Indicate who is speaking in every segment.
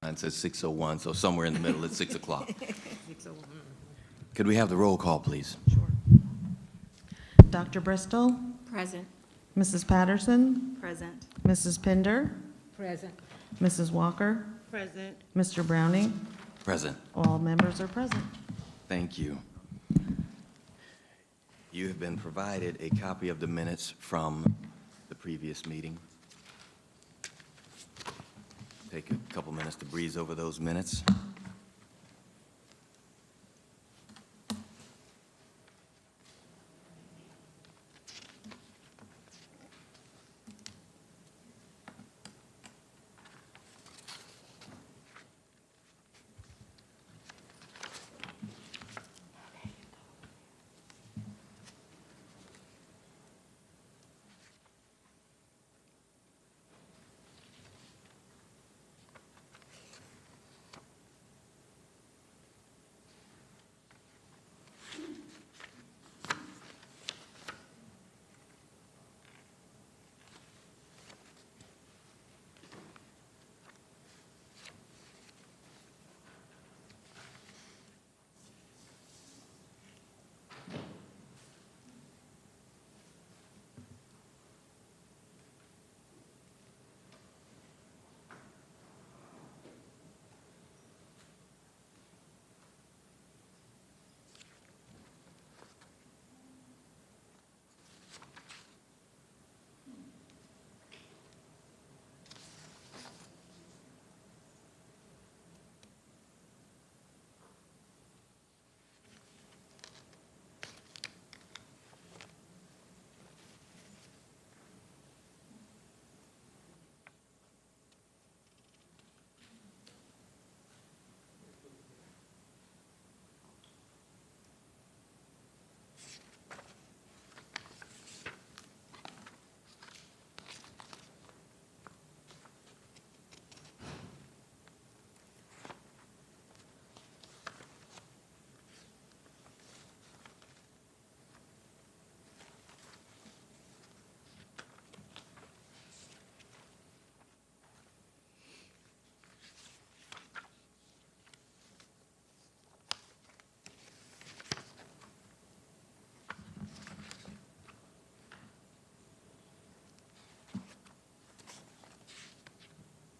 Speaker 1: Mine says 6:01, so somewhere in the middle, it's 6 o'clock.
Speaker 2: 6:01.
Speaker 1: Could we have the roll call, please?
Speaker 2: Sure.
Speaker 3: Dr. Bristol,
Speaker 4: Present.
Speaker 3: Mrs. Patterson,
Speaker 4: Present.
Speaker 3: Mrs. Pinder,
Speaker 2: Present.
Speaker 3: Mrs. Walker,
Speaker 2: Present.
Speaker 3: Mr. Browning.
Speaker 1: Present.
Speaker 3: All members are present.
Speaker 1: Thank you. You have been provided a copy of the minutes from the previous meeting. Take a couple minutes to breeze over those minutes.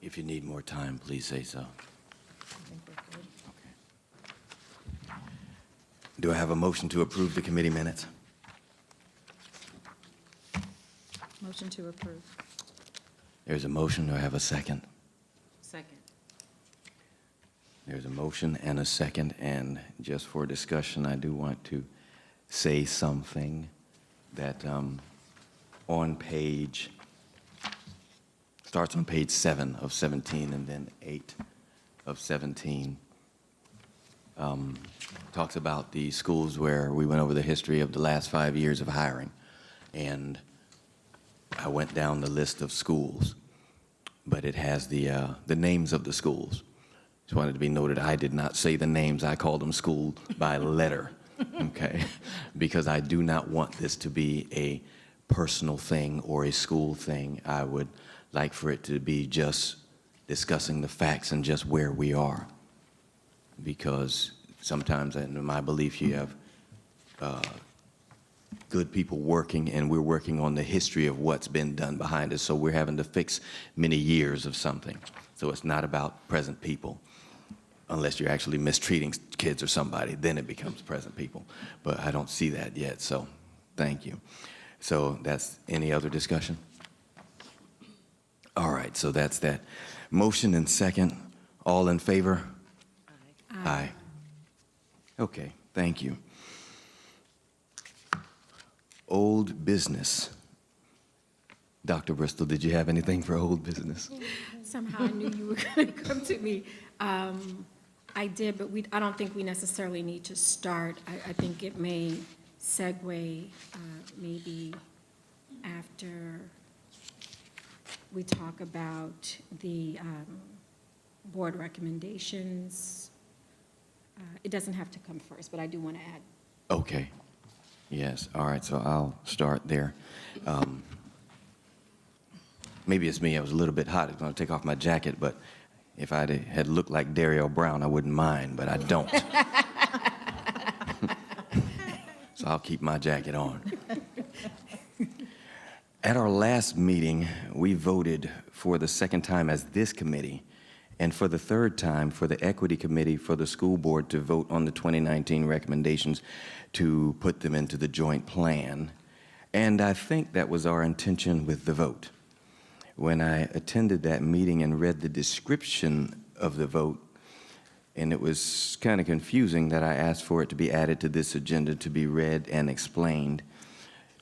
Speaker 1: If you need more time, please say so. Okay. Do I have a motion to approve the committee minutes?
Speaker 4: Motion to approve.
Speaker 1: There's a motion. Do I have a second?
Speaker 2: Second.
Speaker 1: There's a motion and a second, and just for discussion, I do want to say something that on page, starts on page 7 of 17 and then 8 of 17, talks about the schools where we went over the history of the last 5 years of hiring. And I went down the list of schools, but it has the names of the schools. Just wanted to be noted, I did not say the names. I called them school by letter, okay? Because I do not want this to be a personal thing or a school thing. I would like for it to be just discussing the facts and just where we are. Because sometimes, in my belief, you have good people working, and we're working on the history of what's been done behind us. So we're having to fix many years of something. So it's not about present people. Unless you're actually mistreating kids or somebody, then it becomes present people. But I don't see that yet, so thank you. So that's any other discussion? All right, so that's that. Motion and second. All in favor?
Speaker 2: Aye.
Speaker 1: Aye. Okay, thank you. Old business. Dr. Bristol, did you have anything for old business?
Speaker 4: Somehow I knew you were going to come to me. I did, but I don't think we necessarily need to start. I think it may segue maybe after we talk about the board recommendations. It doesn't have to come first, but I do want to add.
Speaker 1: Okay. Yes, all right, so I'll start there. Maybe it's me, I was a little bit hot. I'm going to take off my jacket, but If I had looked like Daryl Brown, I wouldn't mind, but I don't. So I'll keep my jacket on. At our last meeting, we voted for the second time as this committee, and for the third time for the Equity Committee for the school board to vote on the 2019 recommendations to put them into the joint plan. And I think that was our intention with the vote. When I attended that meeting and read the description of the vote, and it was kind of confusing that I asked for it to be added to this agenda to be read and explained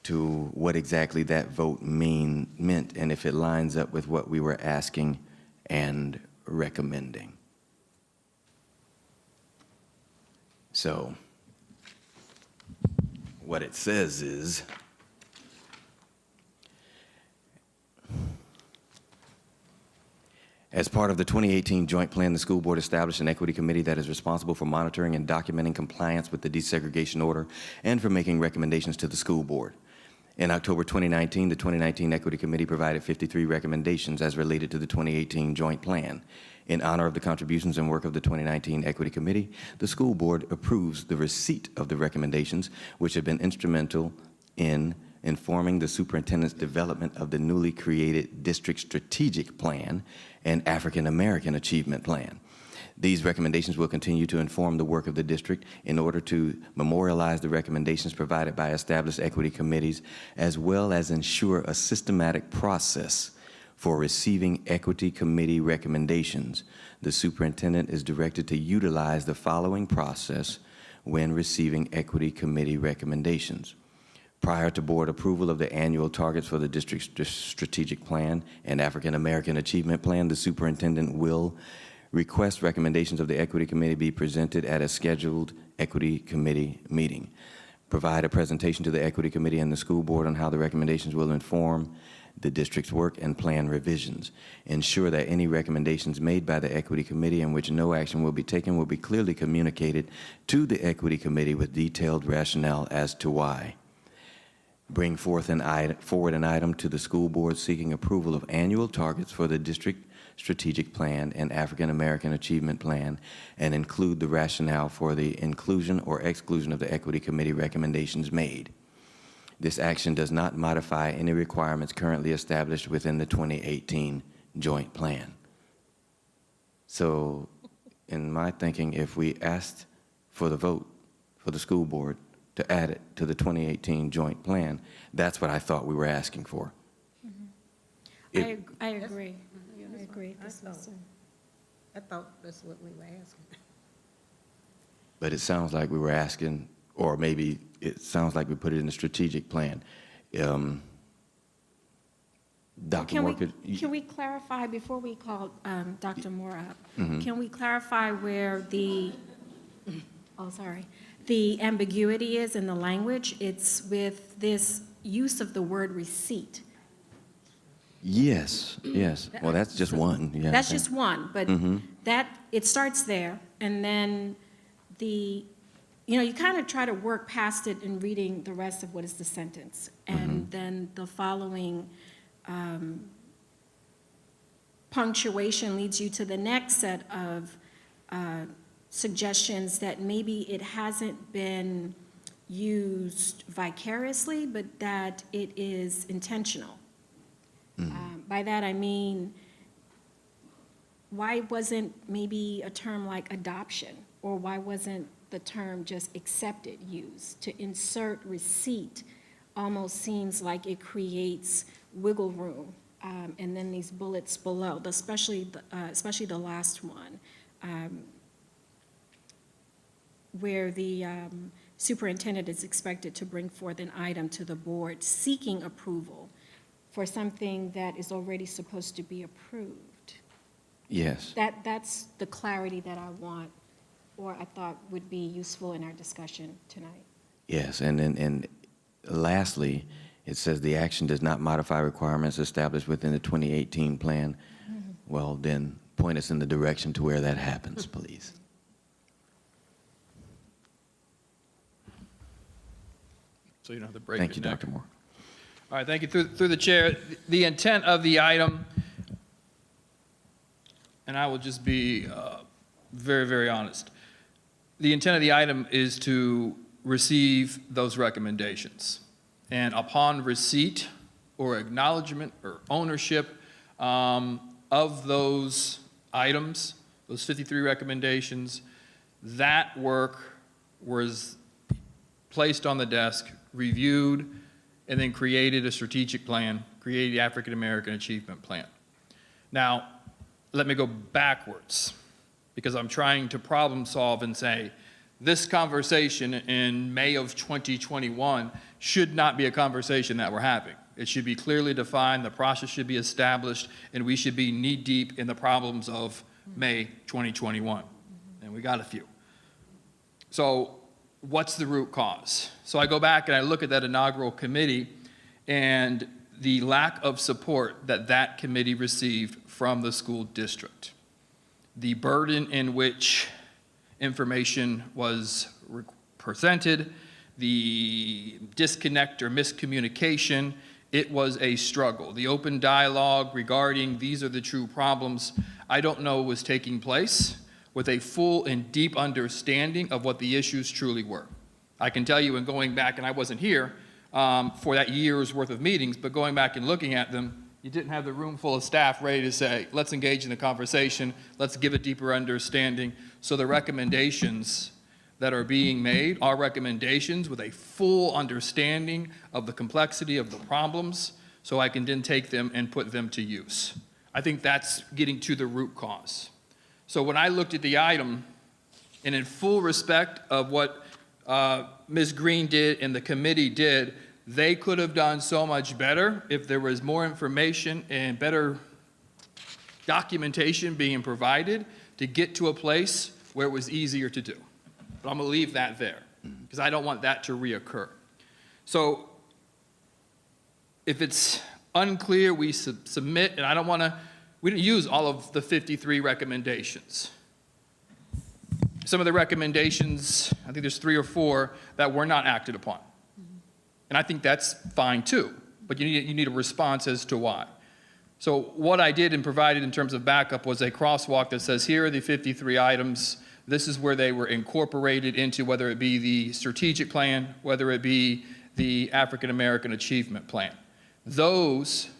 Speaker 1: to what exactly that vote meant and if it lines up with what we were asking and recommending. So, what it says is, as part of the 2018 Joint Plan, the school board established an equity committee that is responsible for monitoring and documenting compliance with the desegregation order and for making recommendations to the school board. In October 2019, the 2019 Equity Committee provided 53 recommendations as related to the 2018 Joint Plan. In honor of the contributions and work of the 2019 Equity Committee, the school board approves the receipt of the recommendations, which have been instrumental in informing the superintendent's development of the newly created District Strategic Plan and African American Achievement Plan. These recommendations will continue to inform the work of the district in order to memorialize the recommendations provided by established equity committees, as well as ensure a systematic process for receiving equity committee recommendations. The superintendent is directed to utilize the following process when receiving equity committee recommendations. Prior to board approval of the annual targets for the district's strategic plan and African American Achievement Plan, the superintendent will request recommendations of the equity committee be presented at a scheduled equity committee meeting. Provide a presentation to the equity committee and the school board on how the recommendations will inform the district's work and plan revisions. Ensure that any recommendations made by the equity committee in which no action will be taken will be clearly communicated to the equity committee with detailed rationale as to why. Bring forward an item to the school board seeking approval of annual targets for the district strategic plan and African American Achievement Plan, and include the rationale for the inclusion or exclusion of the equity committee recommendations made. This action does not modify any requirements currently established within the 2018 joint plan. So, in my thinking, if we asked for the vote for the school board to add it to the 2018 joint plan, that's what I thought we were asking for.
Speaker 4: I agree. I agree.
Speaker 2: I thought that's what we were asking.
Speaker 1: But it sounds like we were asking, or maybe it sounds like we put it in the strategic plan. Dr. Moore,
Speaker 4: Can we clarify, before we call Dr. Moore up, can we clarify where the ambiguity is in the language? It's with this use of the word receipt.
Speaker 1: Yes. Well, that's just one. Yeah.
Speaker 4: That's just one, but that, it starts there, and then you kind of try to work past it in reading the rest of what is the sentence. And then the following punctuation leads you to the next set of suggestions that maybe it hasn't been used vicariously, but that it is intentional. By that I mean, why wasn't maybe a term like adoption, or why wasn't the term just accepted used? To insert receipt almost seems like it creates wiggle room, and then these bullets below, especially the last one, where the superintendent is expected to bring forth an item to the board seeking approval for something that is already supposed to be approved.
Speaker 1: Yes.
Speaker 4: That's the clarity that I want, or I thought would be useful in our discussion tonight.
Speaker 1: Yes, and lastly, it says the action does not modify requirements established within the 2018 plan. Well, then point us in the direction to where that happens, please.
Speaker 5: So you don't have to break
Speaker 1: Thank you,
Speaker 5: your neck.
Speaker 1: Dr. Moore.
Speaker 5: All right, thank you. Through the chair, the intent of the item and I will just be very, very honest. The intent of the item is to receive those recommendations. And upon receipt or acknowledgement or ownership of those items, those 53 recommendations, that work was placed on the desk, reviewed, and then created a strategic plan, created the African American Achievement Plan. Now, let me go backwards, because I'm trying to problem solve and say, this conversation in May of 2021 should not be a conversation that we're having. It should be clearly defined, the process should be established, and we should be knee-deep in the problems of May 2021. And we got a few. So what's the root cause? So I go back and I look at that inaugural committee and the lack of support that that committee received from the school district. The burden in which information was presented, the disconnect or miscommunication, it was a struggle. The open dialogue regarding these are the true problems, I don't know was taking place with a full and deep understanding of what the issues truly were. I can tell you in going back, and I wasn't here for that year's worth of meetings, but going back and looking at them, you didn't have the room full of staff ready to say, let's engage in the conversation, let's give a deeper understanding. So the recommendations that are being made are recommendations with a full understanding of the complexity of the problems, so I can then take them and put them to use. I think that's getting to the root cause. So when I looked at the item, and in full respect of what Ms. Green did and the committee did, they could have done so much better if there was more information and better documentation being provided to get to a place where it was easier to do. But I'm gonna leave that there, because I don't want that to reoccur. So if it's unclear, we submit, and we didn't use all of the 53 recommendations. Some of the recommendations, I think there's 3 or 4 that were not acted upon. And I think that's fine too, but you need a response as to why. So what I did and provided in terms of backup was a crosswalk that says, here are the 53 items. This is where they were incorporated into, whether it be the strategic plan, whether it be the African American Achievement Plan. Those.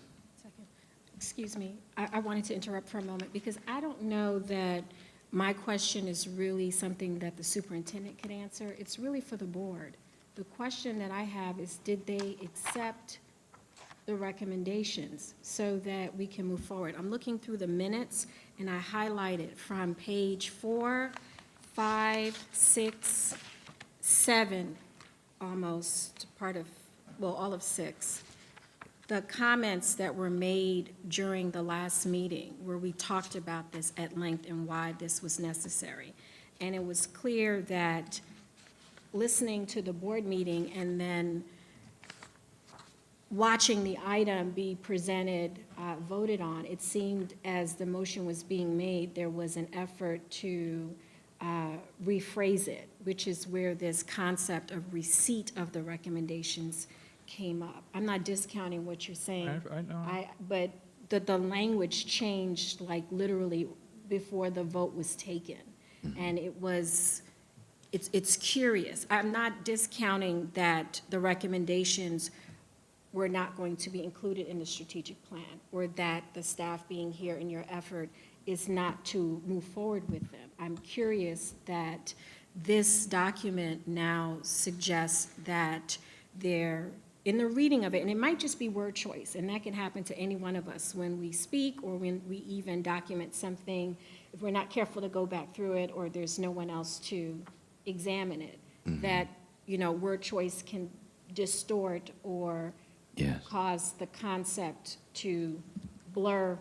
Speaker 4: Second. Excuse me, I wanted to interrupt for a moment because I don't know that my question is really something that the superintendent could answer. It's really for the board. The question that I have is, did they accept the recommendations so that we can move forward? I'm looking through the minutes and I highlighted from page 4, 5, 6, 7, almost part of, well, all of 6. The comments that were made during the last meeting where we talked about this at length and why this was necessary. And it was clear that listening to the board meeting and then watching the item be presented, voted on, it seemed as the motion was being made, there was an effort to rephrase it, which is where this concept of receipt of the recommendations came up. I'm not discounting what you're saying.
Speaker 5: I know.
Speaker 4: But the language changed like literally before the vote was taken. And it's curious. I'm not discounting that the recommendations were not going to be included in the strategic plan, or that the staff being here in your effort is not to move forward with them. I'm curious that this document now suggests that they're, in the reading of it, and it might just be word choice, and that can happen to any one of us when we speak or when we even document something, if we're not careful to go back through it or there's no one else to examine it, that, word choice can distort or cause the concept to blur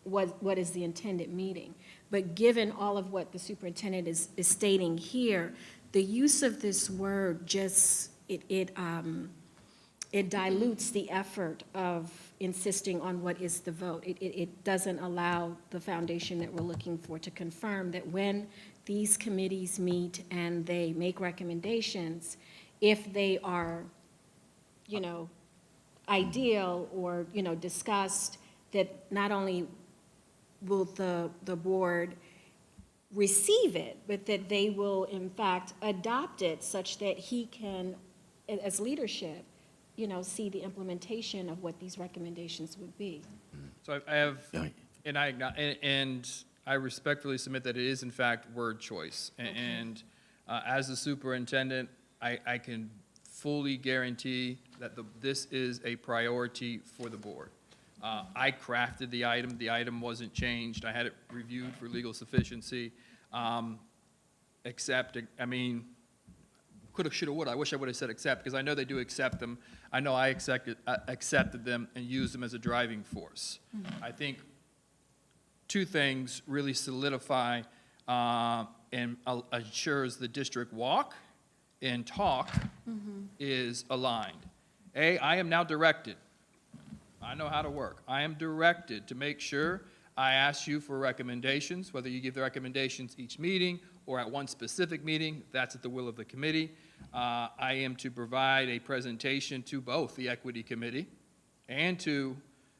Speaker 4: what is the intended meaning. But given all of what the superintendent is stating here, the use of this word just, it dilutes the effort of insisting on what is the vote. It doesn't allow the foundation that we're looking for to confirm that when these committees meet and they make recommendations, if they are, ideal or, discussed, that not only will the board receive it, but that they will in fact adopt it such that he can, as leadership, see the implementation of what these recommendations would be.
Speaker 5: So I have,
Speaker 1: Yeah.
Speaker 5: and I respectfully submit that it is in fact word choice. And as the superintendent, I can fully guarantee that this is a priority for the board. I crafted the item wasn't changed, I had it reviewed for legal sufficiency, except, I mean, coulda, shoulda, woulda, I wish I would have said accept, because I know they do accept them. I know I accepted them and used them as a driving force. I think two things really solidify and assures the district walk and talk is aligned. I am now directed. I know how to work. I am directed to make sure I ask you for recommendations, whether you give the recommendations each meeting or at one specific meeting, that's at the will of the committee. I am to provide a presentation to both the Equity Committee and to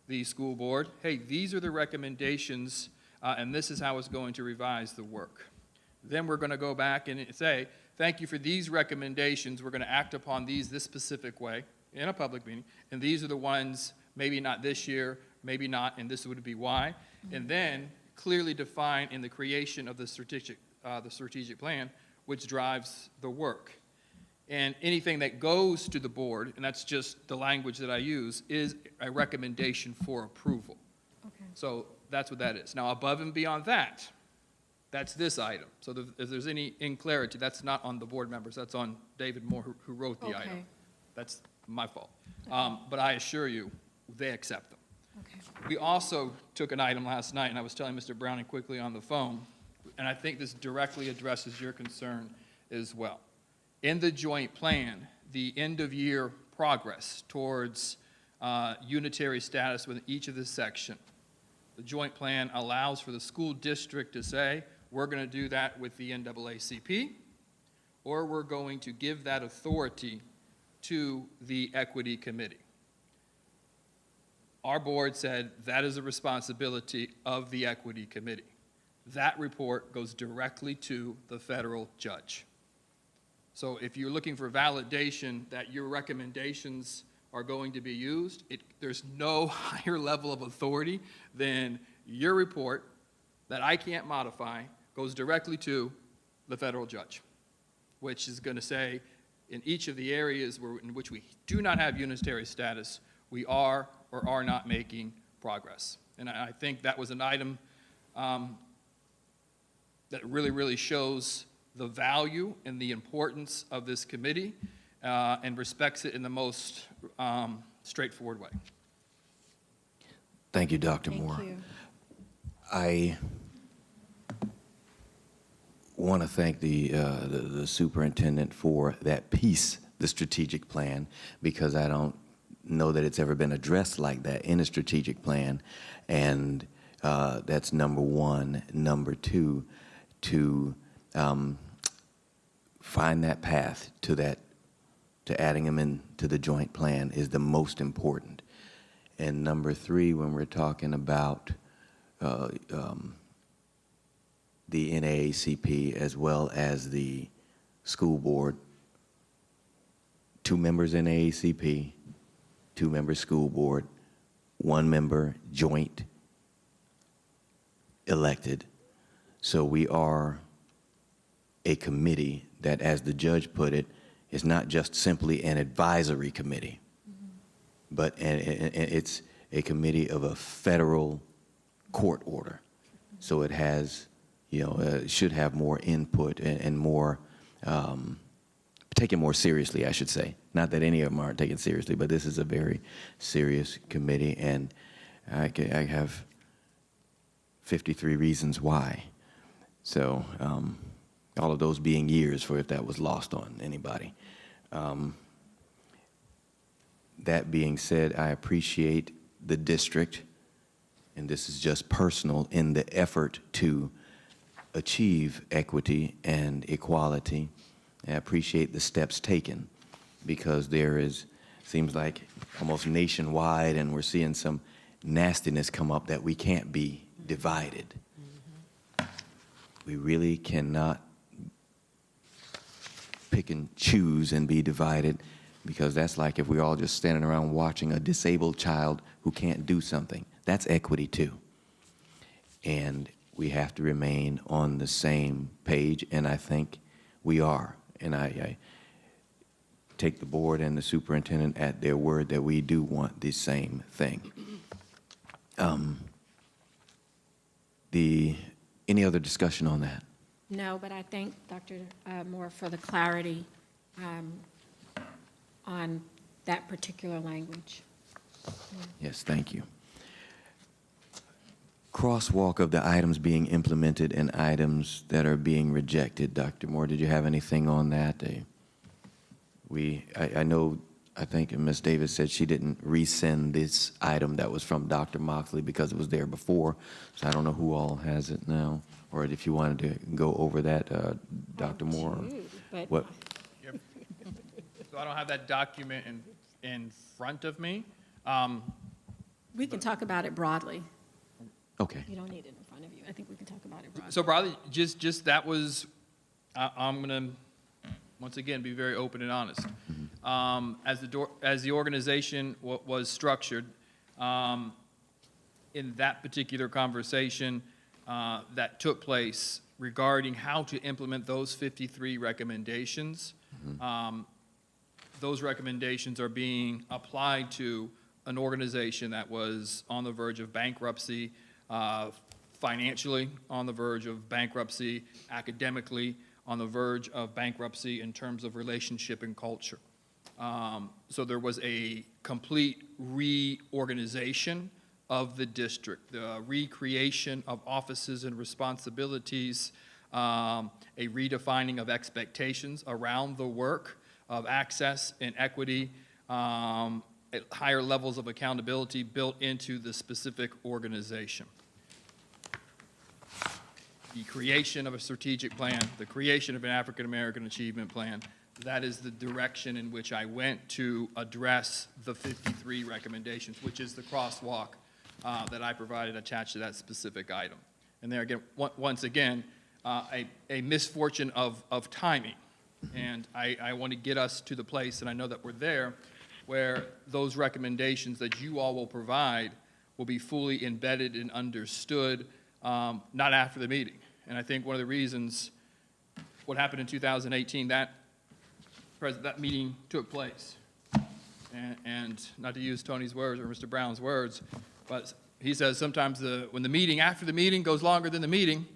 Speaker 5: the school board. Hey, these are the recommendations, and this is how it's going to revise the work. Then we're going to go back and say, thank you for these recommendations. We're going to act upon these this specific way in a public meeting, and these are the ones, maybe not this year, maybe not, and this would be why. And then clearly define in the creation of the strategic plan, which drives the work. And anything that goes to the board, and that's just the language that I use, is a recommendation for approval.
Speaker 4: Okay.
Speaker 5: So that's what that is. Now, above and beyond that, that's this item. So if there's any inclarity, that's not on the board members, that's on David Moore, who wrote the item.
Speaker 4: Okay.
Speaker 5: That's my fault. But I assure you, they accept them.
Speaker 4: Okay.
Speaker 5: We also took an item last night, and I was telling Mr. Browning quickly on the phone, and I think this directly addresses your concern as well. In the joint plan, the end-of-year progress towards unitary status within each of the section, the joint plan allows for the school district to say, we're going to do that with the NAACP, or we're going to give that authority to the Equity Committee. Our board said that is a responsibility of the Equity Committee. That report goes directly to the federal judge. So if you're looking for validation that your recommendations are going to be used, there's no higher level of authority than your report that I can't modify goes directly to the federal judge, which is going to say in each of the areas in which we do not have unitary status, we are or are not making progress. And I think that was an item that really, really shows the value and the importance of this committee and respects it in the most straightforward way.
Speaker 1: Thank you, Dr. Moore.
Speaker 4: Thank you.
Speaker 1: I want to thank the superintendent for that piece, the strategic plan, because I don't know that it's ever been addressed like that in a strategic plan, and that's number one. Number two, to find that path to adding them into the joint plan is the most important. And number three, when we're talking about the NAACP as well as the school board, 2 members NAACP, 2 members school board, 1 member joint elected. So we are a committee that, as the judge put it, is not just simply an advisory committee, but it's a committee of a federal court order. So it has, should have more input and more, taken more seriously, I should say. Not that any of them aren't taken seriously, but this is a very serious committee, and I have 53 reasons why. So all of those being years for if that was lost on anybody. That being said, I appreciate the district, and this is just personal, in the effort to achieve equity and equality. I appreciate the steps taken, because seems like almost nationwide, and we're seeing some nastiness come up that we can't be divided. We really cannot pick and choose and be divided, because that's like if we're all just standing around watching a disabled child who can't do something. That's equity too. And we have to remain on the same page, and I think we are. And I take the board and the superintendent at their word that we do want the same thing. Any other discussion on that?
Speaker 4: No, but I thank Dr. Moore for the clarity on that particular language.
Speaker 1: Yes, thank you. Crosswalk of the items being implemented and items that are being rejected. Dr. Moore, did you have anything on that? I know, I think Ms. Davis said she didn't resend this item that was from Dr. Moxley because it was there before, so I don't know who all has it now, or if you wanted to go over that, Dr. Moore.
Speaker 4: But
Speaker 1: What?
Speaker 5: So I don't have that document in front of me.
Speaker 4: we can talk about it broadly.
Speaker 1: Okay.
Speaker 4: You don't need it in front of you. I think we can talk about it broadly.
Speaker 5: So probably just that was, I'm going to, once again, be very open and honest. As the organization was structured, in that particular conversation that took place regarding how to implement those 53 recommendations, those recommendations are being applied to an organization that was on the verge of bankruptcy, financially on the verge of bankruptcy, academically on the verge of bankruptcy in terms of relationship and culture. So there was a complete reorganization of the district, the recreation of offices and responsibilities, a redefining of expectations around the work of access and equity, higher levels of accountability built into the specific organization. The creation of a strategic plan, the creation of an African American Achievement Plan, that is the direction in which I went to address the 53 recommendations, which is the crosswalk that I provided attached to that specific item. And there again, once again, a misfortune of timing. And I want to get us to the place, and I know that we're there, where those recommendations that you all will provide will be fully embedded and understood, not after the meeting. And I think one of the reasons what happened in 2018, that meeting took place. And not to use Tony's words or Mr. Brown's words, but he says sometimes when the meeting, after the meeting goes longer than the meeting,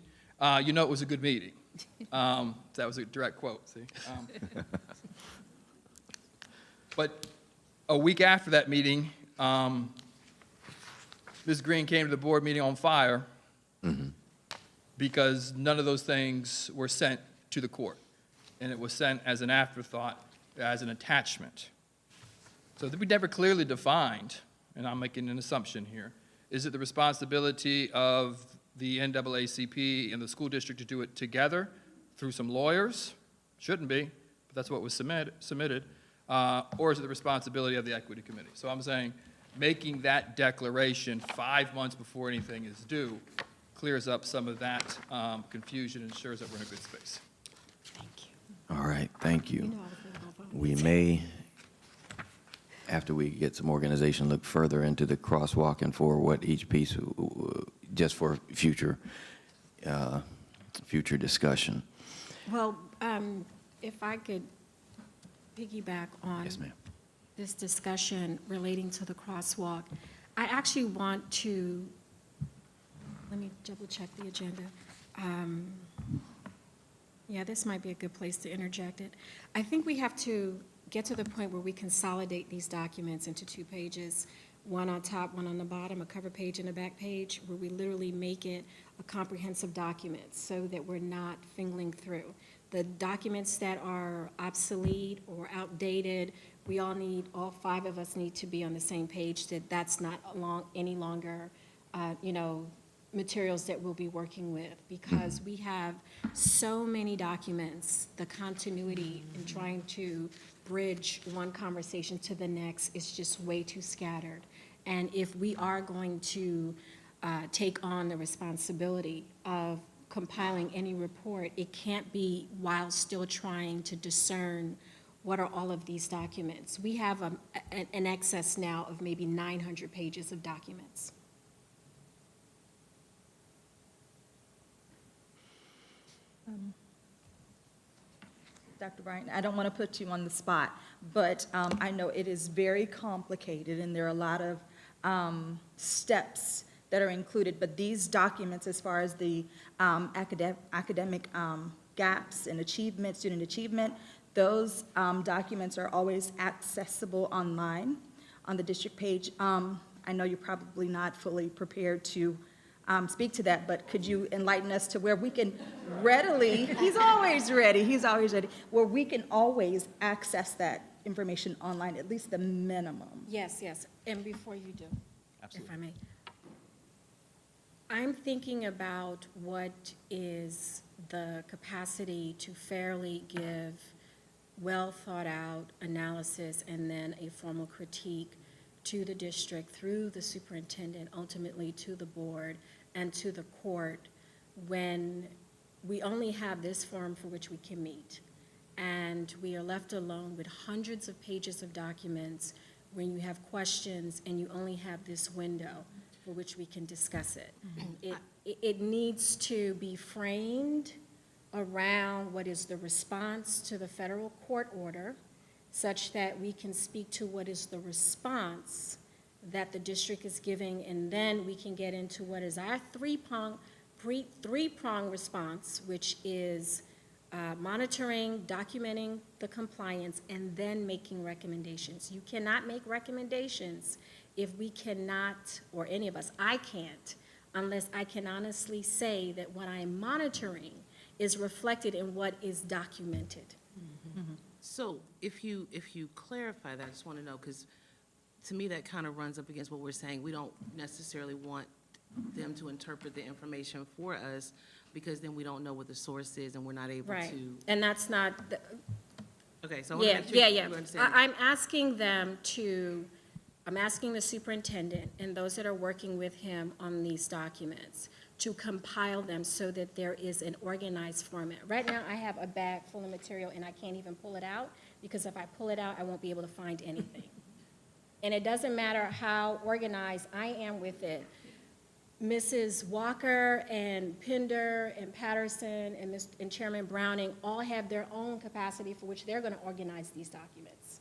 Speaker 5: you know it was a good meeting. That was a direct quote, see? But a week after that meeting, Ms. Green came to the board meeting on fire because none of those things were sent to the court. And it was sent as an afterthought, as an attachment. So we never clearly defined, and I'm making an assumption here, is it the responsibility of the NAACP and the school district to do it together through some lawyers? Shouldn't be, but that's what was submitted. Or is it the responsibility of the equity committee? So I'm saying making that declaration 5 months before anything is due clears up some of that confusion and ensures that we're in a good space.
Speaker 4: Thank you.
Speaker 1: All right, thank you.
Speaker 4: You know I was gonna go vote.
Speaker 1: We may, after we get some organization, look further into the crosswalk and for what each piece, just for future discussion.
Speaker 4: Well, if I could piggyback on
Speaker 1: Yes, ma'am.
Speaker 4: this discussion relating to the crosswalk, I actually want to, let me double check the agenda. Yeah, this might be a good place to interject it. I think we have to get to the point where we consolidate these documents into 2 pages, one on top, one on the bottom, a cover page and a back page, where we literally make it a comprehensive document so that we're not fingering through. The documents that are obsolete or outdated, all 5 of us need to be on the same page that that's not any longer, materials that we'll be working with, because we have so many documents, the continuity in trying to bridge one conversation to the next is just way too scattered. And if we are going to take on the responsibility of compiling any report, it can't be while still trying to discern what are all of these documents. We have an excess now of maybe 900 pages of documents.
Speaker 6: Dr. Bryant, I don't want to put you on the spot, but I know it is very complicated, and there are a lot of steps that are included, but these documents, as far as the academic gaps and achievement, student achievement, those documents are always accessible online on the district page. I know you're probably not fully prepared to speak to that, but could you enlighten us to where we can readily, he's always ready, where we can always access that information online, at least the minimum?
Speaker 4: Yes, yes, and before you do,
Speaker 5: Absolutely.
Speaker 4: if I may. I'm thinking about what is the capacity to fairly give well-thought-out analysis and then a formal critique to the district through the superintendent, ultimately to the board and to the court, when we only have this forum for which we can meet. And we are left alone with hundreds of pages of documents when you have questions and you only have this window for which we can discuss it. It needs to be framed around what is the response to the federal court order, such that we can speak to what is the response that the district is giving, and then we can get into what is our three-prong response, which is monitoring, documenting the compliance, and then making recommendations. You cannot make recommendations if we cannot, or any of us, I can't, unless I can honestly say that what I'm monitoring is reflected in what is documented.
Speaker 7: So if you clarify that, I just want to know, because to me that kind of runs up against what we're saying. We don't necessarily want them to interpret the information for us, because then we don't know what the source is and we're not able
Speaker 4: Right,
Speaker 7: to.
Speaker 4: and that's not,
Speaker 7: Okay, so I want to
Speaker 4: yeah,
Speaker 7: make sure
Speaker 4: yeah,
Speaker 7: you
Speaker 4: yeah.
Speaker 7: understand.
Speaker 4: I'm asking them to, I'm asking the superintendent and those that are working with him on these documents to compile them so that there is an organized format. Right now, I have a bag full of material and I can't even pull it out, because if I pull it out, I won't be able to find anything. And it doesn't matter how organized I am with it. Mrs. Walker and Pender and Patterson and Chairman Browning all have their own capacity for which they're going to organize these documents.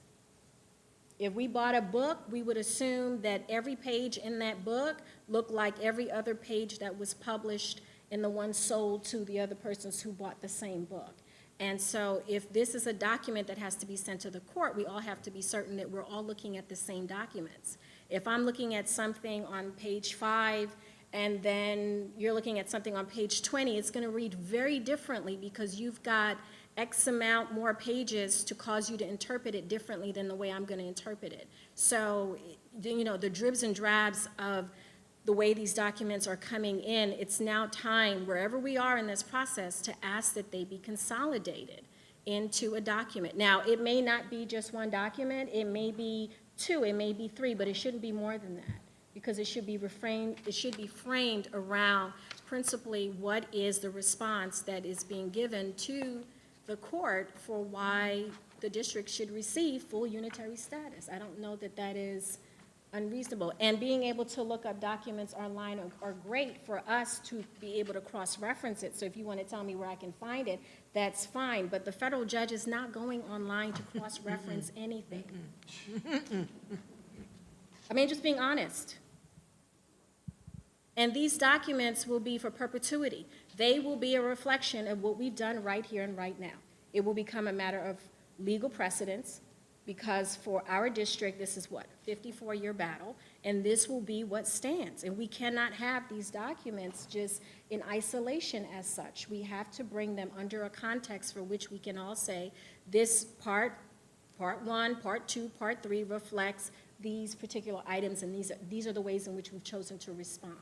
Speaker 4: If we bought a book, we would assume that every page in that book looked like every other page that was published in the one sold to the other persons who bought the same book. And so if this is a document that has to be sent to the court, we all have to be certain that we're all looking at the same documents. If I'm looking at something on page 5 and then you're looking at something on page 20, it's going to read very differently, because you've got X amount more pages to cause you to interpret it differently than the way I'm going to interpret it. So, you know, the dribs and drabs of the way these documents are coming in, it's now time, wherever we are in this process, to ask that they be consolidated into a document. Now, it may not be just one document, it may be 2, it may be 3, but it shouldn't be more than that, because it should be framed around principally what is the response that is being given to the court for why the district should receive full unitary status. I don't know that that is unreasonable. And being able to look up documents online are great for us to be able to cross-reference it. So if you want to tell me where I can find it, that's fine. But the federal judge is not going online to cross-reference anything. I mean, just being honest. And these documents will be for perpetuity. They will be a reflection of what we've done right here and right now. It will become a matter of legal precedence, because for our district, this is what, 54-year battle, and this will be what stands. And we cannot have these documents just in isolation as such. We have to bring them under a context for which we can all say, this part 1, part 2, part 3 reflects these particular items, and these are the ways in which we've chosen to respond.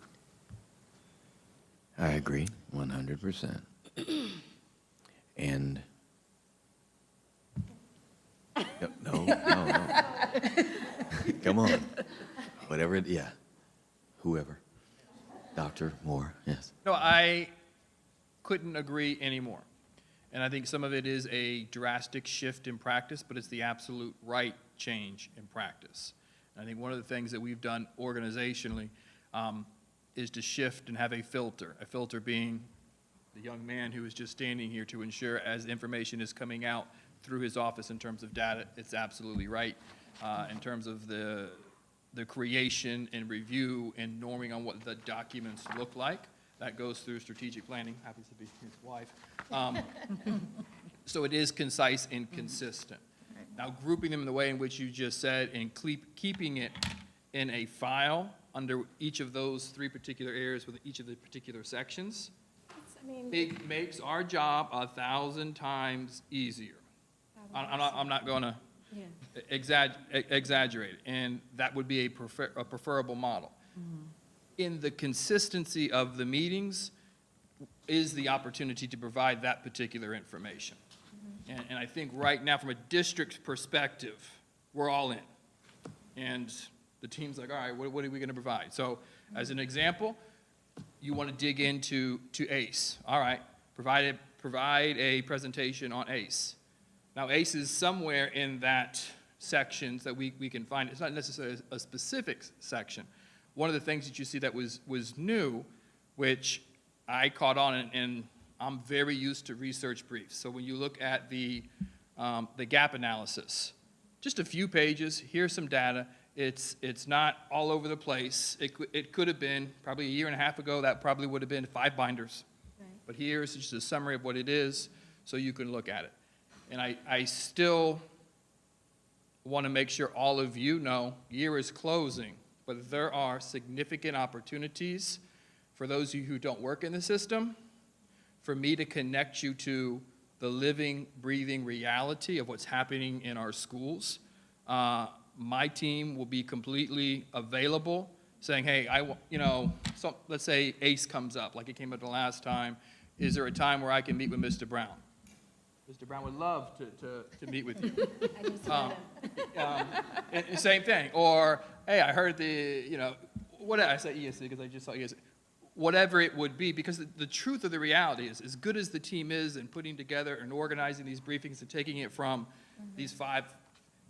Speaker 1: I agree, 100%. And, no. Come on. Whatever, yeah, whoever. Dr. Moore, yes.
Speaker 5: No, I couldn't agree anymore. And I think some of it is a drastic shift in practice, but it's the absolute right change in practice. And I think one of the things that we've done organizationally is to shift and have a filter being the young man who is just standing here to ensure as information is coming out through his office in terms of data, it's absolutely right. In terms of the creation and review and norming on what the documents look like, that goes through strategic planning, happens to be his wife. So it is concise and consistent. Now, grouping them in the way in which you just said and keeping it in a file under each of those three particular areas with each of the particular sections,
Speaker 4: I mean,
Speaker 5: it makes our job 1,000 times easier. I'm not going to
Speaker 4: yeah.
Speaker 5: exaggerate it, and that would be a preferable model. In the consistency of the meetings is the opportunity to provide that particular information. And I think right now, from a district perspective, we're all in. And the team's like, all right, what are we going to provide? So as an example, you want to dig into ACE. All right, provide a presentation on ACE. Now, ACE is somewhere in that sections that we can find. It's not necessarily a specific section. One of the things that you see that was new, which I caught on, and I'm very used to research briefs. So when you look at the gap analysis, just a few pages, here's some data. It's not all over the place. It could have been, probably a year and a half ago, that probably would have been 5 binders.
Speaker 4: Right.
Speaker 5: But here's just a summary of what it is, so you can look at it. And I still want to make sure all of you know, year is closing, but there are significant opportunities for those of you who don't work in the system, for me to connect you to the living, breathing reality of what's happening in our schools. My team will be completely available, saying, hey, so let's say ACE comes up, like it came up the last time. Is there a time where I can meet with Mr. Brown? Mr. Brown would love to meet with you.
Speaker 4: I just
Speaker 5: And same thing. Or, hey, I heard whatever, I said ESC because I just saw ESC. Whatever it would be, because the truth of the reality is, as good as the team is in putting together and organizing these briefings and taking it from these 5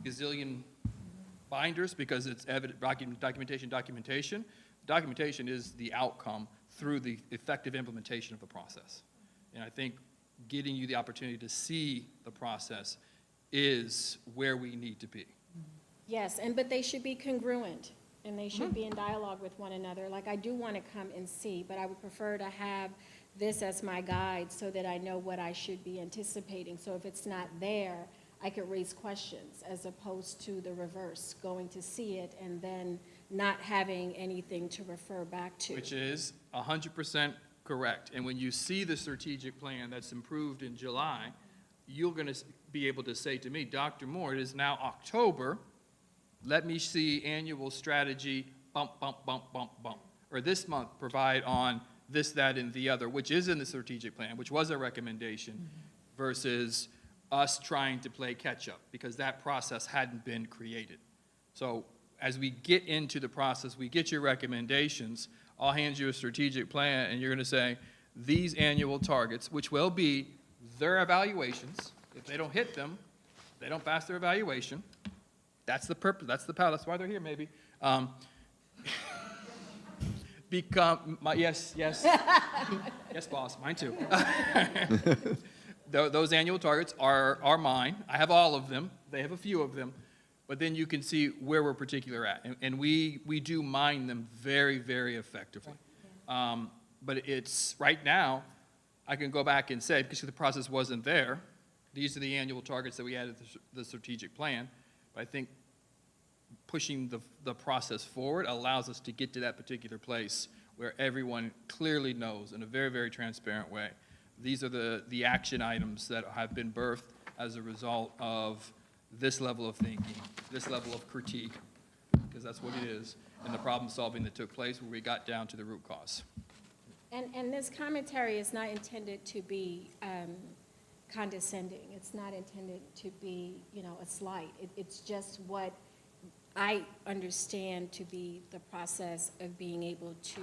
Speaker 5: gazillion binders, because it's documentation is the outcome through the effective implementation of the process. And I think getting you the opportunity to see the process is where we need to be.
Speaker 4: Yes, but they should be congruent, and they should be in dialogue with one another. Like, I do want to come and see, but I would prefer to have this as my guide so that I know what I should be anticipating. So if it's not there, I could raise questions, as opposed to the reverse, going to see it and then not having anything to refer back to.
Speaker 5: Which is 100% correct. And when you see the strategic plan that's improved in July, you're going to be able to say to me, Dr. Moore, it is now October. Let me see annual strategy, bump, bump, bump, bump, bump. Or this month, provide on this, that, and the other, which is in the strategic plan, which was a recommendation, versus us trying to play catch-up, because that process hadn't been created. So as we get into the process, we get your recommendations, I'll hand you a strategic plan, and you're going to say, these annual targets, which will be their evaluations, if they don't hit them, they don't pass their evaluation. That's the purpose, that's the power, that's why they're here, maybe. Yes, boss, mine too. Those annual targets are mine. I have all of them. They have a few of them. But then you can see where we're particular at. And we do mine them very, very effectively. But it's, right now, I can go back and say, because the process wasn't there, these are the annual targets that we added to the strategic plan. But I think pushing the process forward allows us to get to that particular place where everyone clearly knows in a very, very transparent way. These are the action items that have been birthed as a result of this level of thinking, this level of critique, because that's what it is, and the problem solving that took place where we got down to the root cause.
Speaker 4: And this commentary is not intended to be condescending. It's not intended to be, a slight. It's just what I understand to be the process of being able to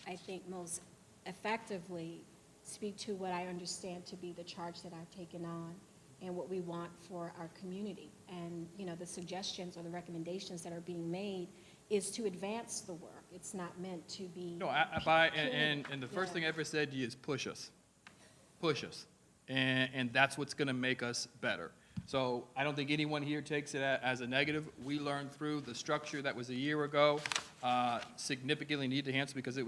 Speaker 4: I think, most effectively speak to what I understand to be the charge that I've taken on and what we want for our community. And, you know, the suggestions or the recommendations that are being made is to advance the work. It's not meant to be.
Speaker 5: No, and the first thing I ever said to you is push us. Push us. And that's what's going to make us better. So I don't think anyone here takes it as a negative. We learned through the structure that was a year ago, significantly needed to enhance because it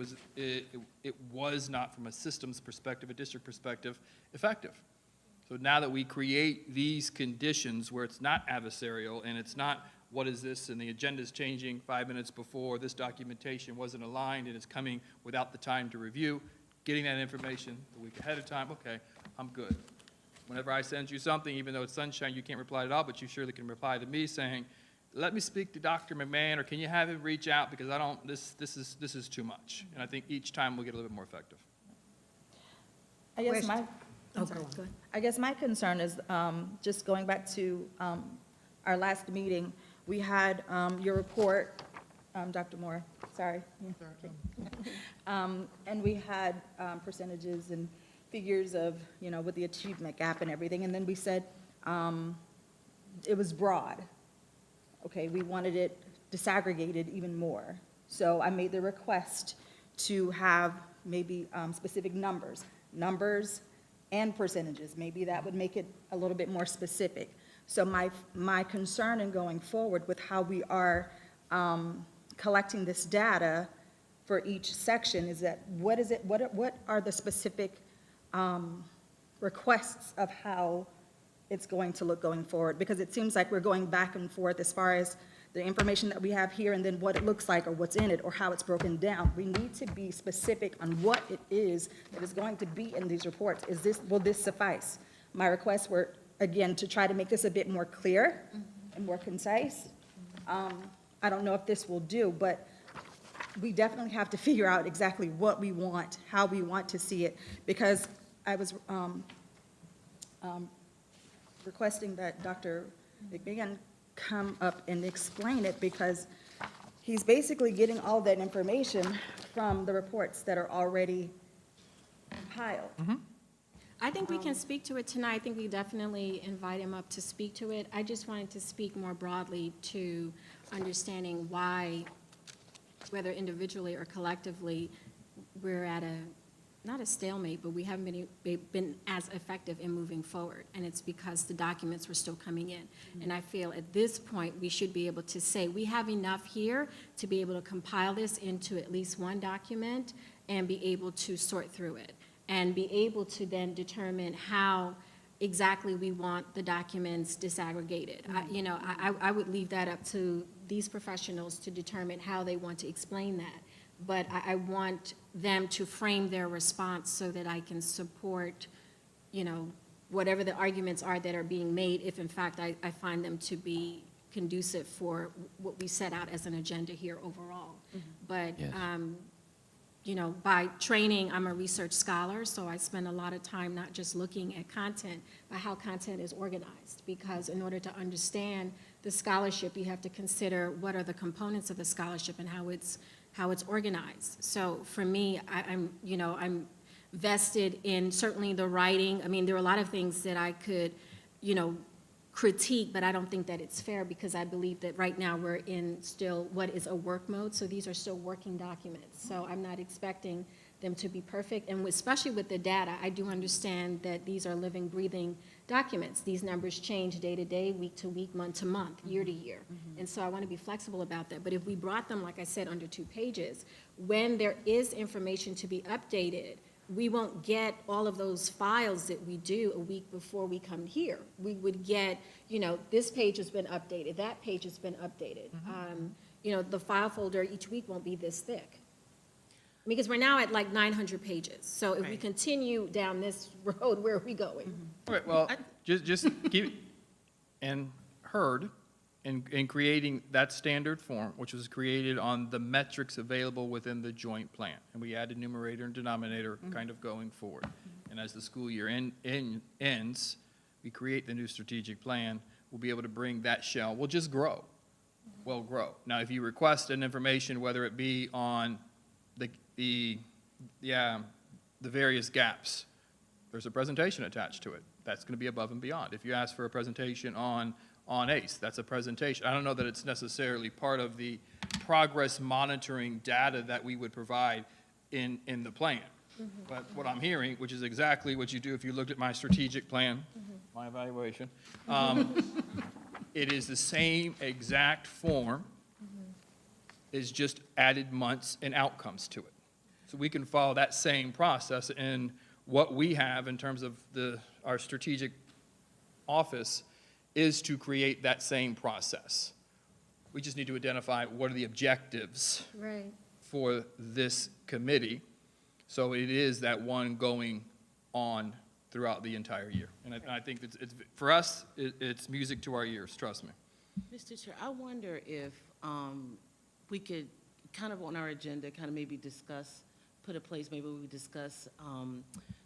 Speaker 5: was not, from a systems perspective, a district perspective, effective. So now that we create these conditions where it's not adversarial and it's not, what is this, and the agenda's changing 5 minutes before, this documentation wasn't aligned and it's coming without the time to review, getting that information the week ahead of time, okay, I'm good. Whenever I send you something, even though it's sunshine, you can't reply at all, but you surely can reply to me saying, let me speak to Dr. McMahon, or can you have him reach out, because I don't, this is too much. And I think each time we'll get a little bit more effective.
Speaker 6: I guess my,
Speaker 2: Oh,
Speaker 6: I'm sorry.
Speaker 2: go on.
Speaker 4: Go ahead.
Speaker 6: I guess my concern is, just going back to our last meeting, we had your report, Dr. Moore, sorry. And we had percentages and figures of, you know, with the achievement gap and everything, and then we said it was broad. Okay, we wanted it disaggregated even more. So I made the request to have maybe specific numbers and percentages. Maybe that would make it a little bit more specific. So my concern in going forward with how we are collecting this data for each section is that what are the specific requests of how it's going to look going forward? Because it seems like we're going back and forth as far as the information that we have here and then what it looks like or what's in it or how it's broken down. We need to be specific on what it is that is going to be in these reports. Will this suffice? My requests were, again, to try to make this a bit more clear and more concise. I don't know if this will do, but we definitely have to figure out exactly what we want, how we want to see it, because I was requesting that Dr. McMahon come up and explain it, because he's basically getting all that information from the reports that are already compiled.
Speaker 4: I think we can speak to it tonight. I think we definitely invite him up to speak to it. I just wanted to speak more broadly to understanding why, whether individually or collectively, we're at not a stalemate, but we haven't been as effective in moving forward. And it's because the documents were still coming in. And I feel at this point, we should be able to say, we have enough here to be able to compile this into at least one document and be able to sort through it. And be able to then determine how exactly we want the documents disaggregated. I would leave that up to these professionals to determine how they want to explain that. But I want them to frame their response so that I can support, whatever the arguments are that are being made, if in fact I find them to be conducive for what we set out as an agenda here overall. But,
Speaker 1: Yes.
Speaker 4: By training, I'm a research scholar, so I spend a lot of time not just looking at content, but how content is organized. Because in order to understand the scholarship, you have to consider what are the components of the scholarship and how it's organized. So for me, I'm vested in certainly the writing. I mean, there are a lot of things that I could, critique, but I don't think that it's fair, because I believe that right now we're in still what is a work mode. So these are still working documents. So I'm not expecting them to be perfect. And especially with the data, I do understand that these are living, breathing documents. These numbers change day to day, week to week, month to month, year to year. And so I want to be flexible about that. But if we brought them, like I said, under 2 pages, when there is information to be updated, we won't get all of those files that we do a week before we come here. We would get, this page has been updated, that page has been updated. The file folder each week won't be this thick. Because we're now at like 900 pages. So if we
Speaker 7: Right.
Speaker 4: continue down this road, where are we going?
Speaker 5: All right, well, just keep, and heard, in creating that standard form, which was created on the metrics available within the joint plan. And we added numerator and denominator kind of going forward. And as the school year ends, we create the new strategic plan, we'll be able to bring that shell, we'll just grow. We'll grow. Now, if you request an information, whether it be on the the various gaps, there's a presentation attached to it. That's going to be above and beyond. If you ask for a presentation on ACE, that's a presentation. I don't know that it's necessarily part of the progress monitoring data that we would provide in the plan. But what I'm hearing, which is exactly what you do if you looked at my strategic plan, my evaluation, it is the same exact form, is just added months and outcomes to it. So we can follow that same process, and what we have in terms of our strategic office is to create that same process. We just need to identify what are the objectives
Speaker 4: Right.
Speaker 5: for this committee, so it is that one going on throughout the entire year. And I think it's for us, it's music to our ears, trust me.
Speaker 7: Mr. Chair, I wonder if we could, kind of on our agenda, kind of maybe discuss, put a place, maybe we discuss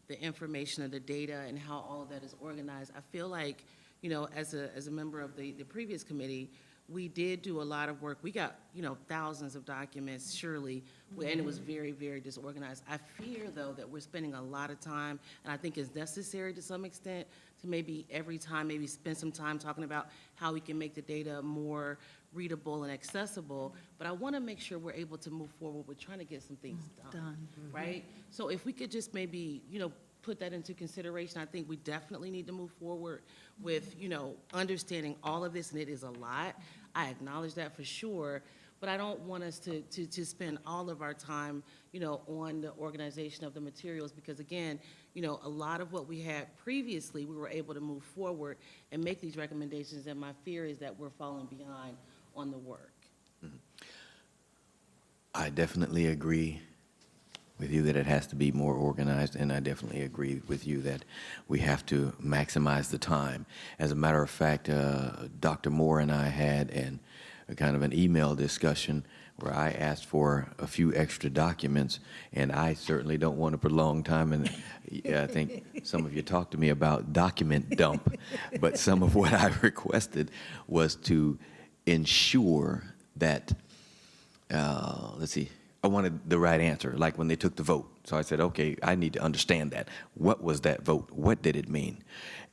Speaker 7: the information of the data and how all of that is organized. I feel like, you know, as a member of the previous committee, we did do a lot of work. We got, you know, thousands of documents, surely, and it was very, very disorganized. I fear, though, that we're spending a lot of time, and I think it's necessary to some extent, to maybe every time, maybe spend some time talking about how we can make the data more readable and accessible. But I want to make sure we're able to move forward with trying to get some things done, right? So if we could just maybe, you know, put that into consideration, I think we definitely need to move forward with, you know, understanding all of this, and it is a lot. I acknowledge that for sure, but I don't want us to spend all of our time, you know, on the organization of the materials, because again, you know, a lot of what we had previously, we were able to move forward and make these recommendations, and my fear is that we're falling behind on the work.
Speaker 1: I definitely agree with you that it has to be more organized, and I definitely agree with you that we have to maximize the time. As a matter of fact, Dr. Moore and I had a kind of an email discussion where I asked for a few extra documents, and I certainly don't want to prolong time, and yeah, I think some of you talked to me about document dump, but some of what I requested was to ensure that, let's see, I wanted the right answer, like when they took the vote. So I said, okay, I need to understand that. What was that vote? What did it mean?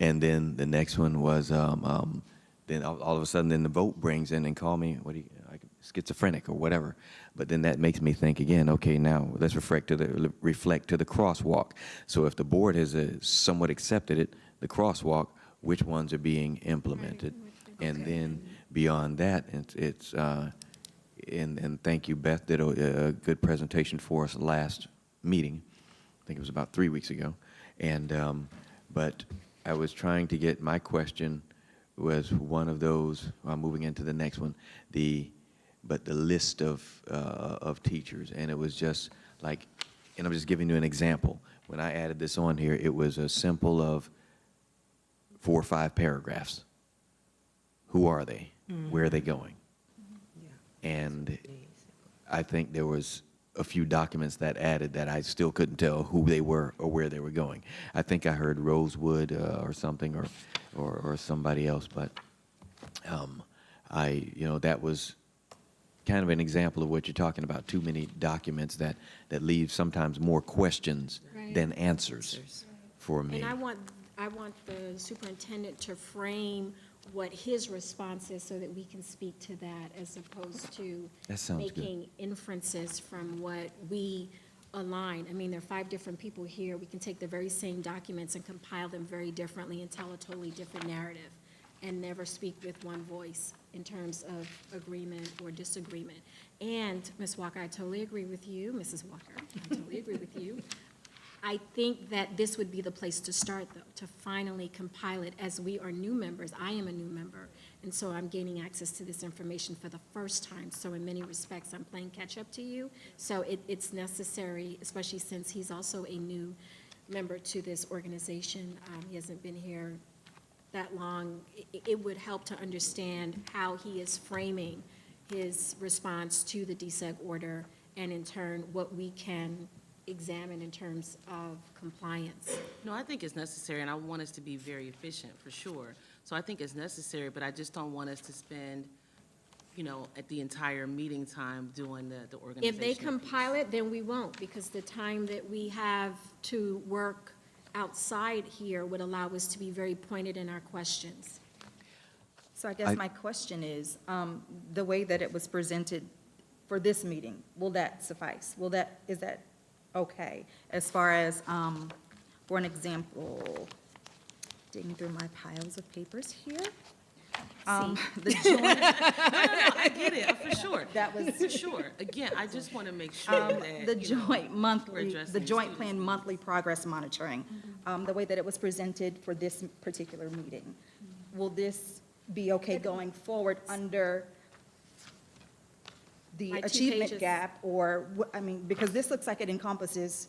Speaker 1: And then the next one was, then all of a sudden, then the vote brings in and call me, like schizophrenic or whatever. But then that makes me think again, okay, now let's reflect to the crosswalk. So if the board has somewhat accepted it, the crosswalk, which ones are being implemented? And then beyond that, it's and thank you, Beth did a good presentation for us last meeting. I think it was about 3 weeks ago. And but I was trying to get, my question was one of those, moving into the next one, the list of teachers, and it was just like, and I'm just giving you an example. When I added this on here, it was a simple of 4 or 5 paragraphs. Who are they? Where are they going? And I think there was a few documents that added that I still couldn't tell who they were or where they were going. I think I heard Rosewood or something, or somebody else, but you know, that was kind of an example of what you're talking about. Too many documents that leave sometimes more questions than answers for me.
Speaker 4: And I want the superintendent to frame what his response is so that we can speak to that, as opposed to
Speaker 1: That sounds good.
Speaker 4: making inferences from what we align. I mean, there are 5 different people here. We can take the very same documents and compile them very differently and tell a totally different narrative, and never speak with one voice in terms of agreement or disagreement. And, Ms. Walker, I totally agree with you. Mrs. Walker, I totally agree with you. I think that this would be the place to start, though, to finally compile it, as we are new members. I am a new member, and so I'm gaining access to this information for the first time. So in many respects, I'm playing catch-up to you. So it's necessary, especially since he's also a new member to this organization. He hasn't been here that long. It would help to understand how he is framing his response to the DSEG order, and in turn, what we can examine in terms of compliance.
Speaker 7: No, I think it's necessary, and I want us to be very efficient, for sure. So I think it's necessary, but I just don't want us to spend at the entire meeting time doing the organization.
Speaker 4: If they
Speaker 7: piece.
Speaker 4: compile it, then we won't, because the time that we have to work outside here would allow us to be very pointed in our questions.
Speaker 6: So I guess my question is, the way that it was presented for this meeting, will that suffice? Is that okay? As far as, for an example, digging through my piles of papers here. The joint,
Speaker 7: I get it, for sure.
Speaker 6: That was-
Speaker 7: For sure. Again, I just want to make sure that,
Speaker 6: the
Speaker 7: you know,
Speaker 6: joint
Speaker 7: we're
Speaker 6: monthly,
Speaker 7: addressing
Speaker 6: the
Speaker 7: the
Speaker 6: joint
Speaker 7: students'
Speaker 6: plan
Speaker 7: needs.
Speaker 6: monthly progress monitoring, the way that it was presented for this particular meeting. Will this be okay going forward under the
Speaker 4: My 2
Speaker 6: achievement
Speaker 4: pages.
Speaker 6: gap? Or, because this looks like it encompasses.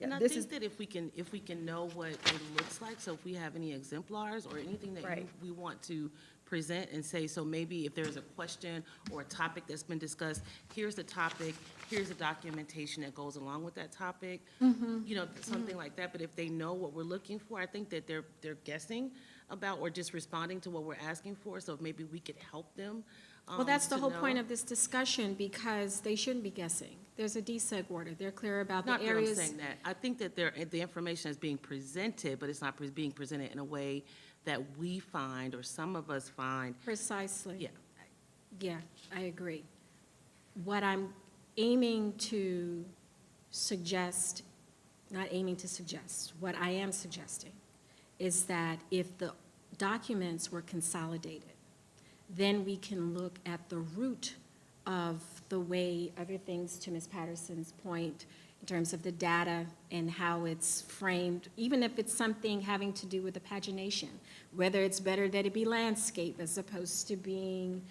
Speaker 7: And I
Speaker 6: This
Speaker 7: think
Speaker 6: is-
Speaker 7: that if we can know what it looks like, so if we have any exemplars or anything that
Speaker 6: Right.
Speaker 7: we want to present and say, so maybe if there's a question or a topic that's been discussed, here's the topic, here's the documentation that goes along with that topic, something like that. But if they know what we're looking for, I think that they're guessing about or just responding to what we're asking for, so maybe we could help them.
Speaker 4: Well, that's the
Speaker 7: to
Speaker 4: whole point
Speaker 7: know.
Speaker 4: of this discussion, because they shouldn't be guessing. There's a DSEG order. They're clear about the
Speaker 7: Not that I'm
Speaker 4: areas.
Speaker 7: saying that. I think that the information is being presented, but it's not being presented in a way that we find, or some of us find.
Speaker 4: Precisely.
Speaker 7: Yeah.
Speaker 4: Yeah, I agree. What I'm aiming to suggest, not aiming to suggest, what I am suggesting is that if the documents were consolidated, then we can look at the root of the way other things, to Ms. Patterson's point, in terms of the data and how it's framed, even if it's something having to do with the pagination, whether it's better that it be landscape as opposed to being,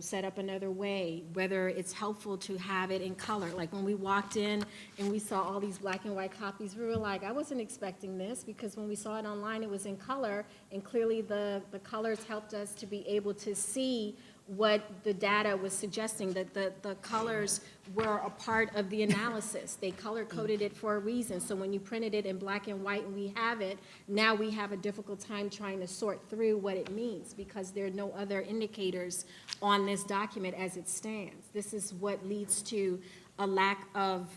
Speaker 4: set up another way, whether it's helpful to have it in color. Like when we walked in and we saw all these black and white copies, we were like, I wasn't expecting this, because when we saw it online, it was in color, and clearly the colors helped us to be able to see what the data was suggesting, that the colors were a part of the analysis. They color-coded it for a reason, so when you printed it in black and white and we have it, now we have a difficult time trying to sort through what it means, because there are no other indicators on this document as it stands. This is what leads to a lack of,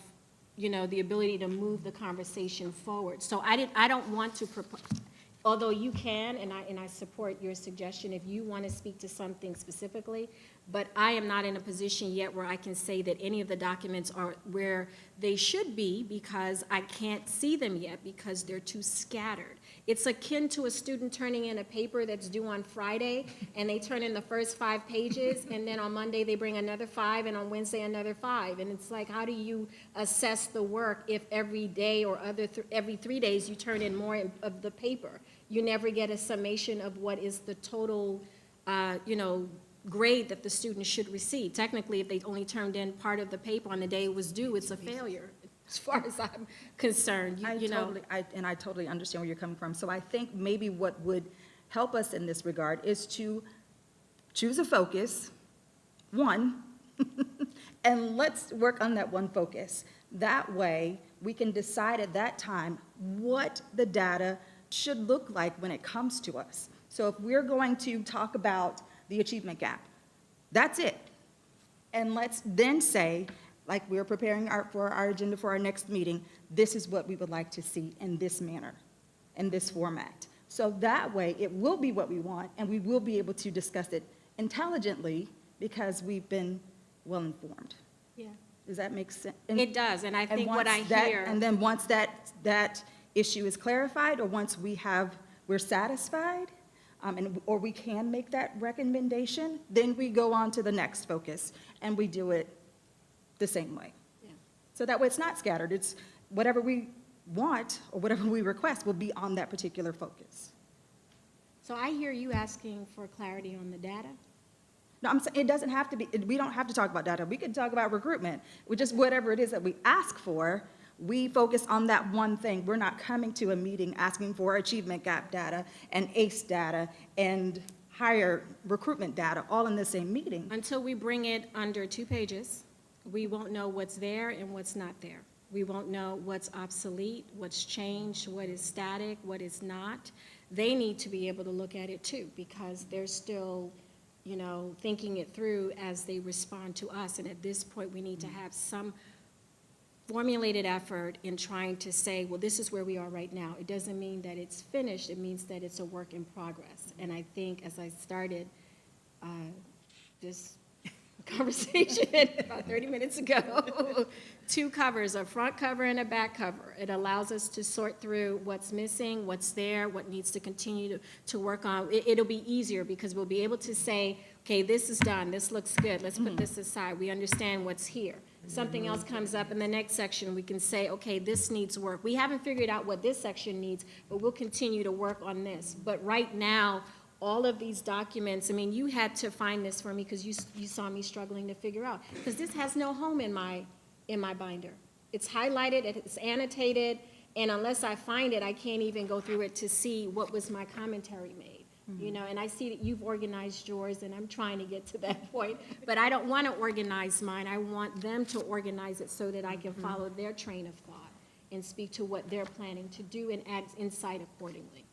Speaker 4: the ability to move the conversation forward. So I don't want to propose. Although you can, and I support your suggestion if you want to speak to something specifically, but I am not in a position yet where I can say that any of the documents are where they should be, because I can't see them yet because they're too scattered. It's akin to a student turning in a paper that's due on Friday, and they turn in the first 5 pages, and then on Monday they bring another 5, and on Wednesday another 5. And it's like, how do you assess the work if every day or every 3 days you turn in more of the paper? You never get a summation of what is the total, grade that the student should receive. Technically, if they only turned in part of the paper on the day it was due, it's a failure, as far as I'm concerned.
Speaker 6: I totally understand where you're coming from. So I think maybe what would help us in this regard is to choose a focus, one, and let's work on that one focus. That way, we can decide at that time what the data should look like when it comes to us. So if we're going to talk about the achievement gap, that's it. And let's then say, like we're preparing for our agenda for our next meeting, this is what we would like to see in this manner, in this format. So that way, it will be what we want, and we will be able to discuss it intelligently because we've been well-informed.
Speaker 4: Yeah.
Speaker 6: Does that make sense?
Speaker 4: It does, and I think what I hear.
Speaker 6: And then once that issue is clarified, or once we're satisfied, or we can make that recommendation, then we go on to the next focus, and we do it the same way.
Speaker 4: Yeah.
Speaker 6: So that way it's not scattered. It's whatever we want or whatever we request will be on that particular focus.
Speaker 4: So I hear you asking for clarity on the data?
Speaker 6: No, I'm saying it doesn't have to be, we don't have to talk about data. We could talk about recruitment, which is whatever it is that we ask for. We focus on that one thing. We're not coming to a meeting asking for achievement gap data and ACE data and higher recruitment data all in the same meeting.
Speaker 4: Until we bring it under 2 pages, we won't know what's there and what's not there. We won't know what's obsolete, what's changed, what is static, what is not. they need to be able to look at it too, because they're still, thinking it through as they respond to us. And at this point, we need to have some formulated effort in trying to say, well, this is where we are right now. It doesn't mean that it's finished. It means that it's a work in progress. And I think as I started this conversation about 30 minutes ago, 2 covers, a front cover and a back cover. It allows us to sort through what's missing, what's there, what needs to continue to work on. It'll be easier because we'll be able to say, okay, this is done, this looks good, let's put this aside. We understand what's here. Something else comes up in the next section, we can say, okay, this needs work. We haven't figured out what this section needs, but we'll continue to work on this. But right now, all of these documents, I mean, you had to find this for me because you saw me struggling to figure out, because this has no home in my binder. It's highlighted, it's annotated, and unless I find it, I can't even go through it to see what was my commentary made. And I see that you've organized yours, and I'm trying to get to that point, but I don't want to organize mine. I want them to organize it so that I can follow their train of thought and speak to what they're planning to do and add insight accordingly.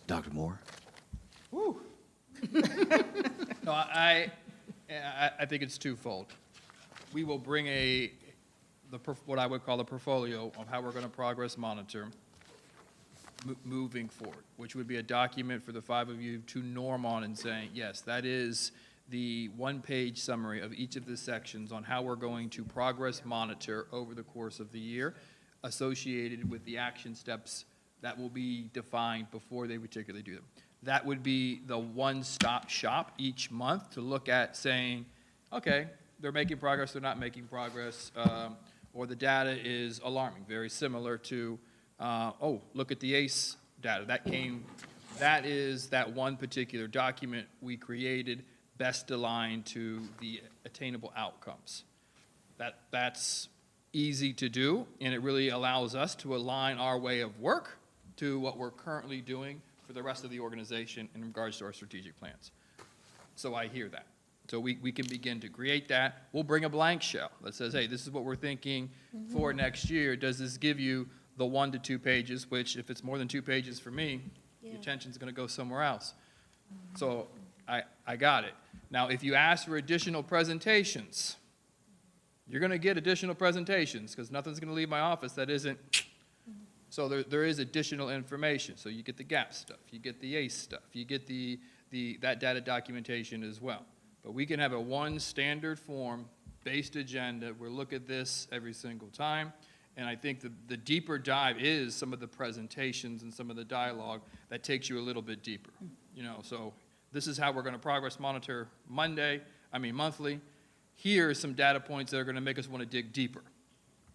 Speaker 1: Dr. Moore?
Speaker 5: Woo. No, I think it's twofold. We will bring what I would call a portfolio of how we're going to progress monitor moving forward, which would be a document for the 5 of you to norm on and saying, yes, that is the 1-page summary of each of the sections on how we're going to progress monitor over the course of the year, associated with the action steps that will be defined before they particularly do them. That would be the one-stop shop each month to look at saying, okay, they're making progress, they're not making progress, or the data is alarming, very similar to, oh, look at the ACE data. That is that one particular document we created best aligned to the attainable outcomes. That's easy to do, and it really allows us to align our way of work to what we're currently doing for the rest of the organization in regards to our strategic plans. So I hear that. So we can begin to create that. We'll bring a blank shell that says, hey, this is what we're thinking for next year. Does this give you the 1 to 2 pages, which if it's more than 2 pages for me, the attention's gonna go somewhere else. So I got it. Now, if you ask for additional presentations, you're gonna get additional presentations because nothing's gonna leave my office that isn't. So there is additional information. So you get the GAP stuff, you get the ACE stuff, you get that data documentation as well. But we can have a one standard form-based agenda. We'll look at this every single time. And I think the deeper dive is some of the presentations and some of the dialogue that takes you a little bit deeper. So this is how we're going to progress monitor monthly. Here are some data points that are going to make us want to dig deeper,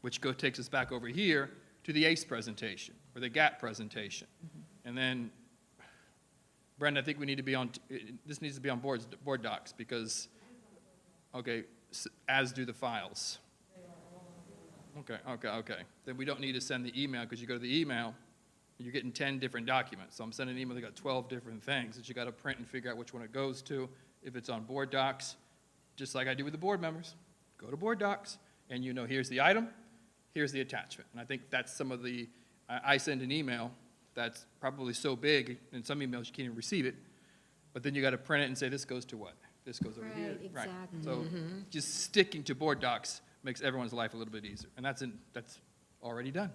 Speaker 5: which takes us back over here to the ACE presentation or the GAP presentation. And then, Brenda, I think we need to be on, this needs to be on board docs because, okay, as do the files. Okay. Then we don't need to send the email because you go to the email and you're getting 10 different documents. So I'm sending an email that got 12 different things that you got to print and figure out which one it goes to. If it's on board docs, just like I do with the board members, go to board docs and here's the item, here's the attachment. And I think that's some of I send an email that's probably so big, in some emails you can't even receive it, but then you got to print it and say this goes to what? This goes over here.
Speaker 4: Exactly.
Speaker 5: Right. So just sticking to board docs makes everyone's life a little bit easier, and that's already done.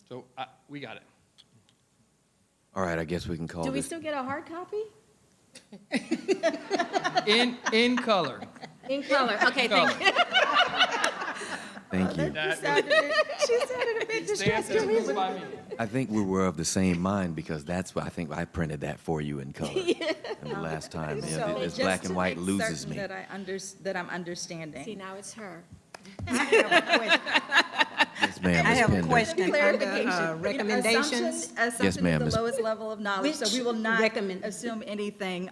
Speaker 5: So we got it.
Speaker 1: All right, I guess we can call
Speaker 4: Do we
Speaker 1: this.
Speaker 4: still get a hard copy?
Speaker 5: In color.
Speaker 4: In color, okay, thank you.
Speaker 1: Thank you.
Speaker 6: She sounded a bit distressed to me.
Speaker 1: I think we were of the same mind because that's what I think I printed that for you in color the last time.
Speaker 6: So
Speaker 1: This
Speaker 6: just
Speaker 1: black
Speaker 6: to
Speaker 1: and white
Speaker 6: make
Speaker 1: loses
Speaker 6: certain
Speaker 1: me.
Speaker 6: that I'm understanding.
Speaker 4: See, now it's her.
Speaker 1: Yes, ma'am,
Speaker 2: I
Speaker 1: Ms.
Speaker 2: have a
Speaker 1: Pender.
Speaker 2: question
Speaker 6: Clarification.
Speaker 2: under recommendations.
Speaker 6: Assumption
Speaker 1: ma'am,
Speaker 6: is
Speaker 1: Ms.
Speaker 6: the lowest level of knowledge, so we will not assume anything.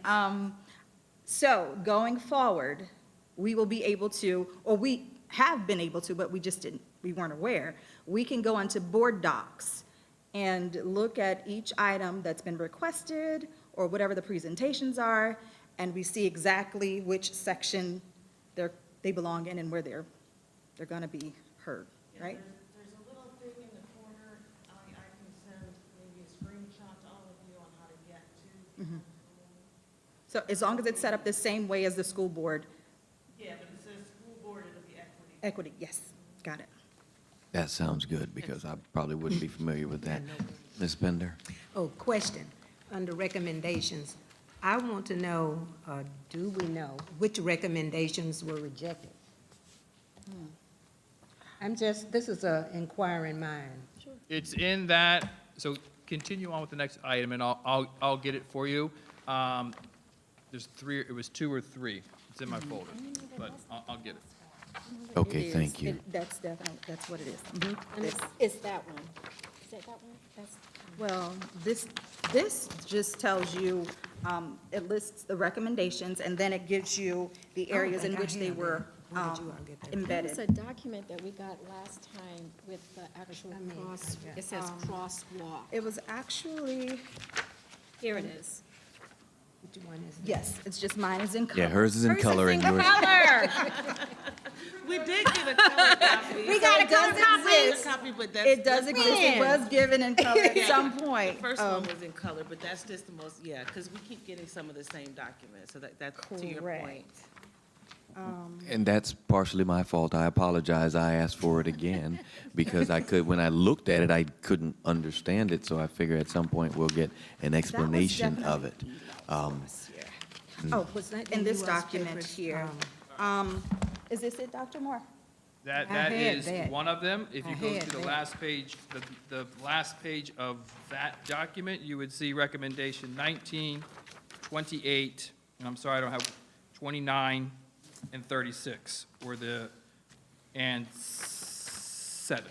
Speaker 6: So going forward, we will be able to, or we have been able to, but we weren't aware. We can go onto board docs and look at each item that's been requested or whatever the presentations are, and we see exactly which section they belong in and where they're going to be heard, right?
Speaker 3: There's a little thing in the corner, I can send maybe a screenshot to
Speaker 6: So as long as it's set up the same way as the school board?
Speaker 7: Yeah, but it says school board, it'll be equity.
Speaker 6: Equity, yes, got it.
Speaker 1: That sounds good, because I probably wouldn't be familiar with that. Ms. Pender?
Speaker 2: Oh, question, under recommendations, I want to know, do we know which recommendations were rejected? This is a inquiring mind.
Speaker 5: It's in that, so continue on with the next item, and I'll get it for you. There's three, it was 2 or 3. It's in my folder, but I'll get it.
Speaker 1: Okay,
Speaker 6: It is.
Speaker 1: thank you.
Speaker 6: That's definitely, that's what it is.
Speaker 4: And it's that one. Is that one? That's,
Speaker 6: Well, this just tells you, it lists the recommendations, and then it gives you the areas in
Speaker 2: think I
Speaker 6: which they
Speaker 2: have
Speaker 6: were
Speaker 2: that. Where did you all get that?
Speaker 4: There
Speaker 6: embedded.
Speaker 4: was a document that we got last time with the actual cross, it says crosswalk.
Speaker 6: It was actually,
Speaker 4: Here it is.
Speaker 2: Which one is it?
Speaker 6: yes, it's just mine is in color.
Speaker 1: Yeah, hers is in color and yours.
Speaker 7: We did get a color copy.
Speaker 6: We got a color copy.
Speaker 7: Copy, but that's.
Speaker 6: It does exist, it was given in color at some point.
Speaker 7: The first one was in color, but that's just the most, yeah, because we keep getting some of the same documents, so that's to your
Speaker 6: Correct.
Speaker 7: point.
Speaker 1: And that's partially my fault. I apologize. I asked for it again because when I looked at it, I couldn't understand it. So I figure at some point we'll get an explanation of it.
Speaker 6: Oh,
Speaker 2: Was that
Speaker 6: in this
Speaker 2: US
Speaker 6: document
Speaker 2: papers?
Speaker 6: here. Is this it, Dr. Moore?
Speaker 5: That
Speaker 2: I had
Speaker 5: is
Speaker 2: that.
Speaker 5: one of them. If
Speaker 2: I
Speaker 5: you go
Speaker 2: had
Speaker 5: to the
Speaker 2: that.
Speaker 5: last page, the last page of that document, you would see recommendation 19, 28, and I'm sorry, I don't have 29 and 36, and 7.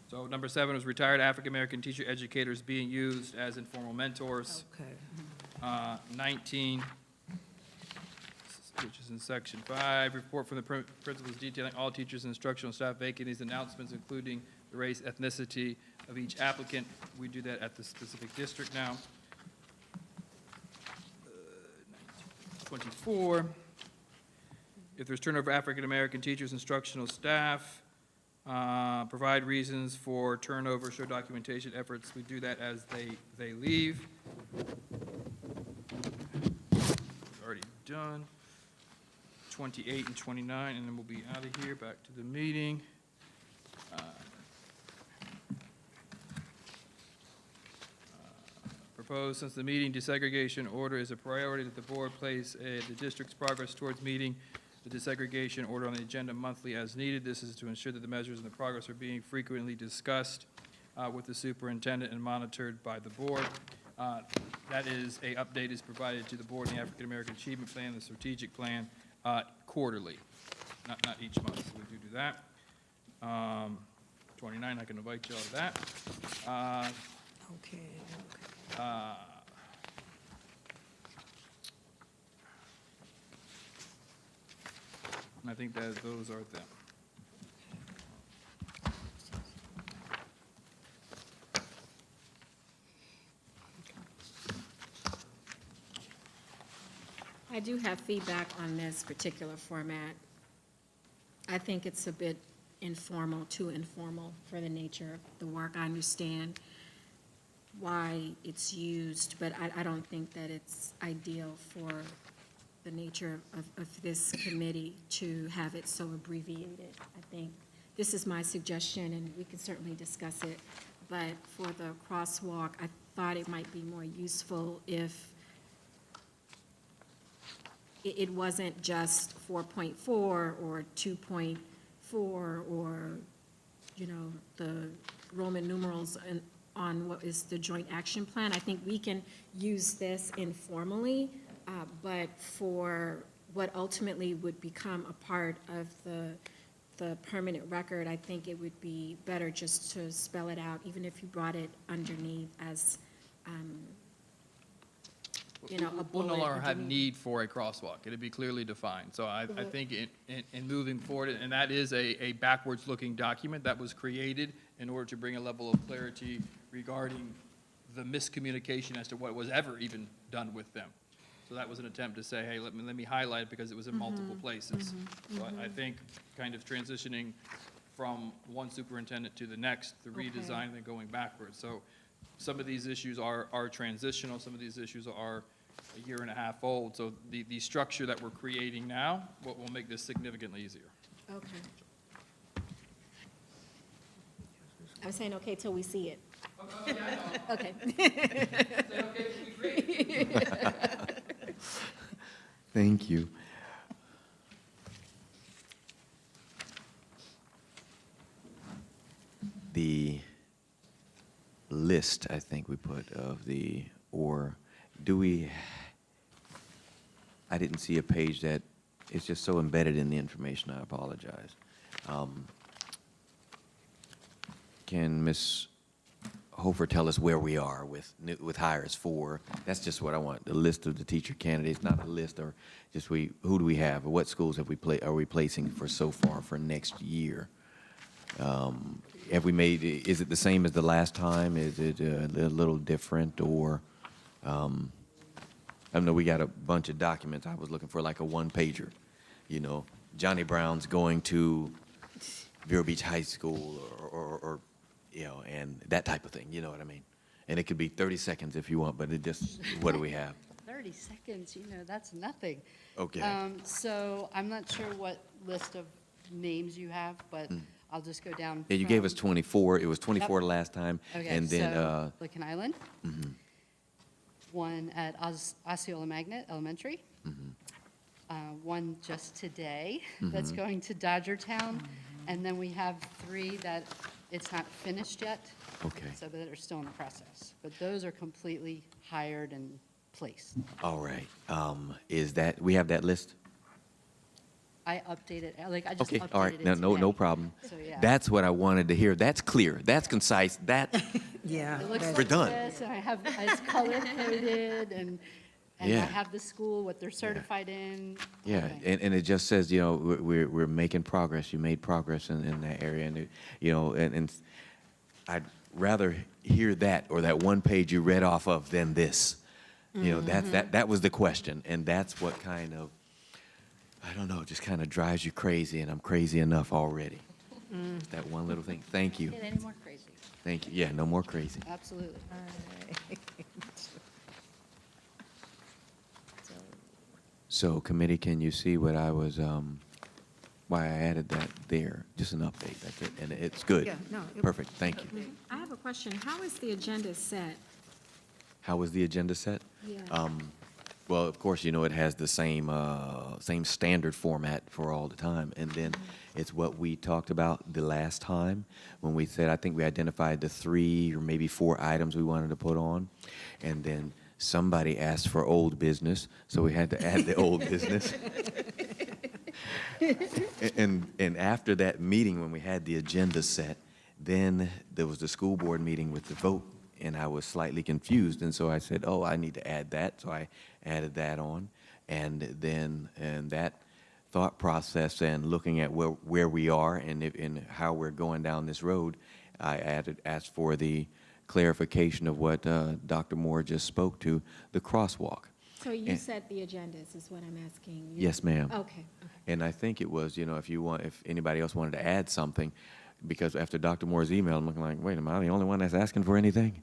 Speaker 5: So number 7 was retired African-American teacher educators being used as informal mentors.
Speaker 2: Okay.
Speaker 5: 19, which is in section 5, report from the principals detailing all teachers and instructional staff making these announcements, including the race, ethnicity of each applicant. We do that at the specific district now. 24, if there's turnover of African-American teachers, instructional staff, provide reasons for turnover, show documentation efforts. We do that as they leave. Already done. 28 and 29, and then we'll be out of here, back to the meeting. Proposed, since the meeting desegregation order is a priority, that the board place the district's progress towards meeting the desegregation order on the agenda monthly as needed. This is to ensure that the measures and the progress are being frequently discussed with the superintendent and monitored by the board. That is, a update is provided to the board in the African American Achievement Plan, the strategic plan, quarterly, not each month, so we do that. 29, I can invite you all to that.
Speaker 2: Okay.
Speaker 5: And I think that those are them.
Speaker 4: I do have feedback on this particular format. I think it's a bit informal, too informal for the nature of the work. I understand why it's used, but I don't think that it's ideal for the nature of this committee to have it so abbreviated. I think this is my suggestion, and we can certainly discuss it, but for the crosswalk, I thought it might be more useful if it wasn't just 4.4 or 2.4 or, you know, the Roman numerals on what is the joint action plan. I think we can use this informally, but for what ultimately would become a part of the permanent record, I think it would be better just to spell it out, even if you brought it underneath as, you know, a
Speaker 5: We'll
Speaker 4: bullet.
Speaker 5: no longer have
Speaker 4: underneath.
Speaker 5: need for a crosswalk. It'd be clearly defined. So I think in moving forward, and that is a backwards-looking document that was created in order to bring a level of clarity regarding the miscommunication as to what was ever even done with them. So that was an attempt to say, hey, let me highlight it because it was in multiple places. So I think kind of transitioning from one superintendent to the next, the
Speaker 4: Okay.
Speaker 5: redesign, and then going backwards. So some of these issues are transitional, some of these issues are a year and a half old. So the structure that we're creating now will make this significantly easier.
Speaker 4: Okay. I'm saying okay till we see it. Okay.
Speaker 1: Thank you. The list, I think we put of the, or do we, I didn't see a page that, it's just so embedded in the information, I apologize. Can Ms. Hofer tell us where we are with hires for? That's just what I want, the list of the teacher candidates, not a list, or just who do we have, or what schools have are we placing for so far for next year? Have we made, is it the same as the last time? Is it a little different, or, I know we got a bunch of documents. I was looking for like a one-pager, you know, Johnny Brown's going to Vero Beach High School, or you know, and that type of thing, you know what I mean? And it could be 30 seconds if you want, but it just, what do we have?
Speaker 8: 30 seconds, you know, that's nothing.
Speaker 1: Okay.
Speaker 8: So I'm not sure what list of names you have, but I'll just go down.
Speaker 1: Yeah, you gave us
Speaker 8: from-
Speaker 1: 24. It was 24
Speaker 8: Yep.
Speaker 1: last time.
Speaker 8: Okay,
Speaker 1: And then,
Speaker 8: so Lincoln Island. One at Osceola Magnet Elementary. One just today that's going to Dodgertown. And then we have 3 that it's not finished yet.
Speaker 1: okay,
Speaker 8: So that are still in the process. But those are completely hired and placed.
Speaker 1: all right. Is that, we have that list?
Speaker 8: I updated, like, I just
Speaker 1: Okay, all right,
Speaker 8: updated it
Speaker 1: no
Speaker 8: today.
Speaker 1: problem.
Speaker 8: So, yeah.
Speaker 1: That's what I wanted to hear. That's clear, that's concise, that,
Speaker 2: Yeah.
Speaker 8: It looks
Speaker 2: that-
Speaker 1: We're
Speaker 8: like
Speaker 1: done.
Speaker 8: this, and I have, it's color coded, and I
Speaker 1: Yeah.
Speaker 8: have the school, what they're certified in.
Speaker 1: yeah,
Speaker 8: everything.
Speaker 1: and it just says, you know, we're making progress. You made progress in that area, and, you know, and I'd rather hear that or that one page you read off of than this. You know, that was the question, and that's what kind of, I don't know, just kind of drives you crazy, and I'm crazy enough already. That one little thing. Thank you.
Speaker 8: Get any more crazy?
Speaker 1: Thank you. Yeah, no more crazy.
Speaker 8: Absolutely.
Speaker 1: So committee, can you see what I was, why I added that there? Just an update, that's it, and it's good.
Speaker 2: Yeah, no, it-
Speaker 1: Perfect, thank you.
Speaker 4: I have a question. How is the agenda set?
Speaker 1: How was the agenda set?
Speaker 4: Yeah.
Speaker 1: Well, of course, you know, it has the same, same standard format for all the time. And then it's what we talked about the last time when we said, I think we identified the 3 or maybe 4 items we wanted to put on. And then somebody asked for old business, so we had to add the old business. And after that meeting, when we had the agenda set, then there was the school board meeting with the vote, and I was slightly confused, and so I said, oh, I need to add that, so I added that on. And then, and that thought process and looking at where we are and how we're going down this road, I asked for the clarification of what Dr. Moore just spoke to, the crosswalk.
Speaker 4: So you
Speaker 1: And-
Speaker 4: set the agendas, is what I'm asking. You-
Speaker 1: Yes, ma'am.
Speaker 4: Okay.
Speaker 1: And I think it was, you know, if anybody else wanted to add something, because after Dr. Moore's email, I'm looking like, wait a minute, am I the only one that's asking for anything?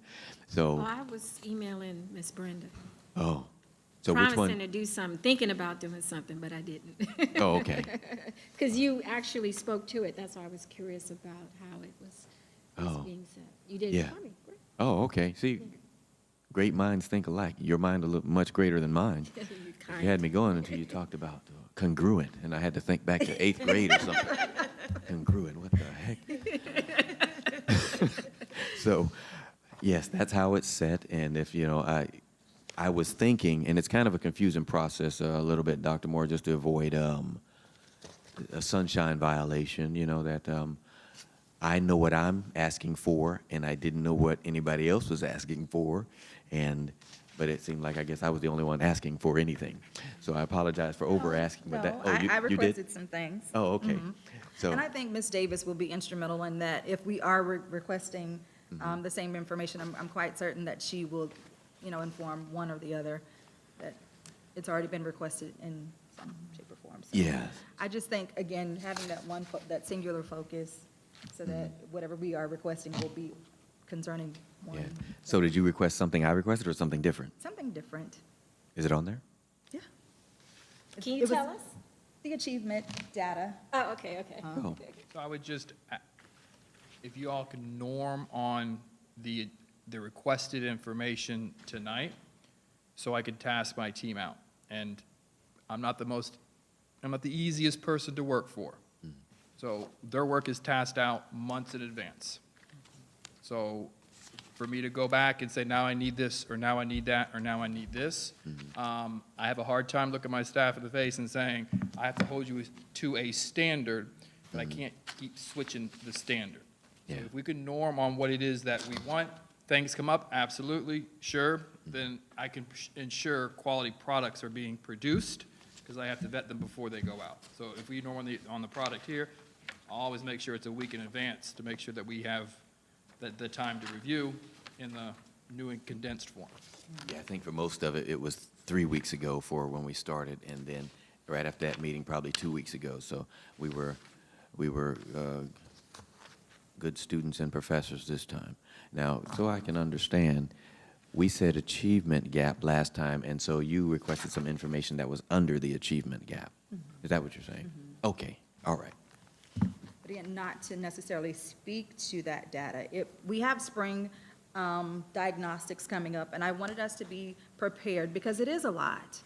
Speaker 4: Well,
Speaker 1: So,
Speaker 4: I was emailing Miss Brenda,
Speaker 1: oh, so which
Speaker 4: promising to
Speaker 1: one?
Speaker 4: do something, thinking about doing something, but I didn't.
Speaker 1: Oh, okay.
Speaker 4: Because you actually spoke to it, that's why I was curious about how it was
Speaker 1: Oh.
Speaker 4: being said. You did
Speaker 1: Yeah.
Speaker 4: it for me, great.
Speaker 1: Oh, okay. See, great minds think alike. Your mind a little much greater than mine.
Speaker 4: You
Speaker 1: You had me going until you talked about congruent, and I had to think back to 8th grade or something. Congruent, what the heck? So, yes, that's how it's set, and if, you know, I was thinking, and it's kind of a confusing process a little bit, Dr. Moore, just to avoid a sunshine violation, you know, that I know what I'm asking for, and I didn't know what anybody else was asking for, but it seemed like I guess I was the only one asking for anything. So I apologize for over-asking with that.
Speaker 6: No,
Speaker 1: Oh,
Speaker 6: I
Speaker 1: you did?
Speaker 6: requested some things.
Speaker 1: Oh, okay. So,
Speaker 6: And I think Ms. Davis will be instrumental in that. If we are requesting the same information, I'm quite certain that she will, you know, inform one or the other that it's already been requested in some shape or form. So
Speaker 1: Yes.
Speaker 6: I just think, again, having that that singular focus so that whatever we are requesting will be concerning
Speaker 1: Yeah.
Speaker 6: one,
Speaker 1: So did you request something I requested or something different?
Speaker 6: something different.
Speaker 1: Is it on there?
Speaker 6: Yeah.
Speaker 4: Can you
Speaker 6: It was
Speaker 4: tell us?
Speaker 6: The achievement data.
Speaker 4: Oh, okay, okay.
Speaker 1: Oh.
Speaker 5: So I would just, if you all can norm on the requested information tonight, so I could task my team out. And I'm not the easiest person to work for. So their work is tasked out months in advance. So for me to go back and say, now I need this, or now I need that, or now I need this, I have a hard time looking my staff in the face and saying, I have to hold you to a standard, but I can't keep switching the standard. So
Speaker 1: Yeah.
Speaker 5: if we could norm on what it is that we want, things come up, absolutely, sure, then I can ensure quality products are being produced, because I have to vet them before they go out. So if we norm on the product here, I'll always make sure it's a week in advance to make sure that we have the time to review in the new and condensed form.
Speaker 1: Yeah, I think for most of it, it was 3 weeks ago for when we started, and then right after that meeting, probably 2 weeks ago. So we were good students and professors this time. Now, so I can understand, we said achievement gap last time, and so you requested some information that was under the achievement gap. Is that what you're saying? Okay, all right.
Speaker 6: But again, not to necessarily speak to that data. We have spring diagnostics coming up, and I wanted us to be prepared, because it is a lot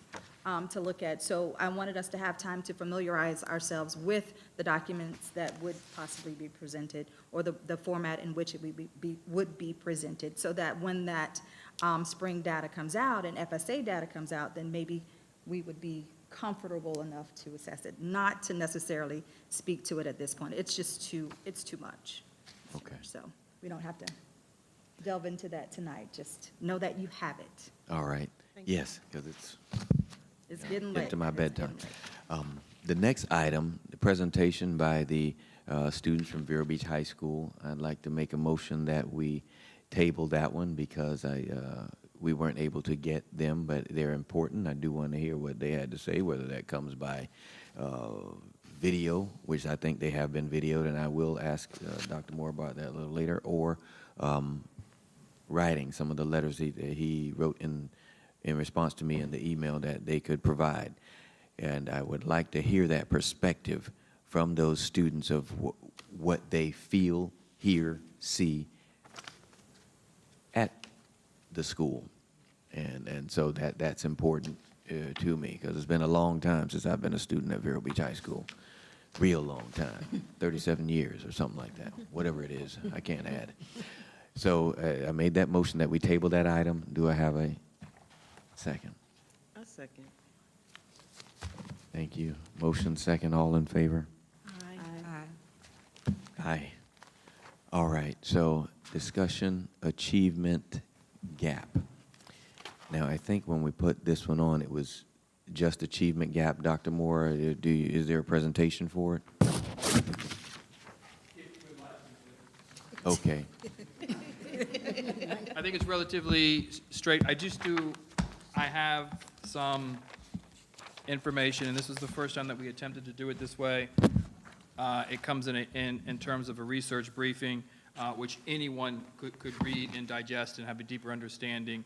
Speaker 6: to look at. So I wanted us to have time to familiarize ourselves with the documents that would possibly be presented, or the format in which it would be presented, so that when that spring data comes out and FSA data comes out, then maybe we would be comfortable enough to assess it, not to necessarily speak to it at this point. It's just it's too much.
Speaker 1: Okay.
Speaker 6: So we don't have to delve into that tonight. Just know that you have it.
Speaker 1: All right.
Speaker 7: Thank you.
Speaker 1: Yes, because it's
Speaker 6: It's getting late.
Speaker 1: into my
Speaker 6: It's
Speaker 1: bedtime.
Speaker 6: getting late.
Speaker 1: The next item, the presentation by the students from Vero Beach High School. I'd like to make a motion that we table that one because we weren't able to get them, but they're important. I do want to hear what they had to say, whether that comes by video, which I think they have been videoed, and I will ask Dr. Moore about that a little later, or writing some of the letters he wrote in response to me in the email that they could provide. And I would like to hear that perspective from those students of what they feel, hear, see at the school. And so that's important to me, because it's been a long time since I've been a student at Vero Beach High School. Real long time, 37 years or something like that, whatever it is, I can't add. So I made that motion that we table that item. Do I have a second?
Speaker 7: A second.
Speaker 1: Thank you. Motion second, all in favor?
Speaker 2: Aye.
Speaker 1: Aye. All right, so discussion, achievement gap. Now, I think when we put this one on, it was just achievement gap. Dr. Moore, is there a presentation for it? Okay.
Speaker 5: I think it's relatively straight. I have some information, and this was the first time that we attempted to do it this way. It comes in terms of a research briefing, which anyone could read and digest and have a deeper understanding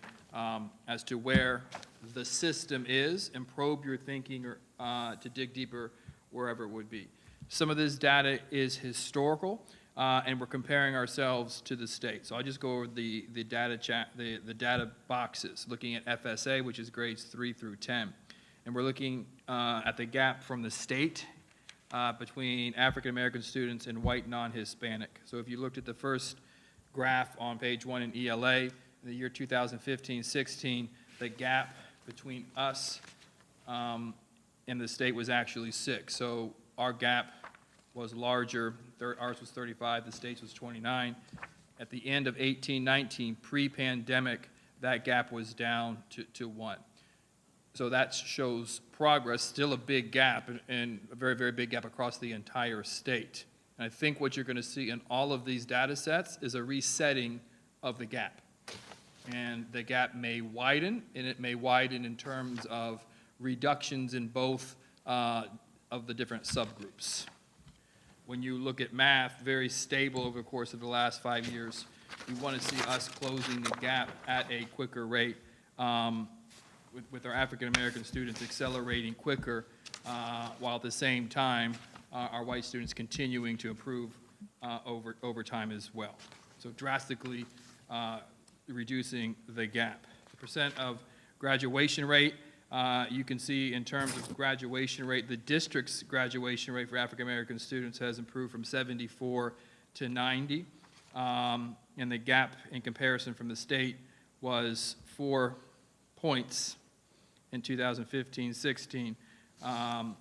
Speaker 5: as to where the system is, and probe your thinking or to dig deeper wherever it would be. Some of this data is historical, and we're comparing ourselves to the state. So I'll just go over the data boxes, looking at FSA, which is grades 3 through 10. And we're looking at the gap from the state between African-American students and white non-Hispanic. So if you looked at the first graph on page 1 in ELA, in the year 2015-16, the gap between us and the state was actually 6. So our gap was larger. Ours was 35, the state's was 29. At the end of 18-19, pre-pandemic, that gap was down to 1. So that shows progress, still a big gap, and a very, very big gap across the entire state. And I think what you're going to see in all of these data sets is a resetting of the gap. And the gap may widen, and it may widen in terms of reductions in both of the different subgroups. When you look at math, very stable over the course of the last 5 years. We want to see us closing the gap at a quicker rate, with our African-American students accelerating quicker, while at the same time, our white students continuing to improve over time as well. So drastically reducing the gap. The percent of graduation rate, you can see in terms of graduation rate, the district's graduation rate for African-American students has improved from 74 to 90. And the gap in comparison from the state was 4 points in 2015-16. From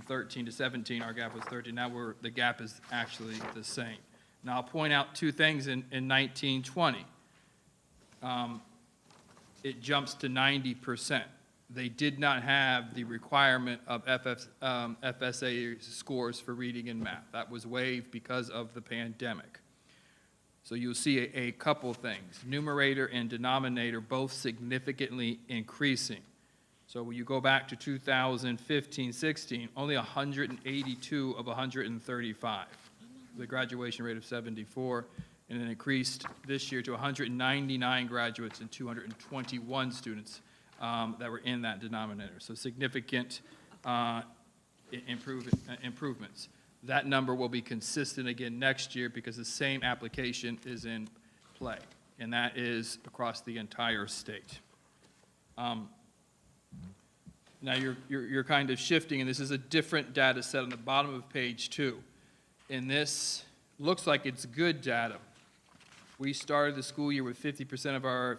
Speaker 5: 13 to 17, our gap was 13. Now the gap is actually the same. Now I'll point out two things in 1920. It jumps to 90%. They did not have the requirement of FSA scores for reading and math. That was waived because of the pandemic. So you'll see a couple things. Numerator and denominator both significantly increasing. So when you go back to 2015-16, only 182 of 135. The graduation rate of 74, and it increased this year to 199 graduates and 221 students that were in that denominator. So significant improvements. That number will be consistent again next year because the same application is in play, and that is across the entire state. Now you're kind of shifting, and this is a different data set on the bottom of page 2. And this looks like it's good data. We started the school year with 56% of our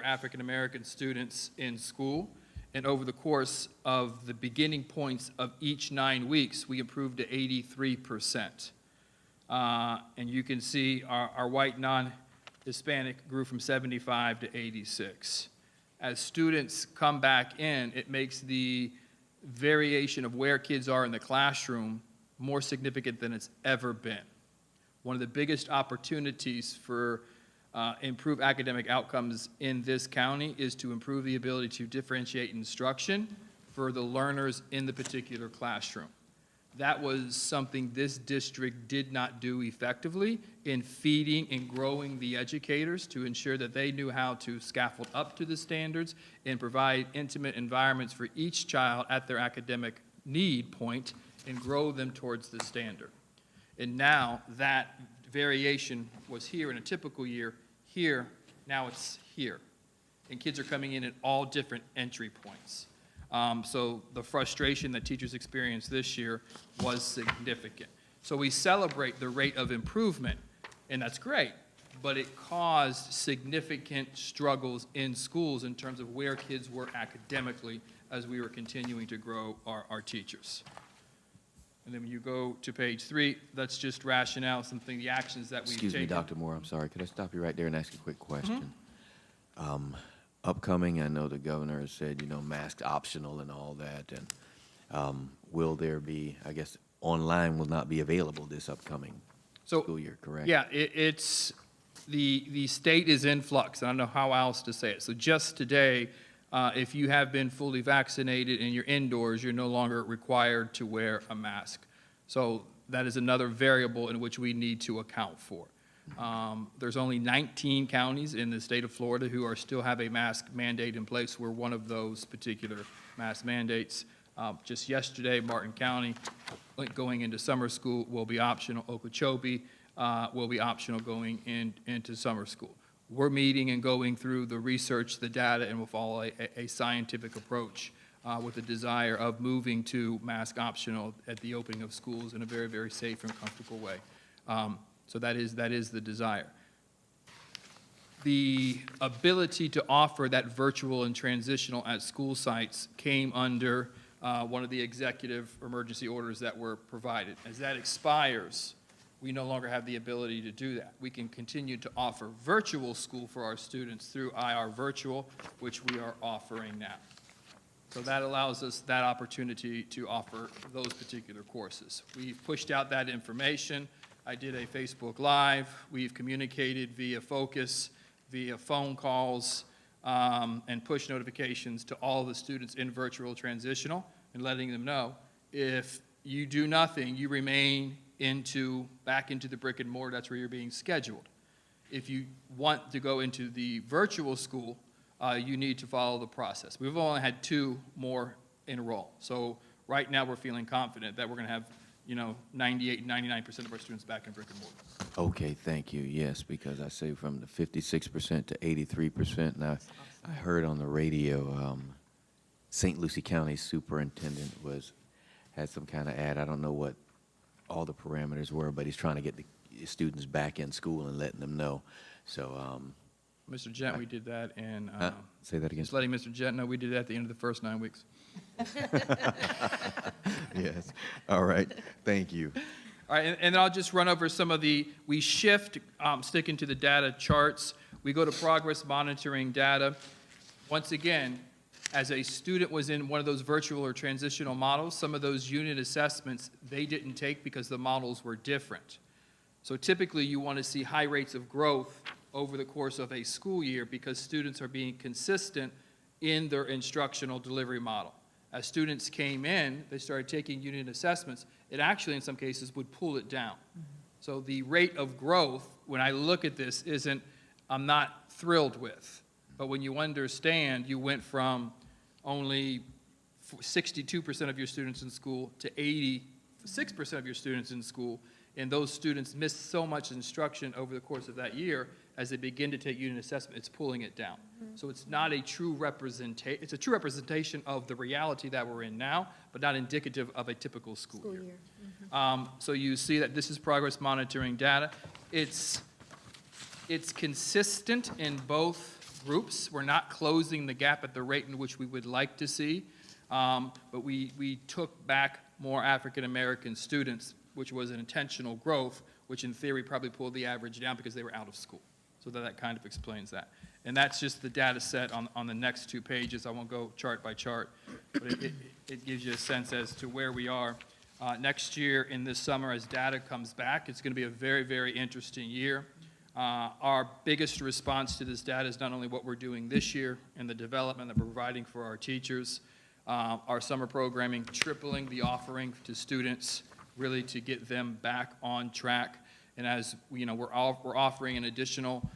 Speaker 5: African American students in school, and over the course of the beginning points of each 9 weeks, we improved to 83%. And you can see our white non-Hispanic grew from 75 to 86. As students come back in, it makes the variation of where kids are in the classroom more significant than it's ever been. One of the biggest opportunities for improve academic outcomes in this county is to improve the ability to differentiate instruction for the learners in the particular classroom. That was something this district did not do effectively in feeding and growing the educators to ensure that they knew how to scaffold up to the standards and provide intimate environments for each child at their academic need point and grow them towards the standard. And now that variation was here in a typical year, here, now it's here. And kids are coming in at all different entry points. So the frustration that teachers experienced this year was significant. So we celebrate the rate of improvement, and that's great, but it caused significant struggles in schools in terms of where kids were academically as we were continuing to grow our teachers. And then when you go to page 3, that's just rationale, the actions that we've taken.
Speaker 1: Excuse me, Dr. Moore, I'm sorry. Could I stop you right there and ask a quick question? Upcoming, I know the governor has said, mask optional and all that. And will there be, I guess, online will not be available this upcoming school year, correct?
Speaker 5: Yeah, it's the state is in flux. I don't know how else to say it. So just today, if you have been fully vaccinated and you're indoors, you're no longer required to wear a mask. So that is another variable in which we need to account for. There's only 19 counties in the state of Florida who still have a mask mandate in place. We're one of those particular mask mandates. Just yesterday, Martin County, going into summer school, will be optional. Okeechobee will be optional going into summer school. We're meeting and going through the research, the data, and we'll follow a scientific approach with the desire of moving to mask optional at the opening of schools in a very, very safe and comfortable way. So that is the desire. The ability to offer that virtual and transitional at school sites came under one of the executive emergency orders that were provided. As that expires, we no longer have the ability to do that. We can continue to offer virtual school for our students through IR Virtual, which we are offering now. So that allows us that opportunity to offer those particular courses. We've pushed out that information. I did a Facebook Live. We've communicated via Focus, via phone calls, and push notifications to all the students in virtual transitional and letting them know if you do nothing, you remain back into the brick and mortar, that's where you're being scheduled. If you want to go into the virtual school, you need to follow the process. We've only had 2 more enroll. So right now, we're feeling confident that we're going to have, 98, 99% of our students back in brick and mortar.
Speaker 1: Okay, thank you. Yes, because I say from the 56% to 83%. Now, I heard on the radio, St. Lucie County Superintendent had some kind of ad. I don't know what all the parameters were, but he's trying to get the students back in school and letting them know. So,
Speaker 5: Mr. Gent, we did that, and
Speaker 1: say that again.
Speaker 5: just letting Mr. Gent know we did that at the end of the first 9 weeks.
Speaker 1: Yes. All right. Thank you.
Speaker 5: All right, and then I'll just run over some of we shift, sticking to the data charts. We go to progress monitoring data. Once again, as a student was in one of those virtual or transitional models, some of those unit assessments they didn't take because the models were different. So typically you want to see high rates of growth over the course of a school year because students are being consistent in their instructional delivery model. As students came in, they started taking unit assessments. It actually, in some cases, would pull it down. So the rate of growth, when I look at this, I'm not thrilled with. But when you understand, you went from only 62% of your students in school to 86% of your students in school, and those students missed so much instruction over the course of that year, as they begin to take unit assessment, it's pulling it down. So it's not a true representation, it's a true representation of the reality that we're in now, but not indicative of a typical school year. So you see that this is progress monitoring data. It's consistent in both groups. We're not closing the gap at the rate in which we would like to see, but we took back more African-American students, which was an intentional growth, which in theory probably pulled the average down because they were out of school. So that kind of explains that. And that's just the data set on the next 2 pages. I won't go chart by chart, but it gives you a sense as to where we are. Next year in this summer, as data comes back, it's going to be a very, very interesting year. Our biggest response to this data is not only what we're doing this year and the development that we're providing for our teachers, our summer programming, tripling the offering to students, really to get them back on track. And as we're offering an additional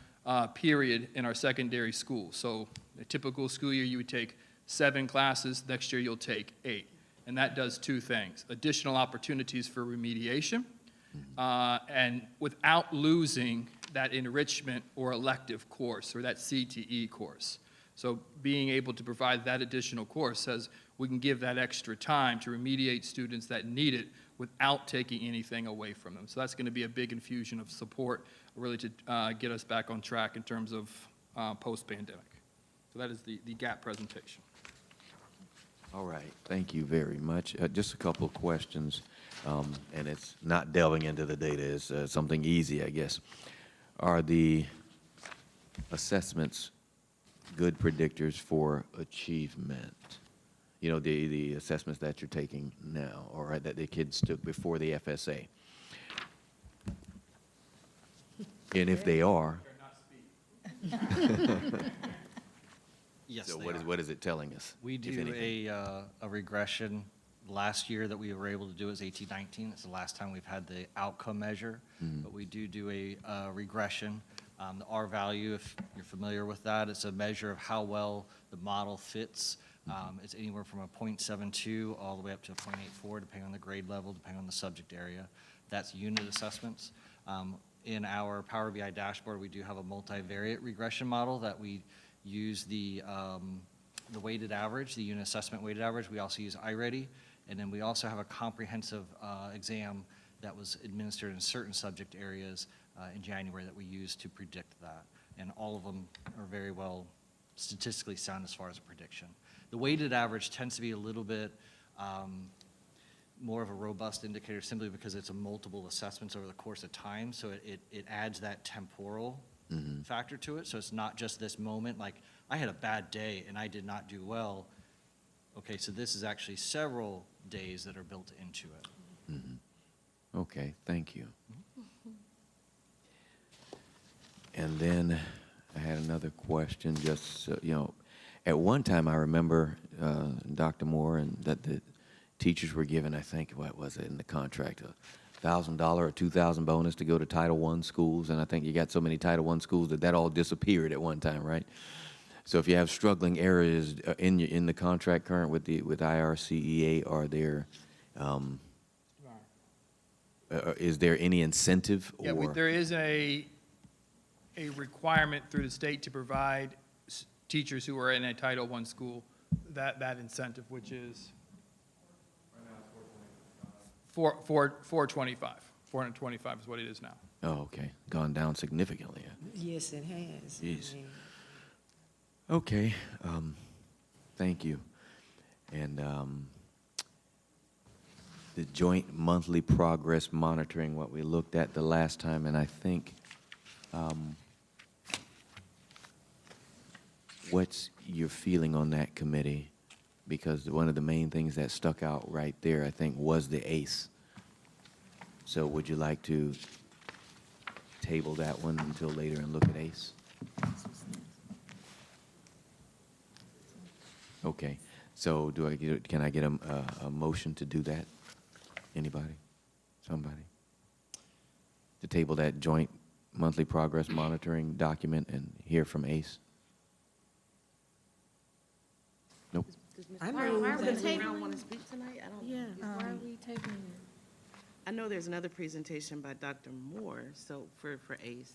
Speaker 5: period in our secondary school. So a typical school year, you would take 7 classes. Next year, you'll take 8. And that does 2 things: additional opportunities for remediation, and without losing that enrichment or elective course or that CTE course. So being able to provide that additional course says we can give that extra time to remediate students that need it without taking anything away from them. So that's going to be a big infusion of support, really to get us back on track in terms of post-pandemic. So that is the gap presentation.
Speaker 1: All right. Thank you very much. Just a couple of questions, and it's not delving into the data. It's something easy, I guess. Are the assessments good predictors for achievement? You know, the assessments that you're taking now, all right, that the kids took before the FSA. And if they are,
Speaker 9: Yes,
Speaker 1: so
Speaker 9: they
Speaker 1: what is it telling us?
Speaker 9: We
Speaker 1: if
Speaker 9: do
Speaker 1: anything?
Speaker 9: a regression. Last year that we were able to do is 18-19. It's the last time we've had the outcome measure. But we do a regression. The R value, if you're familiar with that, it's a measure of how well the model fits. It's anywhere from a 0.72 all the way up to a 0.84, depending on the grade level, depending on the subject area. That's unit assessments. In our Power BI dashboard, we do have a multivariate regression model that we use the weighted average, the unit assessment weighted average. We also use iReady. And then we also have a comprehensive exam that was administered in certain subject areas in January that we use to predict that. And all of them are very well statistically sound as far as a prediction. The weighted average tends to be a little bit more of a robust indicator simply because it's a multiple assessments over the course of time. So it adds that temporal factor to it. So it's not just this moment, like I had a bad day and I did not do well. Okay, so this is actually several days that are built into it.
Speaker 1: Okay, thank you. And then I had another question, just, at one time I remember, Dr. Moore, and that the teachers were given, I think, what was it in the contract, $1,000 or $2,000 bonus to go to Title I schools, and I think you got so many Title I schools that all disappeared at one time, right? So if you have struggling areas in the contract current with IRCEA, is there any incentive
Speaker 5: Yeah,
Speaker 1: or?
Speaker 5: there is a requirement through the state to provide teachers who are in a Title I school that incentive, which is 425. 425 is what it is now.
Speaker 1: Oh, okay, gone down significantly.
Speaker 2: Yes, it has.
Speaker 1: Jeez. Okay, thank you. And the joint monthly progress monitoring, what we looked at the last time, and I think, what's your feeling on that committee? Because one of the main things that stuck out right there, I think, was the ACE. So would you like to table that one until later and look at ACE? Okay, so can I get a motion to do that? Anybody? Somebody? To table that joint monthly progress monitoring document and hear from ACE? Nope.
Speaker 2: I
Speaker 7: Why
Speaker 2: move
Speaker 7: are we
Speaker 2: that we-
Speaker 7: tabling? Want to speak tonight? I don't.
Speaker 4: Yeah, why are we tabling it?
Speaker 7: I know there's another presentation by Dr. Moore, so for ACE.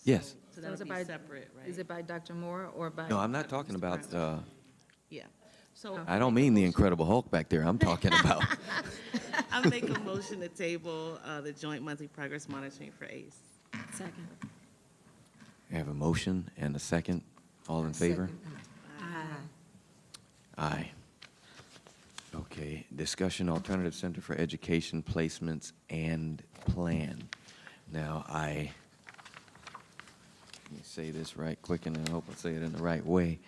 Speaker 1: Yes.
Speaker 7: So
Speaker 6: So
Speaker 7: that'll
Speaker 6: is it
Speaker 7: be
Speaker 6: by-
Speaker 7: separate, right?
Speaker 6: Is it by Dr. Moore or by?
Speaker 1: No, I'm not talking about,
Speaker 7: Yeah. So
Speaker 1: I don't mean the Incredible Hulk back there. I'm talking about,
Speaker 7: I make a motion to table the joint monthly progress monitoring for ACE.
Speaker 4: Second.
Speaker 1: I have a motion and a second. All in favor? Aye. Okay, discussion alternative center for education placements and plan. Now, let me say this right quick, and I hope I say it in the right way.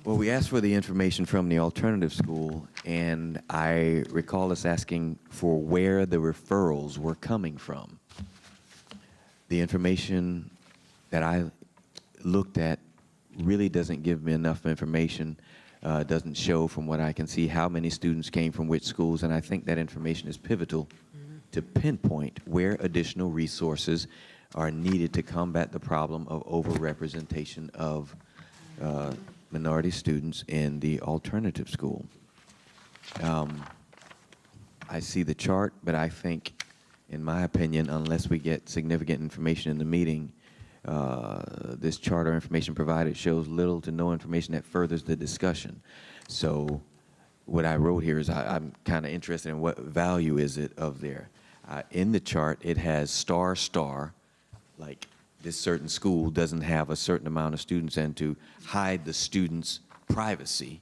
Speaker 1: Well, we asked for the information from the alternative school, and I recall us asking for where the referrals were coming from. The information that I looked at really doesn't give me enough information. Doesn't show, from what I can see, how many students came from which schools, and I think that information is pivotal to pinpoint where additional resources are needed to combat the problem of overrepresentation of minority students in the alternative school. I see the chart, but I think, in my opinion, unless we get significant information in the meeting, this chart or information provided shows little to no information that furthers the discussion. So what I wrote here is I'm kind of interested in what value is it of there. In the chart, it has star, like this certain school doesn't have a certain amount of students, and to hide the students' privacy,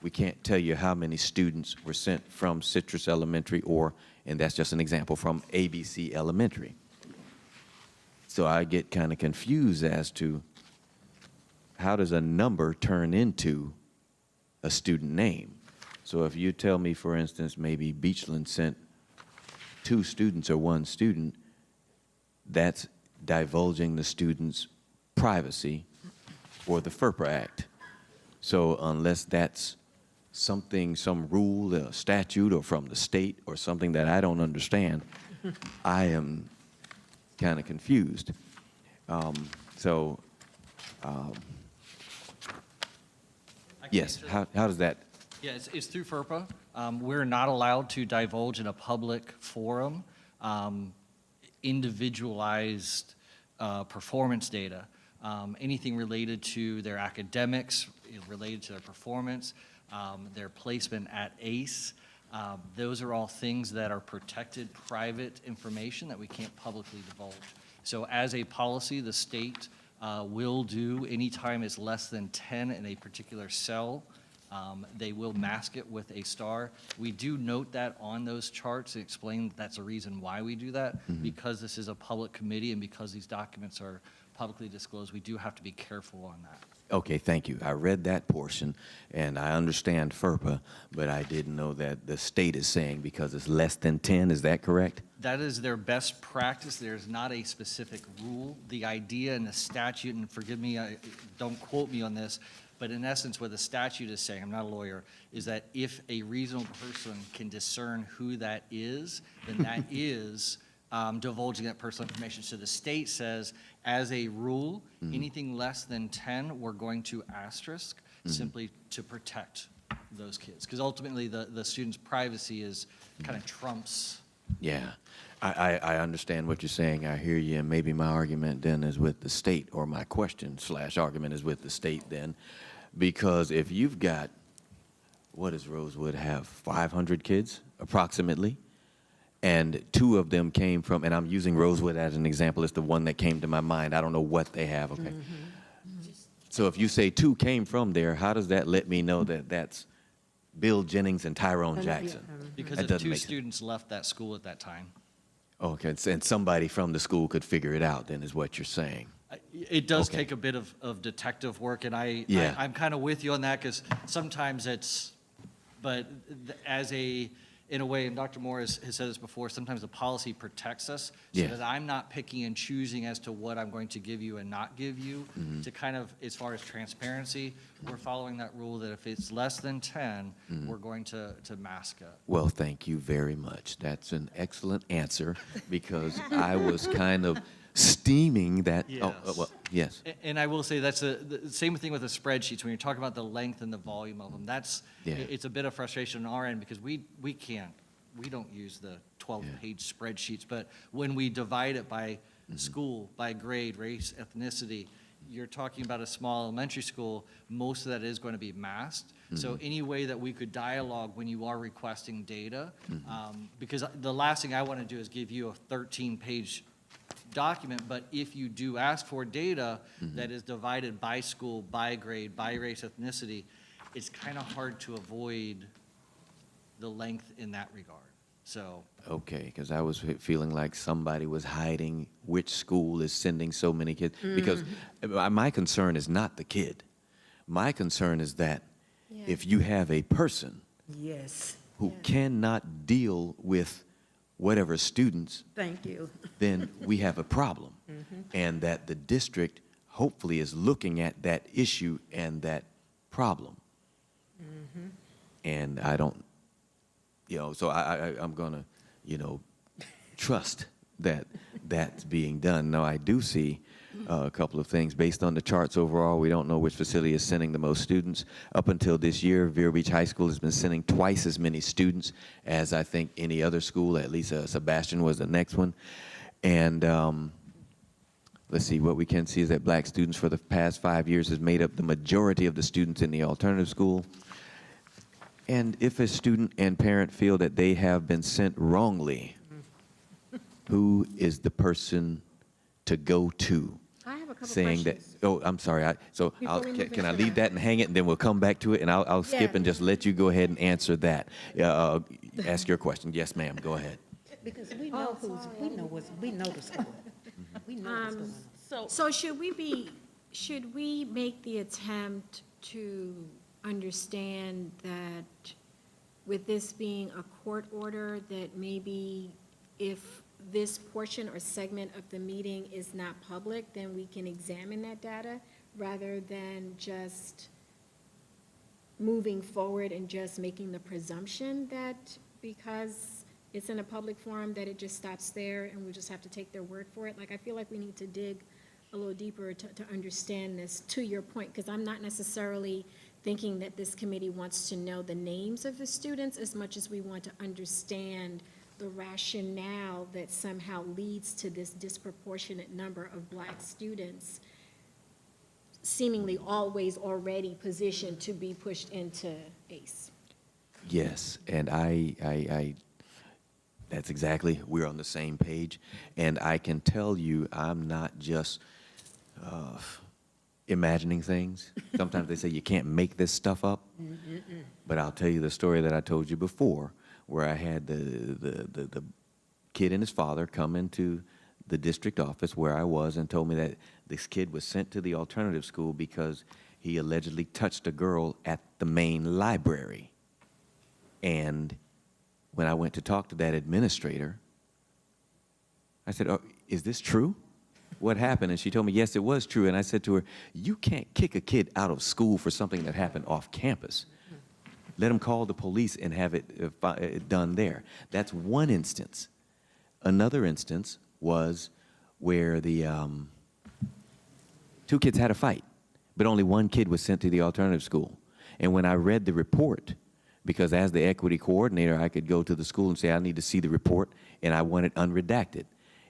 Speaker 1: we can't tell you how many students were sent from Citrus Elementary or, and that's just an example, from ABC Elementary. So I get kind of confused as to how does a number turn into a student name? So if you tell me, for instance, maybe Beachland sent 2 students or 1 student, that's divulging the student's privacy for the FERPA Act. So unless that's something, some rule, a statute, or from the state, or something that I don't understand, I am kind of confused. Yes, how does that?
Speaker 9: Yeah, it's through FERPA. We're not allowed to divulge in a public forum individualized performance data. Anything related to their academics, related to their performance, their placement at ACE, those are all things that are protected private information that we can't publicly divulge. So as a policy, the state will do, anytime it's less than 10 in a particular cell, they will mask it with a star. We do note that on those charts and explain that's a reason why we do that. Because this is a public committee and because these documents are publicly disclosed, we do have to be careful on that.
Speaker 1: Okay, thank you. I read that portion, and I understand FERPA, but I didn't know that the state is saying because it's less than 10, is that correct?
Speaker 9: That is their best practice. There's not a specific rule. The idea in the statute, and forgive me, don't quote me on this, But in essence, what the statute is saying, I'm not a lawyer, is that if a reasonable person can discern who that is, then that is divulging that personal information. So the state says, as a rule, anything less than 10, we're going to asterisk simply to protect those kids. Because ultimately, the student's privacy is kind of trumps.
Speaker 1: Yeah, I understand what you're saying. I hear you, and maybe my argument then is with the state, or my question / argument is with the state then, because if you've got, what does Rosewood have, 500 kids approximately, and 2 of them came from, and I'm using Rosewood as an example, it's the one that came to my mind. I don't know what they have, okay? So if you say 2 came from there, how does that let me know that that's Bill Jennings and Tyrone Jackson?
Speaker 9: Because
Speaker 1: That
Speaker 9: if
Speaker 1: doesn't
Speaker 9: 2
Speaker 1: make sense.
Speaker 9: students left that school at that time.
Speaker 1: Okay, and somebody from the school could figure it out, then, is what you're saying.
Speaker 9: It does
Speaker 1: Okay.
Speaker 9: take a bit of detective work, and
Speaker 1: Yeah.
Speaker 9: I'm kind of with you on that, because sometimes but in a way, and Dr. Moore has said this before, sometimes the policy protects us, so
Speaker 1: Yeah.
Speaker 9: that I'm not picking and choosing as to what I'm going to give you and not give you, to kind of, as far as transparency, we're following that rule that if it's less than 10, we're going to mask it.
Speaker 1: Well, thank you very much. That's an excellent answer, because I was kind of steaming that.
Speaker 9: Yes.
Speaker 1: Well, yes.
Speaker 9: And I will say, that's the same thing with the spreadsheets, when you're talking about the length and the volume of them,
Speaker 1: Yeah.
Speaker 9: it's a bit of frustration on our end, because we don't use the 12-page spreadsheets, but when we divide it by school, by grade, race, ethnicity, you're talking about a small elementary school, most of that is going to be masked. So any way that we could dialogue when you are requesting data, because the last thing I want to do is give you a 13-page document, but if you do ask for data that is divided by school, by grade, by race, ethnicity, it's kind of hard to avoid the length in that regard. So,
Speaker 1: Okay, because I was feeling like somebody was hiding which school is sending so many kids. Because my concern is not the kid. My concern is that if you have a person
Speaker 2: Yes,
Speaker 1: who cannot deal with whatever students,
Speaker 2: thank you.
Speaker 1: then we have a problem. And that the district hopefully is looking at that issue and that problem. And I don't, so I'm going to, trust that that's being done. Now, I do see a couple of things. Based on the charts overall, we don't know which facility is sending the most students. Up until this year, Vero Beach High School has been sending twice as many students as I think any other school. At least Sebastian was the next one. And let's see, what we can see is that black students for the past 5 years has made up the majority of the students in the alternative school. And if a student and parent feel that they have been sent wrongly, who is the person to go to?
Speaker 4: I have a couple
Speaker 1: Saying that,
Speaker 4: questions.
Speaker 1: oh, I'm sorry,
Speaker 4: Before we move
Speaker 1: can I
Speaker 4: into
Speaker 1: leave
Speaker 4: that.
Speaker 1: that and hang it, and then we'll come back to it, and I'll skip
Speaker 4: Yeah.
Speaker 1: and just let you go ahead and answer that. Ask your question. Yes, ma'am, go ahead.
Speaker 2: Because we know we know the school. We know what's going on.
Speaker 4: So should we make the attempt to understand that with this being a court order, that maybe if this portion or segment of the meeting is not public, then we can examine that data rather than just moving forward and just making the presumption that because it's in a public forum, that it just stops there and we just have to take their word for it? Like, I feel like we need to dig a little deeper to understand this, to your point, because I'm not necessarily thinking that this committee wants to know the names of the students as much as we want to understand the rationale that somehow leads to this disproportionate number of black students seemingly always already positioned to be pushed into ACE.
Speaker 1: Yes, and I that's exactly, we're on the same page. And I can tell you, I'm not just imagining things. Sometimes they say you can't make this stuff up. But I'll tell you the story that I told you before, where I had the kid and his father come into the district office where I was and told me that this kid was sent to the alternative school because he allegedly touched a girl at the main library. And when I went to talk to that administrator, I said, "Oh, is this true?" what happened? And she told me, yes, it was true. And I said to her, you can't kick a kid out of school for something that happened off campus. Let them call the police and have it done there. That's one instance. Another instance was where the two kids had a fight, but only one kid was sent to the alternative school. And when I read the report, because as the equity coordinator, I could go to the school and say, I need to see the report, and I want it unredacted.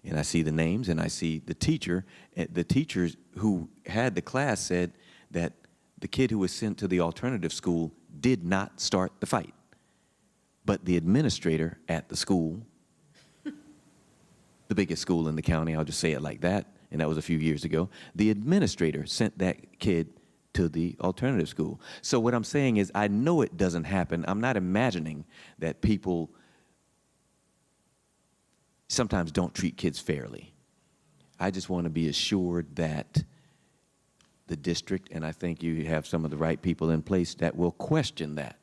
Speaker 1: And I see the names, and I see the teacher. The teachers who had the class said that the kid who was sent to the alternative school did not start the fight. But the administrator at the school, the biggest school in the county, I'll just say it like that, and that was a few years ago, the administrator sent that kid to the alternative school. So what I'm saying is, I know it doesn't happen. I'm not imagining that people sometimes don't treat kids fairly. I just want to be assured that the district, and I think you have some of the right people in place that will question that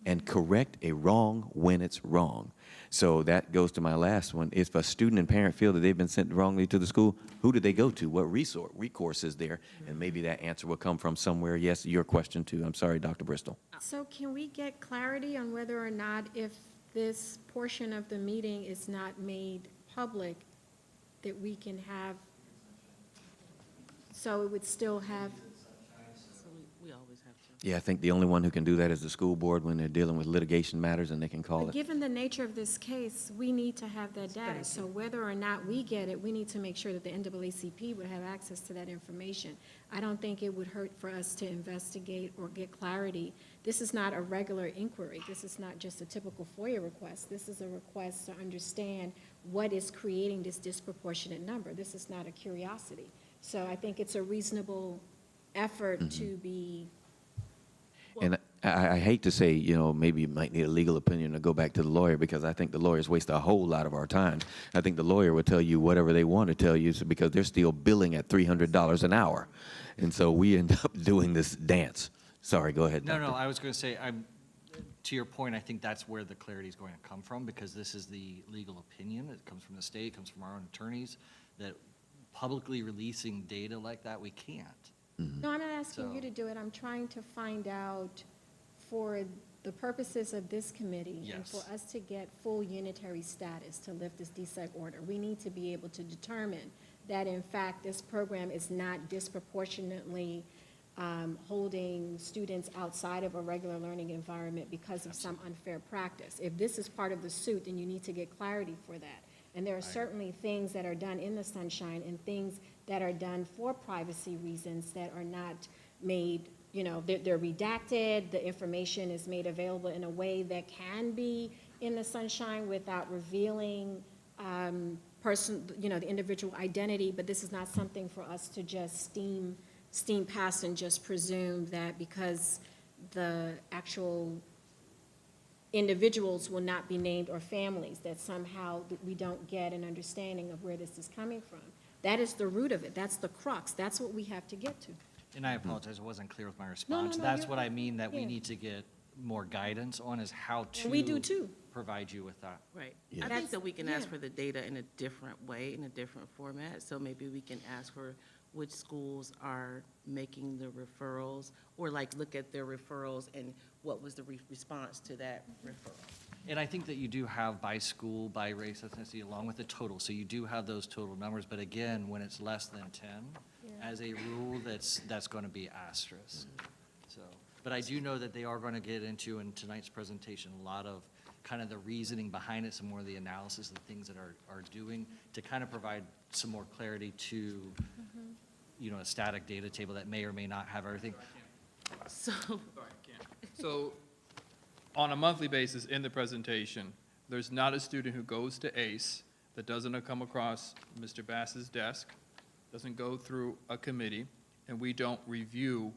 Speaker 1: and correct a wrong when it's wrong. So that goes to my last one. If a student and parent feel that they've been sent wrongly to the school, who do they go to? What recourse is there? And maybe that answer will come from somewhere. Yes, your question too. I'm sorry, Dr. Bristol.
Speaker 4: So can we get clarity on whether or not, if this portion of the meeting is not made public, that we can have, so it would still have,
Speaker 7: So we always have to.
Speaker 1: Yeah, I think the only one who can do that is the school board when they're dealing with litigation matters, and they can call
Speaker 4: but
Speaker 1: it.
Speaker 4: given the nature of this case, we need to have that data. So whether or not we get it, we need to make sure that the NAACP would have access to that information. I don't think it would hurt for us to investigate or get clarity. This is not a regular inquiry. This is not just a typical FOIA request. This is a request to understand what is creating this disproportionate number. This is not a curiosity. So I think it's a reasonable effort to be.
Speaker 1: And I hate to say, you know, maybe you might need a legal opinion to go back to the lawyer, because I think the lawyers waste a whole lot of our time. I think the lawyer will tell you whatever they want to tell you, because they're still billing at $300 an hour. And so we end up doing this dance. Sorry, go ahead,
Speaker 9: No,
Speaker 1: Doctor.
Speaker 9: no, I was going to say, to your point, I think that's where the clarity is going to come from, because this is the legal opinion. It comes from the state, it comes from our own attorneys, that publicly releasing data like that, we can't.
Speaker 4: No, I'm not asking you
Speaker 9: So-
Speaker 4: to do it. I'm trying to find out, for the purposes of this committee and
Speaker 9: Yes.
Speaker 4: for us to get full unitary status to lift this DSEC order, we need to be able to determine that in fact this program is not disproportionately holding students outside of a regular learning environment because of some unfair practice. If this is part of the suit, then you need to get clarity for that. And there are certainly things that are done in the sunshine and things that are done for privacy reasons that are not made, you know, they're redacted, the information is made available in a way that can be in the sunshine without revealing the individual identity, but this is not something for us to just steam past and just presume that because the actual individuals will not be named, or families, that somehow we don't get an understanding of where this is coming from. That is the root of it. That's the crux. That's what we have to get to.
Speaker 9: And I apologize, I wasn't clear with my response.
Speaker 4: no,
Speaker 9: That's
Speaker 4: you're
Speaker 9: what I
Speaker 4: fine.
Speaker 9: mean, that we
Speaker 4: Yeah.
Speaker 9: need to get more guidance on, is how to.
Speaker 4: And we do too.
Speaker 9: Provide you with that.
Speaker 7: Right.
Speaker 1: Yeah.
Speaker 7: I think
Speaker 4: That's-
Speaker 7: that we can ask
Speaker 4: yeah.
Speaker 7: for the data in a different way, in a different format. So maybe we can ask for which schools are making the referrals, or like look at their referrals and what was the response to that referral.
Speaker 9: And I think that you do have by school, by race, ethnicity, along with the total. So you do have those total numbers, but again, when it's less than 10, as a rule, that's going to be asterisk. So, but I do know that they are going to get into, in tonight's presentation, a lot of kind of the reasoning behind it, some more of the analysis of the things that are doing, to kind of provide some more clarity to, you know, a static data table that may or may not have everything.
Speaker 7: So,
Speaker 5: So, on a monthly basis in the presentation, there's not a student who goes to ACE that doesn't come across Mr. Bass's desk, doesn't go through a committee, and we don't review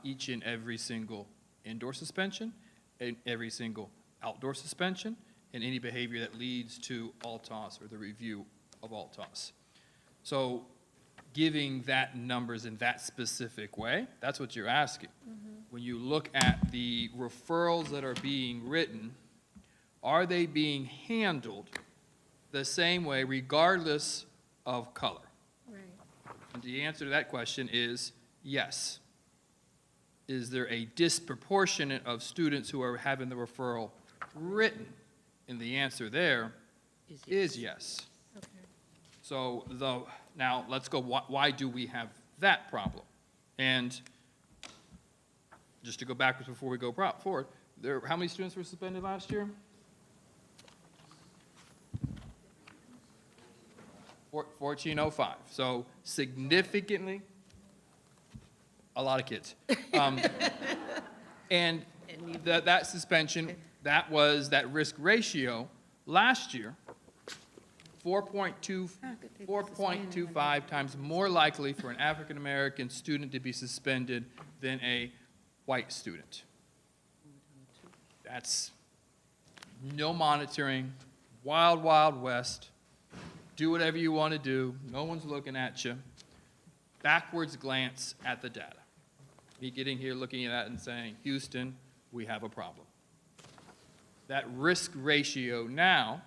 Speaker 5: each and every single indoor suspension, and every single outdoor suspension, and any behavior that leads to ALTOS or the review of ALTOS. So giving that numbers in that specific way, that's what you're asking. When you look at the referrals that are being written, are they being handled the same way regardless of color?
Speaker 4: Right.
Speaker 5: And the answer to that question is yes. Is there a disproportionate of students who are having the referral written? And the answer there is yes. So now let's go, why do we have that problem? And just to go backwards before we go forward, how many students were suspended last year? 1405. So significantly, a lot of kids. And that suspension, that risk ratio last year, 4.25 times more likely for an African-American student to be suspended than a white student. That's no monitoring, wild, wild west. Do whatever you want to do. No one's looking at you. Backwards glance at the data. Me getting here, looking at that and saying, Houston, we have a problem. That risk ratio now,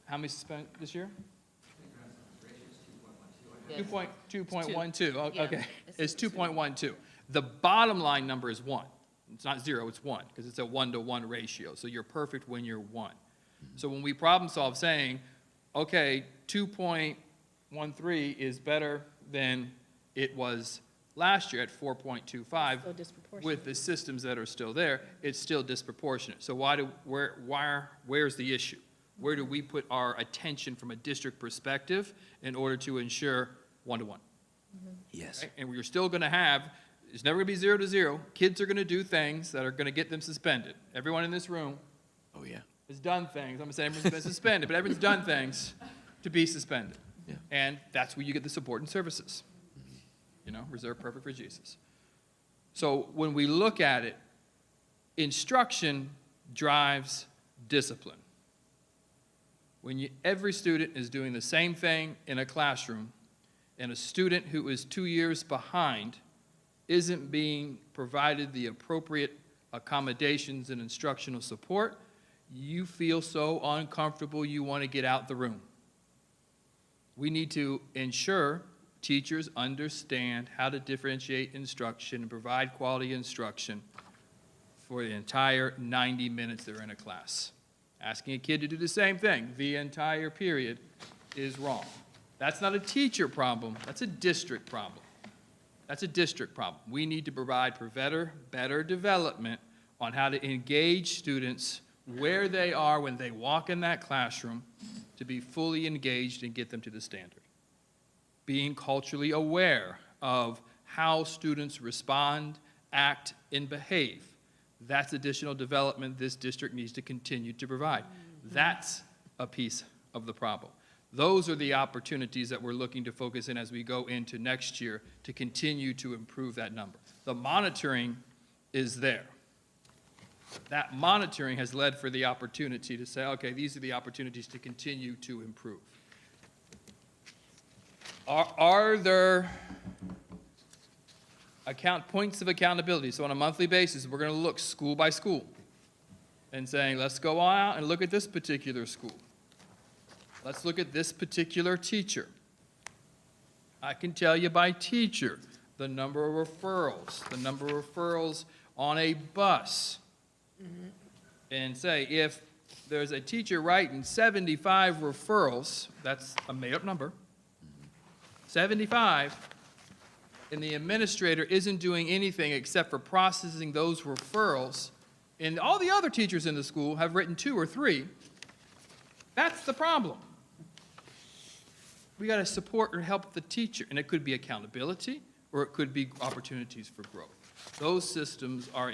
Speaker 5: how many suspended this year? 2.12. Okay, it's 2.12. The bottom line number is 1. It's not 0, it's 1, because it's a 1-to-1 ratio. So you're perfect when you're 1. So when we problem solve saying, okay, 2.13 is better than it was last year at 4.25,
Speaker 4: So disproportionate.
Speaker 5: with the systems that are still there, it's still disproportionate. So where's the issue? Where do we put our attention from a district perspective in order to ensure 1-to-1?
Speaker 1: Yes.
Speaker 5: Right? And we're still going to have, it's never going to be 0 to 0. Kids are going to do things that are going to get them suspended. Everyone in this room
Speaker 1: Oh, yeah.
Speaker 5: has done things. I'm going to say everyone's been suspended, but everyone's done things to be suspended.
Speaker 1: Yeah.
Speaker 5: And that's where you get the support and services. You know, reserved perfect for Jesus. So when we look at it, instruction drives discipline. When every student is doing the same thing in a classroom, and a student who is 2 years behind isn't being provided the appropriate accommodations and instructional support, you feel so uncomfortable you want to get out the room. We need to ensure teachers understand how to differentiate instruction and provide quality instruction for the entire 90 minutes they're in a class. Asking a kid to do the same thing the entire period is wrong. That's not a teacher problem, that's a district problem. That's a district problem. We need to provide for better development on how to engage students where they are when they walk in that classroom to be fully engaged and get them to the standard. Being culturally aware of how students respond, act, and behave. That's additional development this district needs to continue to provide. That's a piece of the problem. Those are the opportunities that we're looking to focus in as we go into next year to continue to improve that number. The monitoring is there. That monitoring has led for the opportunity to say, okay, these are the opportunities to continue to improve. Are there points of accountability? So on a monthly basis, we're going to look school by school and saying, let's go out and look at this particular school. Let's look at this particular teacher. I can tell you by teacher the number of referrals on a bus. And say, if there's a teacher writing 75 referrals, that's a made-up number, 75, and the administrator isn't doing anything except for processing those referrals, and all the other teachers in the school have written 2 or 3, that's the problem. We got to support or help the teacher, and it could be accountability, or it could be opportunities for growth. Those systems are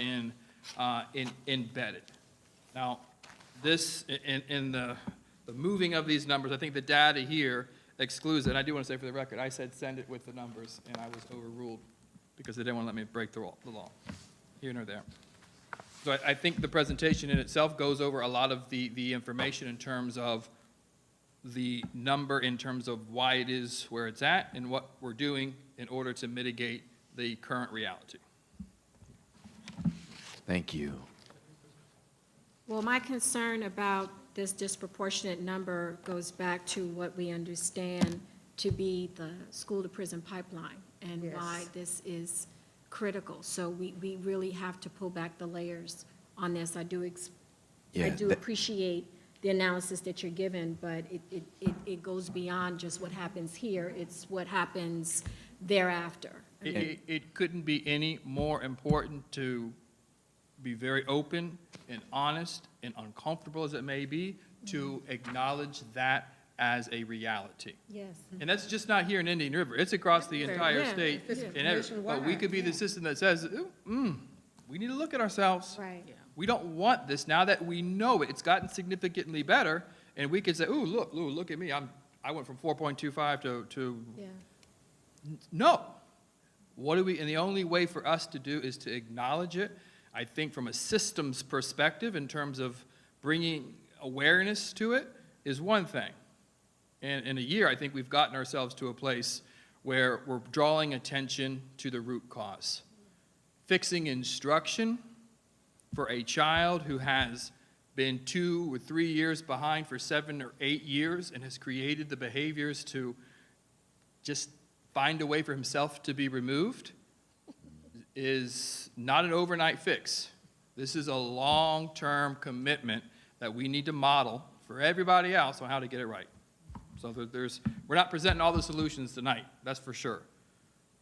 Speaker 5: embedded. Now, this, in the moving of these numbers, I think the data here excludes it. And I do want to say for the record, I said send it with the numbers, and I was overruled because they didn't want to let me break the law, here nor there. So I think the presentation in itself goes over a lot of the information in terms of the number, in terms of why it is where it's at, and what we're doing in order to mitigate the current reality.
Speaker 1: Thank you.
Speaker 4: Well, my concern about this disproportionate number goes back to what we understand to be the school-to-prison pipeline and
Speaker 2: Yes.
Speaker 4: why this is critical. So we really have to pull back the layers on this. I do
Speaker 1: Yeah,
Speaker 4: appreciate the analysis that you're given, but it goes beyond just what happens here. It's what happens thereafter.
Speaker 5: It couldn't be any more important to be very open and honest and uncomfortable as it may be, to acknowledge that as a reality.
Speaker 4: Yes.
Speaker 5: And that's just not here in Indian River, it's across the entire
Speaker 4: Yeah,
Speaker 5: state.
Speaker 2: it's
Speaker 5: and every- But we
Speaker 2: nationwide,
Speaker 5: could be the system that says, we need to look at ourselves.
Speaker 4: Right.
Speaker 5: We don't want this, now that we know it, it's gotten significantly better, and we could say, look at me, I went from 4.25 to,
Speaker 4: Yeah.
Speaker 5: no. What do we, and the only way for us to do is to acknowledge it. I think from a systems perspective, in terms of bringing awareness to it, is one thing. And in a year, I think we've gotten ourselves to a place where we're drawing attention to the root cause. Fixing instruction for a child who has been 2 or 3 years behind for 7 or 8 years and has created the behaviors to just find a way for himself to be removed is not an overnight fix. This is a long-term commitment that we need to model for everybody else on how to get it right. So we're not presenting all the solutions tonight, that's for sure.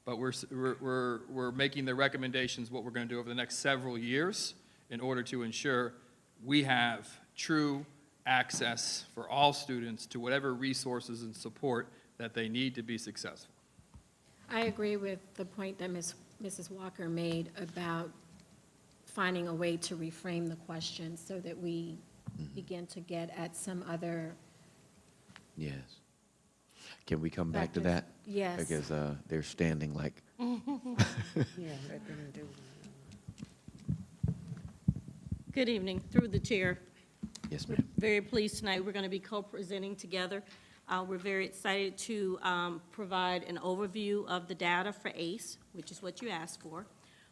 Speaker 5: But we're making the recommendations, what we're going to do over the next several years in order to ensure we have true access for all students to whatever resources and support that they need to be successful.
Speaker 4: I agree with the point that Mrs. Walker made about finding a way to reframe the question so that we begin to get at some other.
Speaker 1: Yes. Can we come back to
Speaker 4: Factors.
Speaker 1: that?
Speaker 4: Yes.
Speaker 1: Because they're standing like,
Speaker 2: Yeah, let them do it.
Speaker 10: Good evening, through the chair.
Speaker 1: yes, ma'am.
Speaker 10: Very pleased tonight, we're going to be co-presenting together. We're very excited to provide an overview of the data for ACE, which is what you asked for.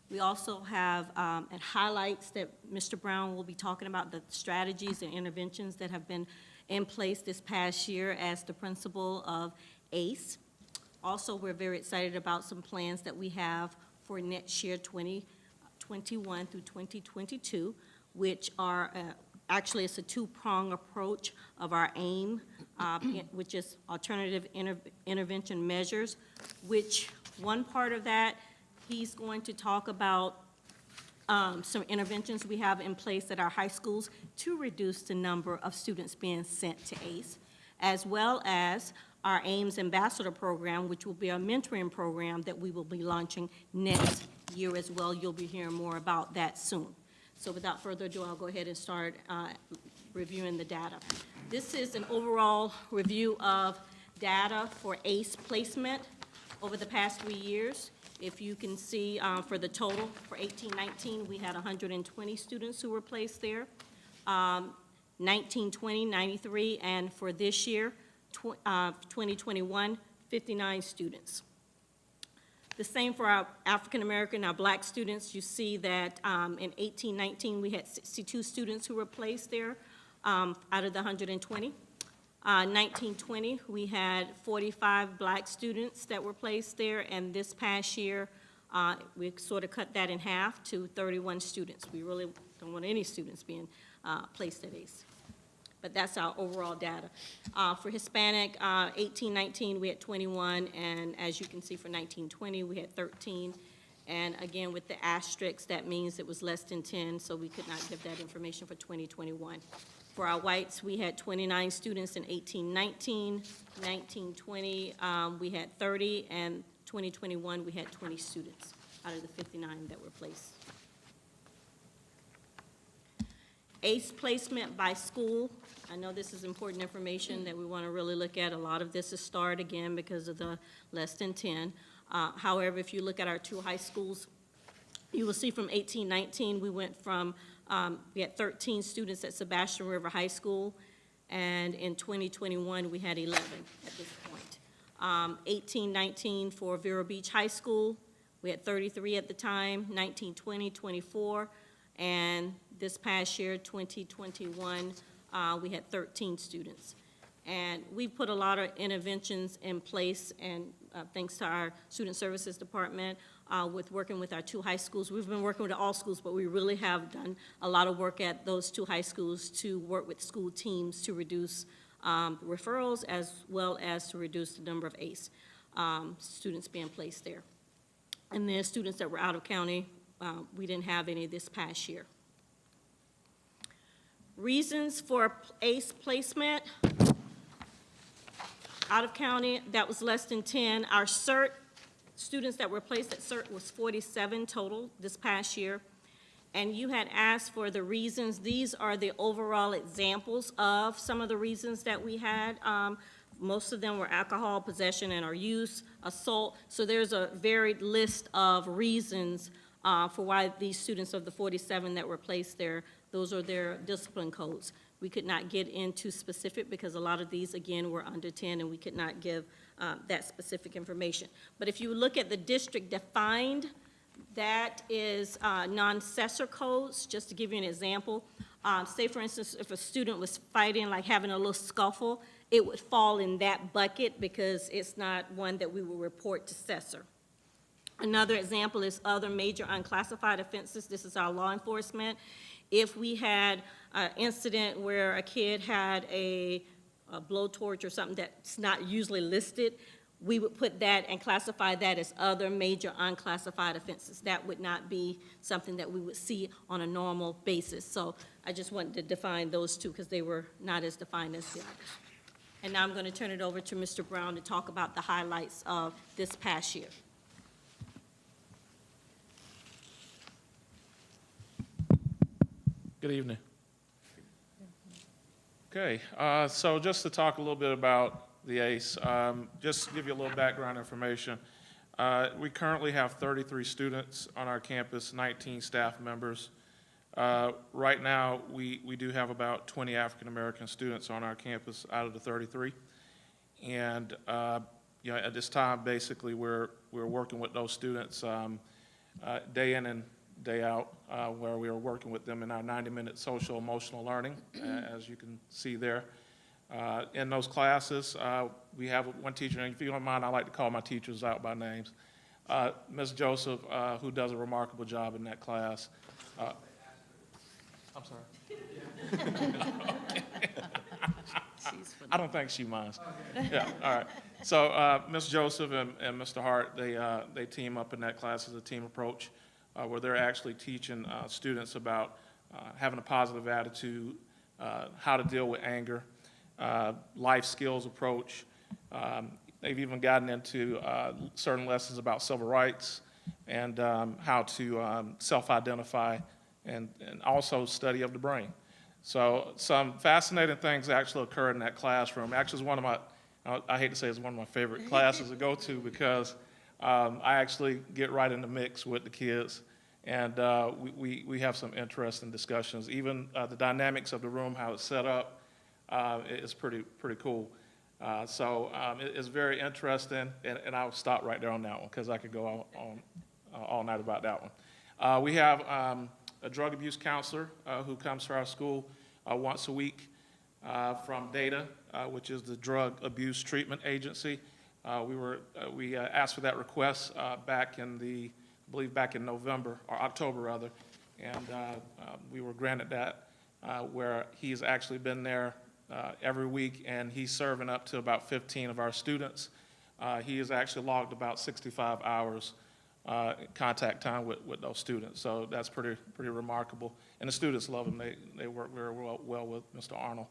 Speaker 10: We also have and highlights that Mr. Brown will be talking about, the strategies and interventions that have been in place this past year as the principal of ACE. Also, we're very excited about some plans that we have for next year, 2021 through 2022, which are, actually, it's a two-prong approach of our AIM, which is alternative intervention measures, which one part of that, he's going to talk about some interventions we have in place at our high schools to reduce the number of students being sent to ACE, as well as our AIMS Ambassador Program, which will be our mentoring program that we will be launching next year as well. You'll be hearing more about that soon. So without further ado, I'll go ahead and start reviewing the data. This is an overall review of data for ACE placement over the past 3 years. If you can see, for the total, for 18-19, we had 120 students who were placed there. 19-20, 93, and for this year, 2021, 59 students. The same for our African American, our black students. You see that in 18-19, we had 62 students who were placed there out of the 120. 19-20, we had 45 black students that were placed there, and this past year, we sort of cut that in half to 31 students. We really don't want any students being placed at ACE. But that's our overall data. For Hispanic, 18-19, we had 21, and as you can see for 19-20, we had 13. And again, with the asterisks, that means it was less than 10, so we could not give that information for 2021. For our whites, we had 29 students in 18-19, 19-20, we had 30, and 2021, we had 20 students out of the 59 that were placed. ACE placement by school. I know this is important information that we want to really look at. A lot of this is starred again because of the less than 10. However, if you look at our two high schools, you will see from 18-19, we went from, we had 13 students at Sebastian River High School, and in 2021, we had 11 at this point. 18-19 for Vero Beach High School, we had 33 at the time, 19-20, 24, and this past year, 2021, we had 13 students. And we've put a lot of interventions in place, and thanks to our Student Services Department, with working with our 2 high schools. We've been working with all schools, but we really have done a lot of work at those 2 high schools to work with school teams to reduce referrals as well as to reduce the number of ACE students being placed there. And then students that were out of county, we didn't have any this past year. Reasons for ACE placement, out of county, that was less than 10. Our CERT, students that were placed at CERT was 47 total this past year. And you had asked for the reasons. These are the overall examples of some of the reasons that we had. Most of them were alcohol, possession, and or use, assault. So there's a varied list of reasons for why these students of the 47 that were placed there, those are their discipline codes. We could not get into specific because a lot of these, again, were under 10, and we could not give that specific information. But if you look at the district defined, that is non-assessor codes. Just to give you an example, say, for instance, if a student was fighting, like having a little scuffle, it would fall in that bucket because it's not one that we will report to assessor. Another example is other major unclassified offenses. This is our law enforcement. If we had an incident where a kid had a blowtorch or something that's not usually listed, we would put that and classify that as other major unclassified offenses. That would not be something that we would see on a normal basis. So I just wanted to define those 2 because they were not as defined as the others. And now I'm going to turn it over to Mr. Brown to talk about the highlights of this past year.
Speaker 11: Good evening. Okay, so just to talk a little bit about the ACE, just to give you a little background information. We currently have 33 students on our campus, 19 staff members. Right now, we do have about 20 African-American students on our campus out of the 33. And you know, at this time, basically, we're working with those students day in and day out, where we are working with them in our 90-minute social emotional learning, as you can see there. In those classes, we have one teacher, and if you don't mind, I like to call my teachers out by names. Ms. Joseph, who does a remarkable job in that class. I'm sorry. I don't think she minds. Yeah, all right. So Ms. Joseph and Mr. Hart, they team up in that class as a team approach, where they're actually teaching students about having a positive attitude, how to deal with anger, life skills approach. They've even gotten into certain lessons about civil rights and how to self-identify and also study of the brain. So some fascinating things actually occur in that classroom. Actually, it's one of my, I hate to say it's one of my favorite classes to go to because I actually get right in the mix with the kids, and we have some interesting discussions. Even the dynamics of the room, how it's set up, is pretty cool. So it's very interesting, and I'll stop right there on that one because I could go on all night about that one. We have a drug abuse counselor who comes to our school once a week from DATA, which is the Drug Abuse Treatment Agency. We asked for that request back in I believe back in November, or October rather, and we were granted that, where he's actually been there every week, and he's serving up to about 15 of our students. He has actually logged about 65 hours contact time with those students, so that's pretty remarkable. And the students love him. They work very well with Mr. Arnold.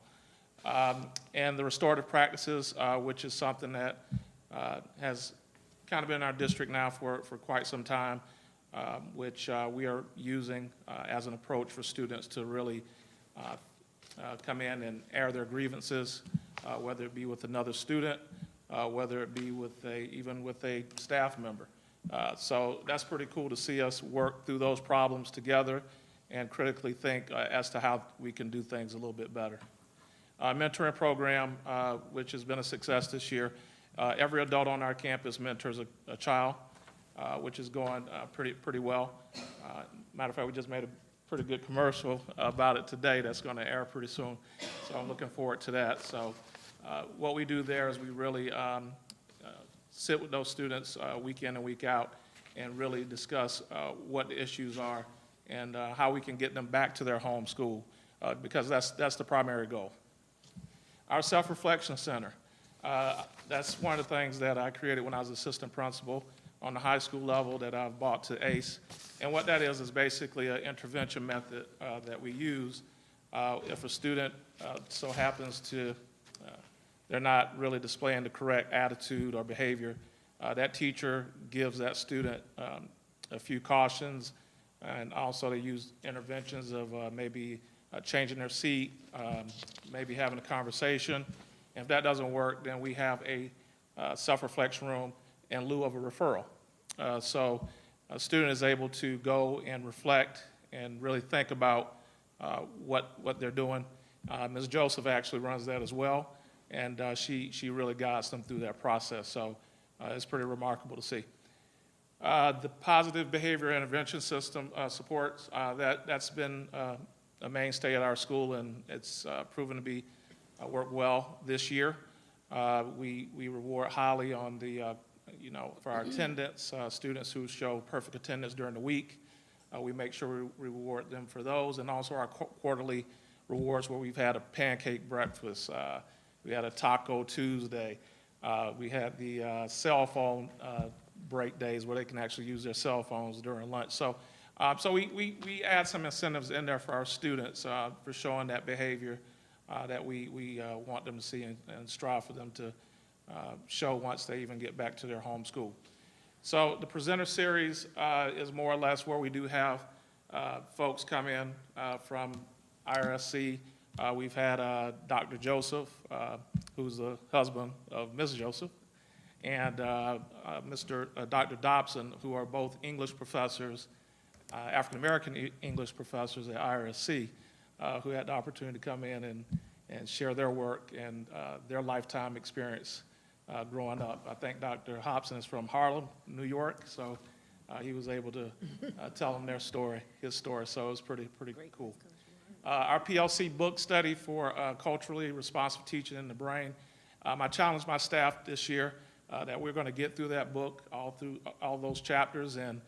Speaker 11: And the restorative practices, which is something that has kind of been in our district now for quite some time, which we are using as an approach for students to really come in and air their grievances, whether it be with another student, whether it be even with a staff member. So that's pretty cool to see us work through those problems together and critically think as to how we can do things a little bit better. Mentoring program, which has been a success this year. Every adult on our campus mentors a child, which is going pretty well. Matter of fact, we just made a pretty good commercial about it today that's going to air pretty soon. So I'm looking forward to that. So What we do there is we really sit with those students week in and week out and really discuss what the issues are and how we can get them back to their home school, because that's the primary goal. Our self-reflection center, that's one of the things that I created when I was assistant principal on the high school level that I've brought to ACE. And what that is basically an intervention method that we use if a student so happens to, they're not really displaying the correct attitude or behavior. That teacher gives that student a few cautions, and also they use interventions of maybe changing their seat, maybe having a conversation. And if that doesn't work, then we have a self-reflection room in lieu of a referral. So a student is able to go and reflect and really think about what they're doing. Ms. Joseph actually runs that as well, and she really guides them through that process. So it's pretty remarkable to see. The positive behavior intervention system supports, that's been a mainstay at our school, and it's proven to be work well this year. We reward highly on the, for our attendance, students who show perfect attendance during the week. We make sure we reward them for those, and also our quarterly rewards where we've had a pancake breakfast, we had a Taco Tuesday, we had the cell phone break days where they can actually use their cell phones during lunch. So we add some incentives in there for our students for showing that behavior that we want them to see and strive for them to show once they even get back to their home school. So the presenter series is more or less where we do have folks come in from IRSC. We've had Dr. Joseph, who's the husband of Ms. Joseph, and Dr. Dobson, who are both English professors, African-American English professors at IRSC, who had the opportunity to come in and share their work and their lifetime experience growing up. I think Dr. Hobson is from Harlem, New York, so he was able to tell them their story, his story, so it was pretty cool. Our PLC book study for culturally responsive teaching in the brain. I challenged my staff this year that we're going to get through that book, all those chapters, and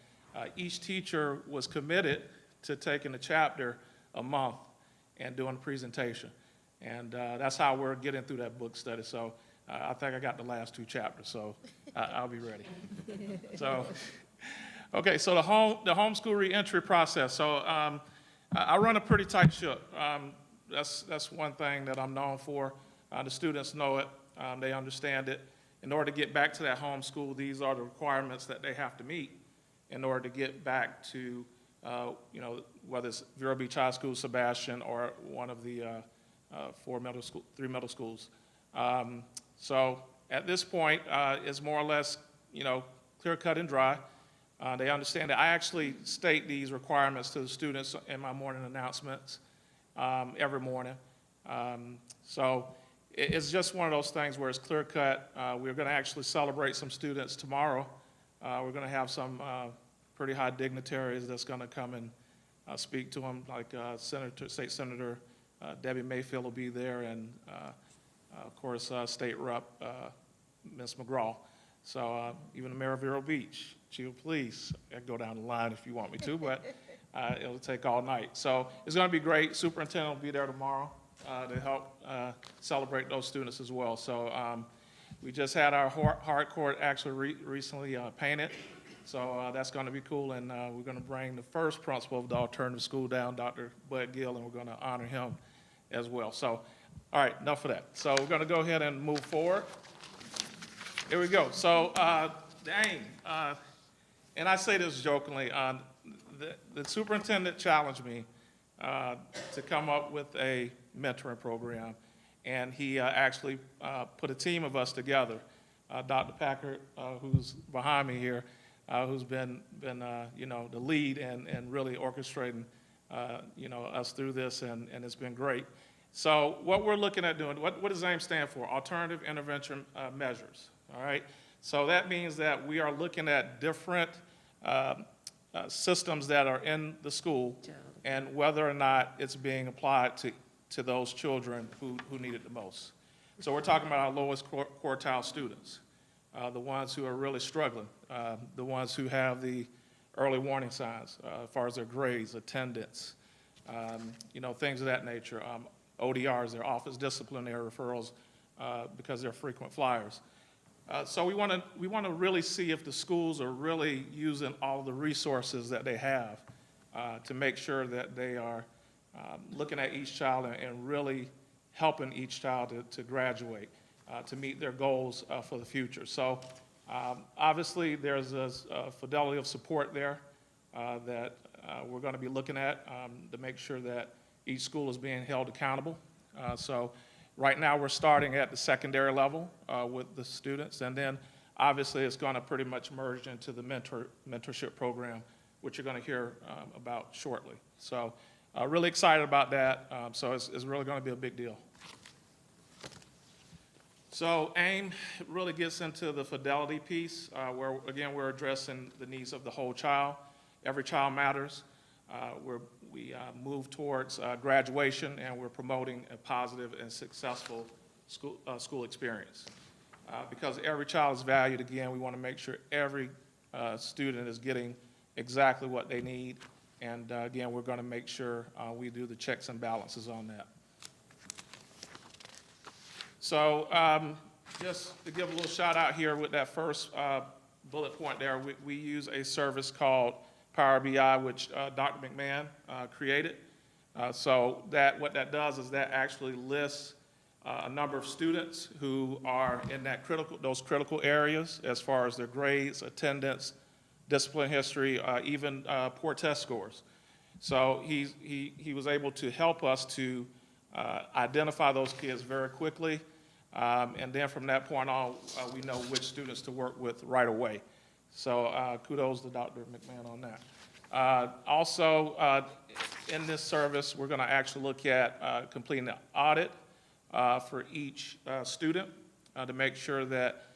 Speaker 11: each teacher was committed to taking a chapter a month and doing a presentation. And that's how we're getting through that book study. So I think I got the last 2 chapters, so I'll be ready. So, okay, so the homeschool reentry process. So I run a pretty tight ship. That's one thing that I'm known for. The students know it. They understand it. In order to get back to that homeschool, these are the requirements that they have to meet in order to get back to, whether it's Vero Beach High School, Sebastian, or one of the 3 middle schools. So at this point, it's more or less, clear cut and dry. They understand that I actually state these requirements to the students in my morning announcements every morning. So it's just one of those things where it's clear cut. We're going to actually celebrate some students tomorrow. We're going to have some pretty high dignitaries that's going to come and speak to them, like State Senator Debbie Mayfield will be there, and of course State Rep Ms. McGraw. So even the Mayor of Vero Beach, Chief of Police. I can go down the line if you want me to, but it'll take all night. So it's going to be great. Superintendent will be there tomorrow to help celebrate those students as well. So we just had our hard court actually recently painted. So that's going to be cool, and we're going to bring the first principal of the alternative school down, Dr. Bud Gill, and we're going to honor him as well. So, all right, enough of that. So we're going to go ahead and move forward. Here we go. So, and I say this jokingly, the superintendent challenged me to come up with a mentoring program, and he actually put a team of us together. Dr. Packard, who's behind me here, who's been the lead and really orchestrating us through this, and it's been great. So what we're looking at doing, what does AIM stand for? Alternative Intervention Measures, all right? So that means that we are looking at different systems that are in the school and whether or not it's being applied to those children who need it the most. So we're talking about our lowest quartile students, the ones who are really struggling, the ones who have the early warning signs as far as their grades, attendance, things of that nature. ODRs, their office disciplinary referrals, because they're frequent flyers. So we want to really see if the schools are really using all of the resources that they have to make sure that they are looking at each child and really helping each child to graduate, to meet their goals for the future. So obviously there's a fidelity of support there that we're going to be looking at to make sure that each school is being held accountable. So right now we're starting at the secondary level with the students, and then obviously it's going to pretty much merge into the mentorship program, which you're going to hear about shortly. So really excited about that. So it's really going to be a big deal. So AIM really gets into the fidelity piece, where again we're addressing the needs of the whole child. Every child matters. We move towards graduation, and we're promoting a positive and successful school experience. Because every child is valued, again, we want to make sure every student is getting exactly what they need. And again, we're going to make sure we do the checks and balances on that. So just to give a little shout out here with that first bullet point there, we use a service called Power BI, which Dr. McMahon created. So what that does is that actually lists a number of students who are in those critical areas as far as their grades, attendance, discipline history, even poor test scores. So he was able to help us to identify those kids very quickly, and then from that point on, we know which students to work with right away. So kudos to Dr. McMahon on that. Also, in this service, we're going to actually look at completing an audit for each student to make sure that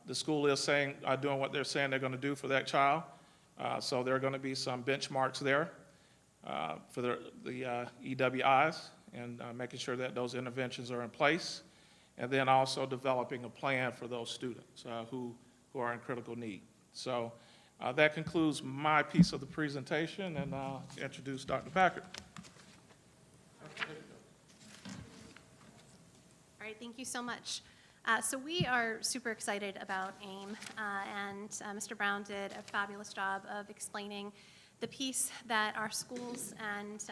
Speaker 11: the school is doing what they're saying they're going to do for that child. So there are going to be some benchmarks there for the EWIs, and making sure that those interventions are in place, and then also developing a plan for those students who are in critical need. So that concludes my piece of the presentation, and I'll introduce Dr. Packard.
Speaker 12: All right, thank you so much. So we are super excited about AIM, and Mr. Brown did a fabulous job of explaining the piece that our schools and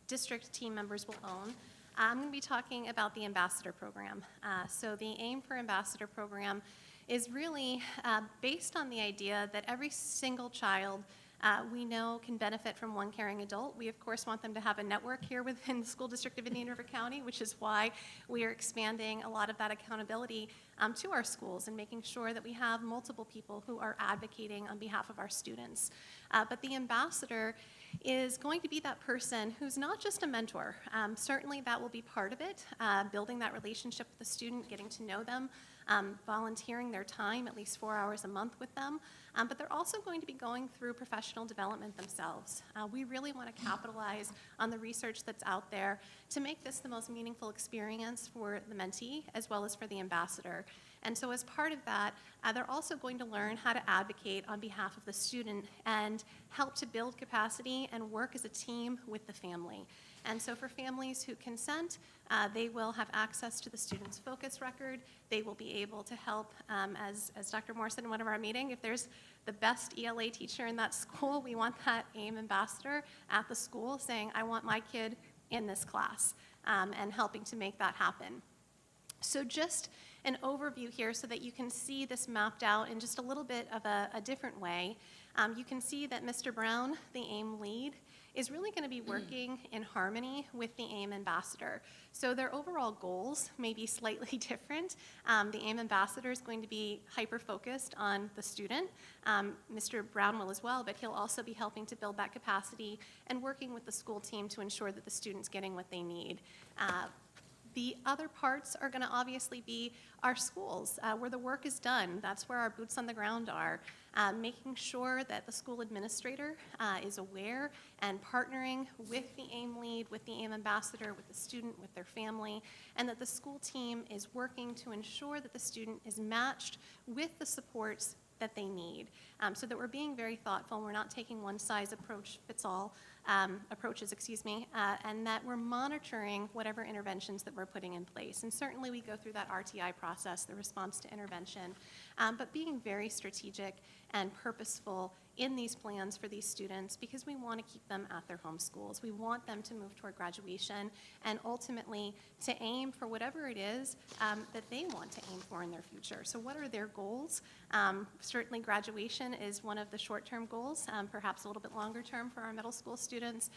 Speaker 12: district team members will own. I'm going to be talking about the Ambassador Program. So the AIM for Ambassador Program is really based on the idea that every single child we know can benefit from one caring adult. We, of course, want them to have a network here within the School District of Indian River County, which is why we are expanding a lot of that accountability to our schools and making sure that we have multiple people who are advocating on behalf of our students. But the ambassador is going to be that person who's not just a mentor. Certainly that will be part of it, building that relationship with the student, getting to know them, volunteering their time, at least 4 hours a month with them. But they're also going to be going through professional development themselves. We really want to capitalize on the research that's out there to make this the most meaningful experience for the mentee as well as for the ambassador. And so as part of that, they're also going to learn how to advocate on behalf of the student and help to build capacity and work as a team with the family. And so for families who consent, they will have access to the student's focus record. They will be able to help, as Dr. Moore said in one of our meetings, if there's the best ELA teacher in that school, we want that AIM ambassador at the school saying, I want my kid in this class, and helping to make that happen. So just an overview here so that you can see this mapped out in just a little bit of a different way. You can see that Mr. Brown, the AIM lead, is really going to be working in harmony with the AIM ambassador. So their overall goals may be slightly different. The AIM ambassador is going to be hyper-focused on the student. Mr. Brown will as well, but he'll also be helping to build that capacity and working with the school team to ensure that the student's getting what they need. The other parts are going to obviously be our schools, where the work is done. That's where our boots on the ground are. Making sure that the school administrator is aware and partnering with the AIM lead, with the AIM ambassador, with the student, with their family, and that the school team is working to ensure that the student is matched with the supports that they need, so that we're being very thoughtful. We're not taking one size approach fits all approaches, and that we're monitoring whatever interventions that we're putting in place. And certainly we go through that RTI process, the response to intervention, but being very strategic and purposeful in these plans for these students, because we want to keep them at their home schools. We want them to move toward graduation and ultimately to aim for whatever it is that they want to aim for in their future. So what are their goals? Certainly graduation is one of the short-term goals, perhaps a little bit longer term for our middle school students,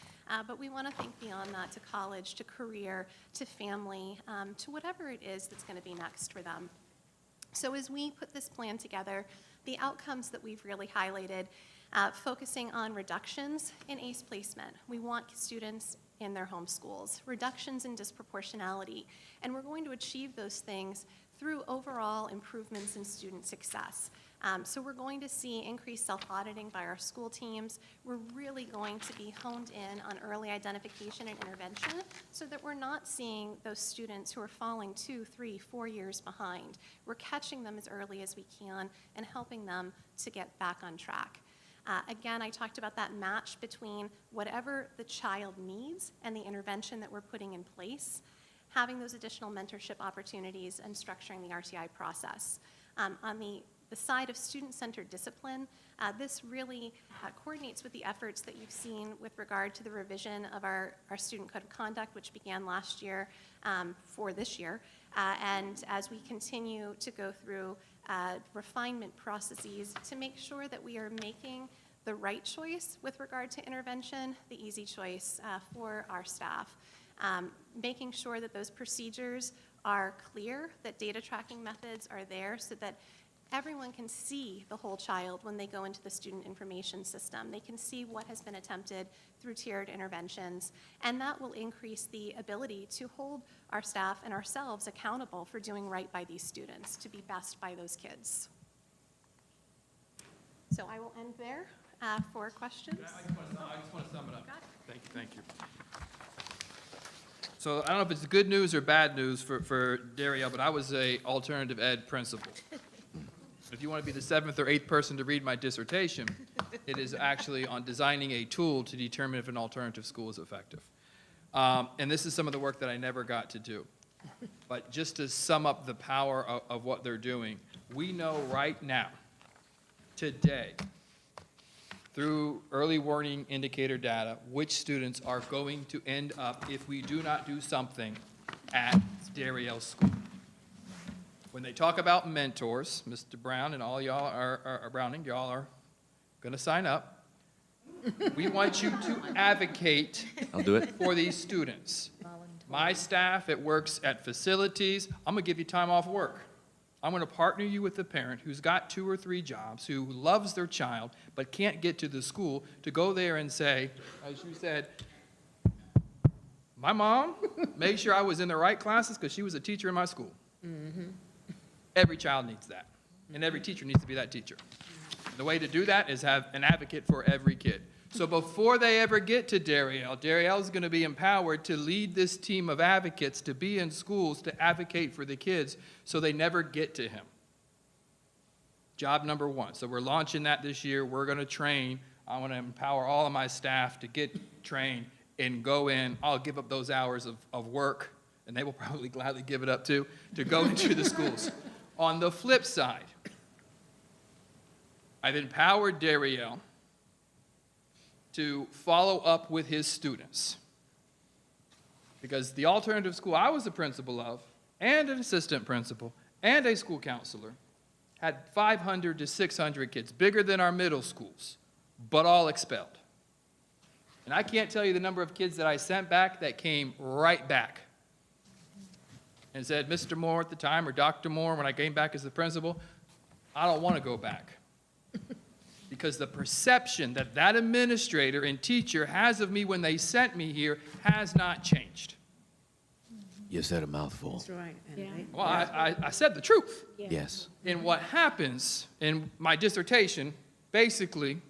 Speaker 12: but we want to think beyond that to college, to career, to family, to whatever it is that's going to be next for them. So as we put this plan together, the outcomes that we've really highlighted, focusing on reductions in ACE placement. We want students in their home schools, reductions in disproportionality, and we're going to achieve those things through overall improvements in student success. So we're going to see increased self-auditing by our school teams. We're really going to be honed in on early identification and intervention so that we're not seeing those students who are falling 2, 3, 4 years behind. We're catching them as early as we can and helping them to get back on track. Again, I talked about that match between whatever the child needs and the intervention that we're putting in place, having those additional mentorship opportunities and structuring the RTI process. On the side of student-centered discipline, this really coordinates with the efforts that you've seen with regard to the revision of our student code of conduct, which began last year for this year. And as we continue to go through refinement processes to make sure that we are making the right choice with regard to intervention, the easy choice for our staff. Making sure that those procedures are clear, that data tracking methods are there so that everyone can see the whole child when they go into the student information system. They can see what has been attempted through tiered interventions, and that will increase the ability to hold our staff and ourselves accountable for doing right by these students, to be best by those kids. So I will end there for questions.
Speaker 5: I just want to sum it up.
Speaker 12: Got it.
Speaker 5: Thank you. So I don't know if it's good news or bad news for Darielle, but I was a alternative ed principal. If you want to be the 7th or 8th person to read my dissertation, it is actually on designing a tool to determine if an alternative school is effective. And this is some of the work that I never got to do. But just to sum up the power of what they're doing, we know right now, today, through early warning indicator data, which students are going to end up if we do not do something at Darielle's school. When they talk about mentors, Mr. Brown and all y'all are Browning, y'all are going to sign up. We want you to advocate
Speaker 1: I'll do it.
Speaker 5: for these students. My staff, it works at facilities. I'm going to give you time off work. I'm going to partner you with a parent who's got 2 or 3 jobs, who loves their child, but can't get to the school, to go there and say, as you said, my mom made sure I was in the right classes because she was a teacher in my school. Mm-hmm. Every child needs that, and every teacher needs to be that teacher. The way to do that is have an advocate for every kid. So before they ever get to Darielle is going to be empowered to lead this team of advocates to be in schools to advocate for the kids so they never get to him. Job number 1. So we're launching that this year. We're going to train. I want to empower all of my staff to get trained and go in. I'll give up those hours of work, and they will probably gladly give it up too, to go into the schools. On the flip side, I've empowered Darielle to follow up with his students. Because the alternative school I was the principal of, and an assistant principal, and a school counselor, had 500 to 600 kids, bigger than our middle schools, but all expelled. And I can't tell you the number of kids that I sent back that came right back and said, Mr. Moore at the time, or Dr. Moore, when I came back as the principal, I don't want to go back. Because the perception that that administrator and teacher has of me when they sent me here has not changed.
Speaker 1: You said a mouthful.
Speaker 2: That's right. And
Speaker 4: Yeah.
Speaker 5: Well, I said the truth.
Speaker 1: Yes.
Speaker 5: And what happens in my dissertation basically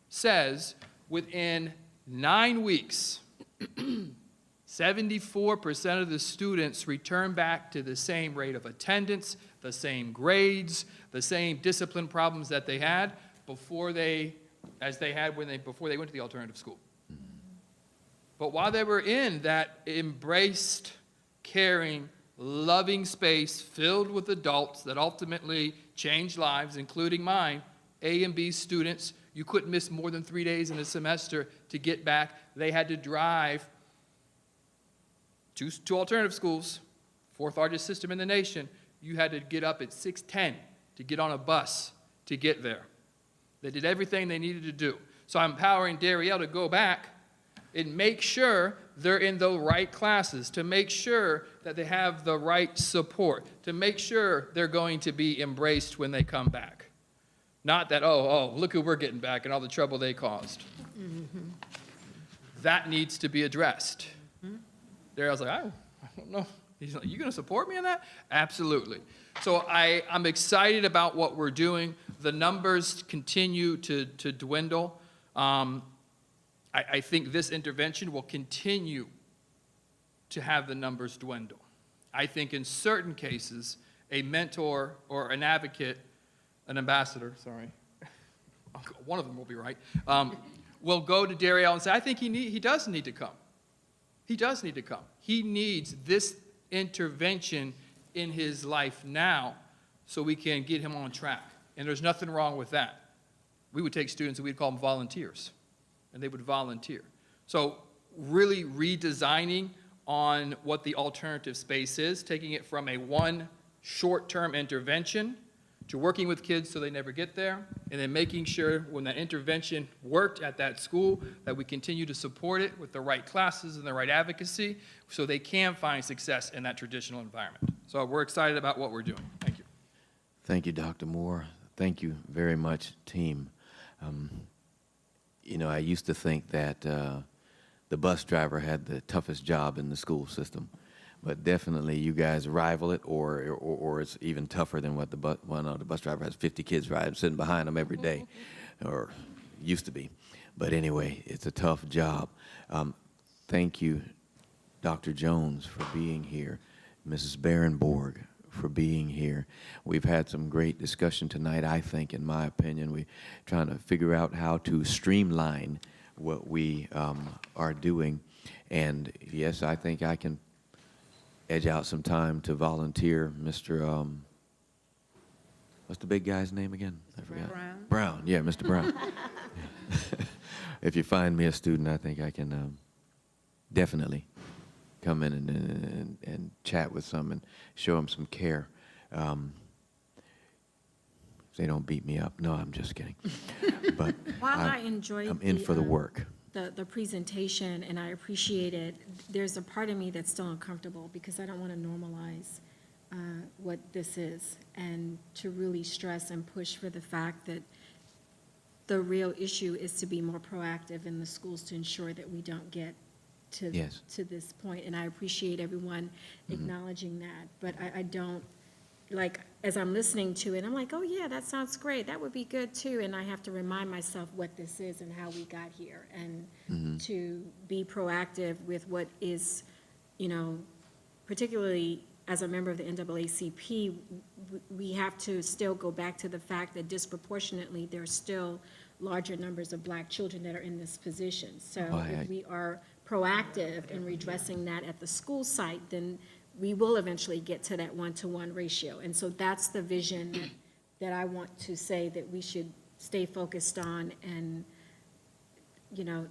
Speaker 5: says within 9 weeks, 74% of the students return back to the same rate of attendance, the same grades, the same discipline problems that they had before they went to the alternative school. But while they were in that embraced, caring, loving space filled with adults that ultimately changed lives, including mine, A and B students, you couldn't miss more than 3 days in a semester to get back. They had to drive to alternative schools, fourth largest system in the nation. You had to get up at 6:10 to get on a bus to get there. They did everything they needed to do. So I'm empowering Darielle to go back and make sure they're in the right classes, to make sure that they have the right support, to make sure they're going to be embraced when they come back. Not that, oh, look who we're getting back and all the trouble they caused. Mm-hmm. That needs to be addressed. Daryl's like, I don't know. He's like, you going to support me in that? Absolutely. So I'm excited about what we're doing. The numbers continue to dwindle. I think this intervention will continue to have the numbers dwindle. I think in certain cases, a mentor or an advocate, an ambassador, sorry, one of them will be right, will go to Darielle and say, I think he does need to come. He does need to come. He needs this intervention in his life now so we can get him on track. And there's nothing wrong with that. We would take students and we'd call them volunteers, and they would volunteer. So really redesigning on what the alternative space is, taking it from a one short-term intervention to working with kids so they never get there, and then making sure when that intervention worked at that school that we continue to support it with the right classes and the right advocacy so they can find success in that traditional environment. So we're excited about what we're doing. Thank you.
Speaker 1: Thank you, Dr. Moore. Thank you very much, team. I used to think that the bus driver had the toughest job in the school system, but definitely you guys rival it, or it's even tougher than what the bus driver has 50 kids sitting behind them every day, or used to be. But anyway, it's a tough job. Thank you, Dr. Jones, for being here, Mrs. Barenborg, for being here. We've had some great discussion tonight, I think, in my opinion. We're trying to figure out how to streamline what we are doing. And yes, I think I can edge out some time to volunteer. Mr. What's the big guy's name again? I forgot.
Speaker 2: Brown.
Speaker 1: Brown, yeah, Mr. Brown. If you find me a student, I think I can definitely come in and chat with some and show them some care. They don't beat me up. No, I'm just kidding. But
Speaker 4: While I enjoyed
Speaker 1: I'm in for the work.
Speaker 4: the presentation, and I appreciate it, there's a part of me that's still uncomfortable because I don't want to normalize what this is, and to really stress and push for the fact that the real issue is to be more proactive in the schools to ensure that we don't get to this point. And I appreciate everyone acknowledging that, but I don't, like, as I'm listening to it, I'm like, oh yeah, that sounds great, that would be good too, and I have to remind myself what this is and how we got here, and to be proactive with what is, particularly as a member of the NAACP, we have to still go back to the fact that disproportionately there are still larger numbers of Black children that are in this position. So if we are proactive in redressing that at the school site, then we will eventually get to that 1-to-1 ratio. And so that's the vision that I want to say that we should stay focused on, and,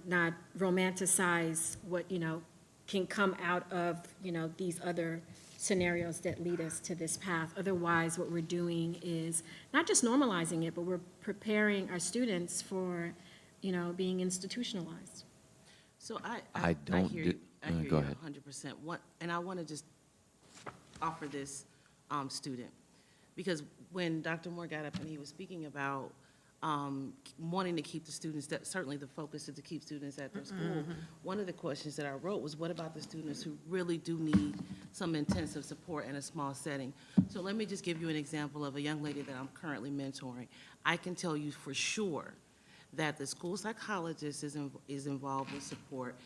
Speaker 4: not romanticize what, can come out of, these other scenarios that lead us to this path. Otherwise, what we're doing is not just normalizing it, but we're preparing our students for, being institutionalized.
Speaker 7: So I hear you. I hear
Speaker 1: go
Speaker 7: you
Speaker 1: ahead.
Speaker 7: 100%. And I want to just offer this student, because when Dr. Moore got up and he was speaking about wanting to keep the students, that certainly the focus is to keep students at their school. One of the questions that I wrote was, what about the students who really do need some intensive support in a small setting? So let me just give you an example of a young lady that I'm currently mentoring. I can tell you for sure that the school psychologist is involved with support.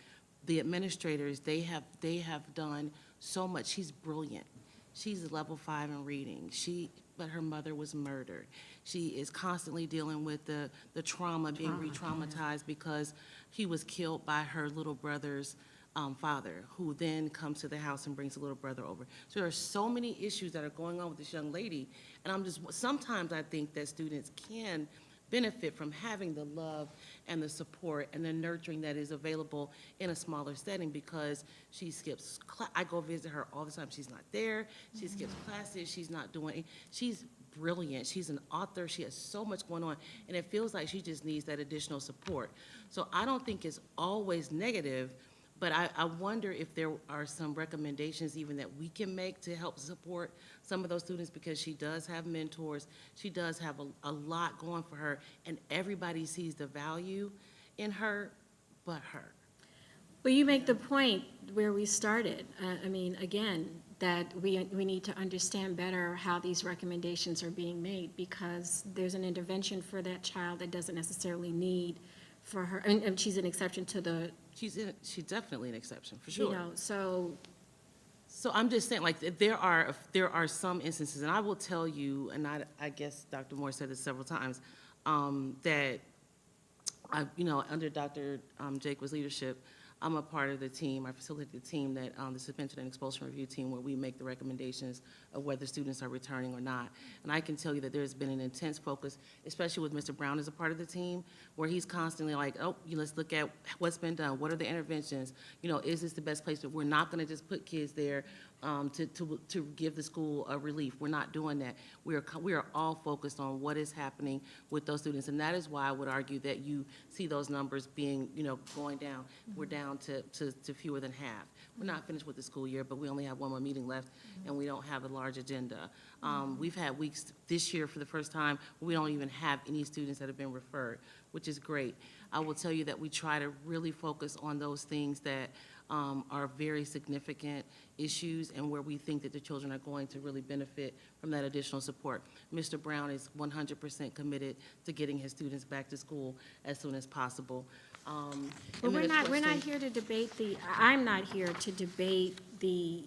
Speaker 7: The administrators, they have done so much. She's brilliant. She's level 5 in reading. But her mother was murdered. She is constantly dealing with the trauma, being re-traumatized because he was killed by her little brother's father, who then comes to the house and brings the little brother over. So there are so many issues that are going on with this young lady, and sometimes I think that students can benefit from having the love and the support and the nurturing that is available in a smaller setting, because she skips I go visit her all the time. She's not there. She skips classes. She's not doing, she's brilliant. She's an author. She has so much going on, and it feels like she just needs that additional support. So I don't think it's always negative, but I wonder if there are some recommendations even that we can make to help support some of those students, because she does have mentors. She does have a lot going for her, and everybody sees the value in her but her.
Speaker 4: Well, you make the point where we started. I mean, again, that we need to understand better how these recommendations are being made, because there's an intervention for that child that doesn't necessarily need for her, and she's an exception to the,
Speaker 7: She's definitely an exception, for sure.
Speaker 4: you know, so.
Speaker 7: So I'm just saying, like, there are some instances, and I will tell you, and I guess Dr. Moore said this several times, that under Dr. Jacob's leadership, I'm a part of the team, I facilitate the team that, the suspension and expulsion review team, where we make the recommendations of whether students are returning or not. And I can tell you that there's been an intense focus, especially with Mr. Brown as a part of the team, where he's constantly like, let's look at what's been done, what are the interventions, is this the best place? We're not gonna just put kids there to give the school a relief. We're not doing that. We are all focused on what is happening with those students, and that is why I would argue that you see those numbers being, going down. We're down to fewer than half. We're not finished with the school year, but we only have one more meeting left, and we don't have a large agenda. We've had weeks this year for the first time where we don't even have any students that have been referred, which is great. I will tell you that we try to really focus on those things that are very significant issues and where we think that the children are going to really benefit from that additional support. Mr. Brown is 100% committed to getting his students back to school as soon as possible.
Speaker 4: But we're not here to debate I'm not here to debate the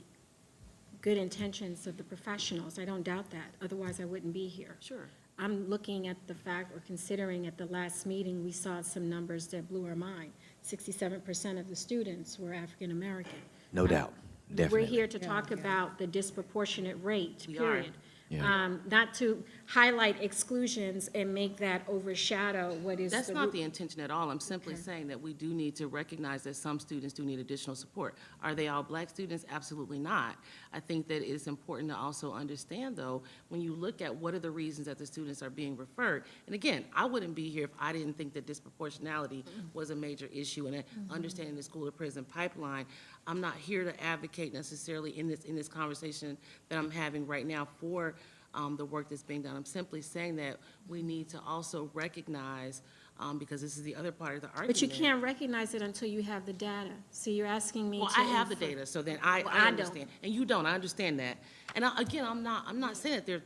Speaker 4: good intentions of the professionals. I don't doubt that, otherwise I wouldn't be here.
Speaker 7: Sure.
Speaker 4: I'm looking at the fact, or considering at the last meeting, we saw some numbers that blew our mind. 67% of the students were African American.
Speaker 1: No doubt, definitely.
Speaker 4: We're here to talk about the disproportionate rate,
Speaker 7: We are.
Speaker 4: period.
Speaker 1: Yeah.
Speaker 4: Not to highlight exclusions and make that overshadow what is.
Speaker 7: That's not the intention at all. I'm simply saying that we do need to recognize that some students do need additional support. Are they all black students? Absolutely not. I think that it's important to also understand, though, when you look at what are the reasons that the students are being referred. And again, I wouldn't be here if I didn't think that disproportionality was a major issue, and understanding the school to prison pipeline. I'm not here to advocate necessarily in this conversation that I'm having right now for the work that's being done. I'm simply saying that we need to also recognize, because this is the other part of the argument.
Speaker 4: But you can't recognize it until you have the data. So you're asking me to.
Speaker 7: Well, I have the data, so then I
Speaker 4: I
Speaker 7: understand. And you don't, I understand that. And again, I'm not saying that they're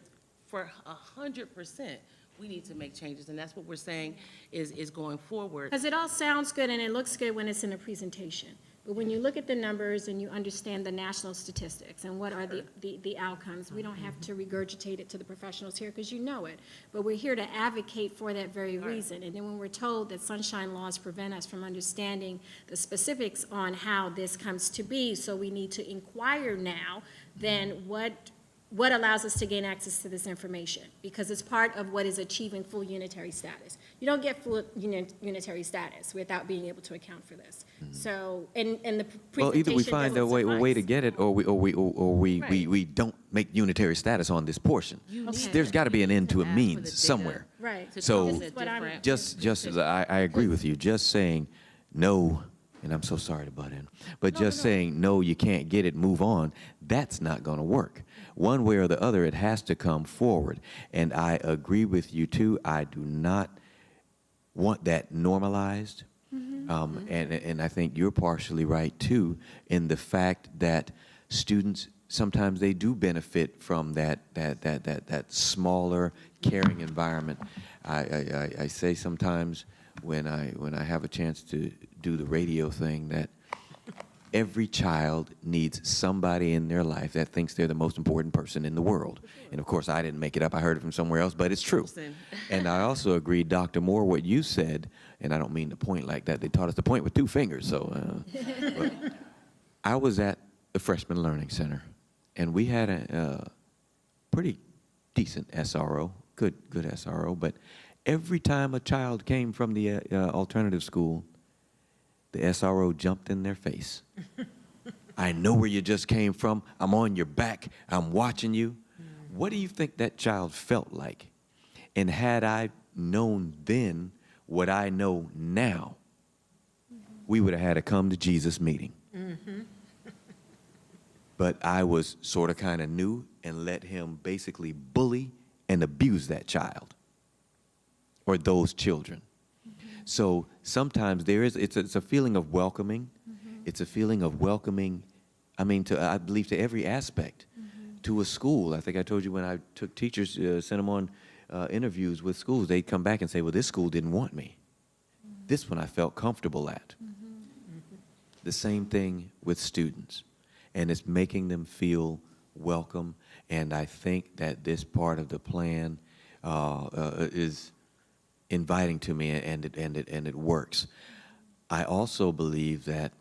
Speaker 7: for 100%. We need to make changes, and that's what we're saying is going forward.
Speaker 4: Because it all sounds good and it looks good when it's in a presentation. But when you look at the numbers and you understand the national statistics and what are the outcomes, we don't have to regurgitate it to the professionals here because you know it. But we're here to advocate for that very reason. And then when we're told that sunshine laws prevent us from understanding the specifics on how this comes to be, so we need to inquire now, then what allows us to gain access to this information? Because it's part of what is achieving full unitary status. You don't get full unitary status without being able to account for this. So, and the presentation
Speaker 1: Well, either we find a way
Speaker 4: doesn't
Speaker 1: to get it, or we don't make unitary status on this portion. There's got to be an end to a means somewhere.
Speaker 4: Right.
Speaker 1: So
Speaker 4: This is what I'm-
Speaker 1: just as I agree with you, just saying no, and I'm so sorry to butt in, but just saying no, you can't get it, move on, that's not going to work. One way or the other, it has to come forward. And I agree with you too. I do not want that normalized. And I think you're partially right too, in the fact that students, sometimes they do benefit from that smaller, caring environment. I say sometimes when I have a chance to do the radio thing that every child needs somebody in their life that thinks they're the most important person in the world. And of course, I didn't make it up. I heard it from somewhere else, but it's true. And I also agree, Dr. Moore, what you said, and I don't mean to point like that. They taught us to point with 2 fingers. So but I was at the Freshman Learning Center, and we had a pretty decent SRO, good SRO. But every time a child came from the alternative school, the SRO jumped in their face. I know where you just came from. I'm on your back. I'm watching you. What do you think that child felt like? And had I known then what I know now, we would have had a come to Jesus meeting. But I was sort of kind of new and let him basically bully and abuse that child or those children. So sometimes it's a feeling of welcoming. It's a feeling of welcoming, I believe, to every aspect, to a school. I think I told you when I took teachers, sent them on interviews with schools, they'd come back and say, well, this school didn't want me. This one I felt comfortable at. The same thing with students. And it's making them feel welcome. And I think that this part of the plan is inviting to me, and it works. I also believe that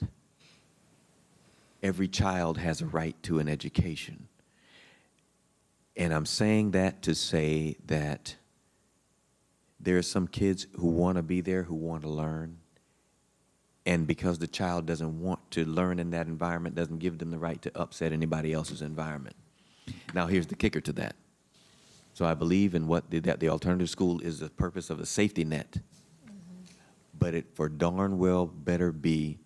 Speaker 1: every child has a right to an education. And I'm saying that to say that there are some kids who want to be there, who want to learn, and because the child doesn't want to learn in that environment, doesn't give them the right to upset anybody else's environment. Now, here's the kicker to that. So I believe in what the alternative school is the purpose of a safety net. But it for darn well better be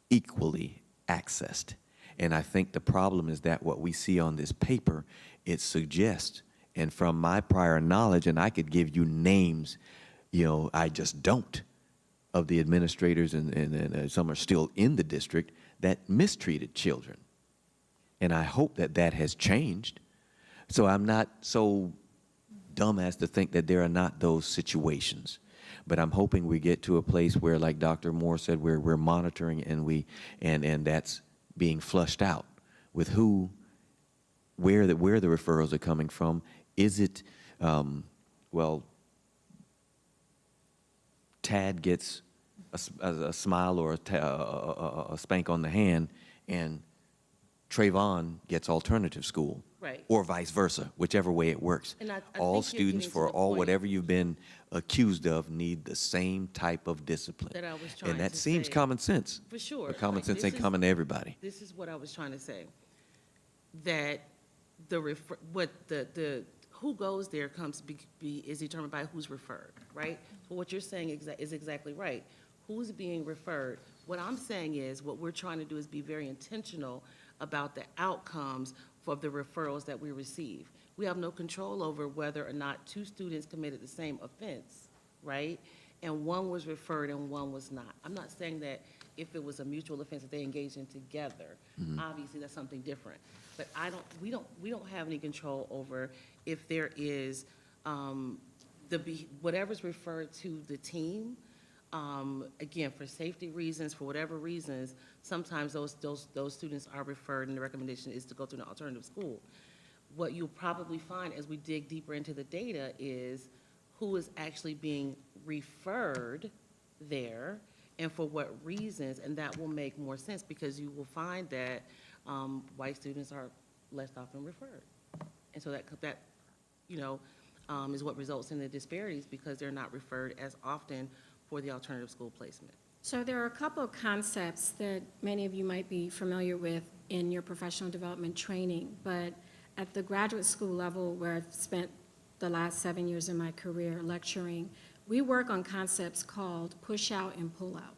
Speaker 1: equally accessed. And I think the problem is that what we see on this paper, it suggests, and from my prior knowledge, and I could give you names, I just don't, of the administrators, and some are still in the district, that mistreated children. And I hope that that has changed. So I'm not so dumb as to think that there are not those situations. But I'm hoping we get to a place where, like Dr. Moore said, where we're monitoring and that's being flushed out with where the referrals are coming from. Is it, Tad gets a smile or a spank on the hand, and Trayvon gets alternative school.
Speaker 7: Right.
Speaker 1: Or vice versa, whichever way it works.
Speaker 7: And I
Speaker 1: all
Speaker 7: think you're
Speaker 1: students,
Speaker 7: getting to
Speaker 1: for
Speaker 7: the
Speaker 1: all
Speaker 7: point
Speaker 1: whatever you've been accused of, need the same type of discipline.
Speaker 7: that I was trying
Speaker 1: And that
Speaker 7: to
Speaker 1: seems
Speaker 7: say.
Speaker 1: common sense.
Speaker 7: For sure.
Speaker 1: But common
Speaker 7: Like,
Speaker 1: sense
Speaker 7: this
Speaker 1: ain't
Speaker 7: is-
Speaker 1: coming to everybody.
Speaker 7: This is what I was trying to say. That who goes there is determined by who's referred, right? So what you're saying is exactly right. Who's being referred? What I'm saying is, what we're trying to do is be very intentional about the outcomes for the referrals that we receive. We have no control over whether or not 2 students committed the same offense, right? And one was referred and one was not. I'm not saying that if it was a mutual offense that they engaged in together, obviously that's something different. But we don't have any control over if there is whatever's referred to the team. Again, for safety reasons, for whatever reasons, sometimes those students are referred, and the recommendation is to go to an alternative school. What you'll probably find as we dig deeper into the data is who is actually being referred there and for what reasons, and that will make more sense, because you will find that white students are less often referred. And so that is what results in the disparities, because they're not referred as often for the alternative school placement.
Speaker 4: So there are a couple of concepts that many of you might be familiar with in your professional development training, but at the graduate school level, where I've spent the last 7 years of my career lecturing, we work on concepts called push out and pull out,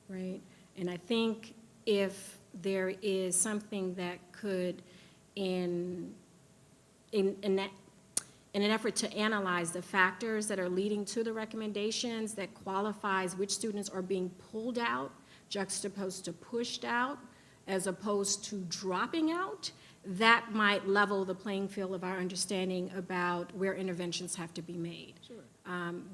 Speaker 4: right? And I think if there is something that could in an effort to analyze the factors that are leading to the recommendations, that qualifies which students are being pulled out, juxtaposed to pushed out, as opposed to dropping out, that might level the playing field of our understanding about where interventions have to be made.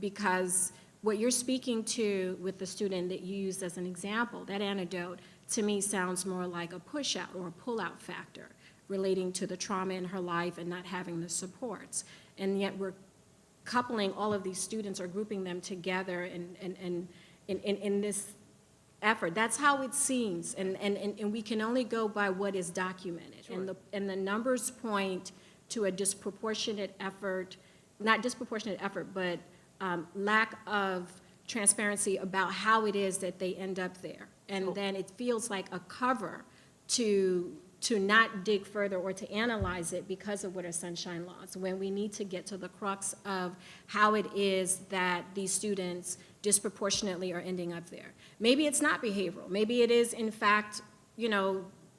Speaker 4: Because what you're speaking to with the student that you used as an example, that anecdote, to me sounds more like a push-out or a pull-out factor relating to the trauma in her life and not having the supports. And yet we're coupling all of these students or grouping them together in this effort. That's how it seems, and we can only go by what is documented. Sure. And the numbers point to a disproportionate effort, not disproportionate effort, but lack of transparency about how it is that they end up there. And then it feels like a cover to not dig further or to analyze it because of what are sunshine laws, when we need to get to the crux of how it is that these students disproportionately are ending up there. Maybe it's not behavioral. Maybe it is, in fact,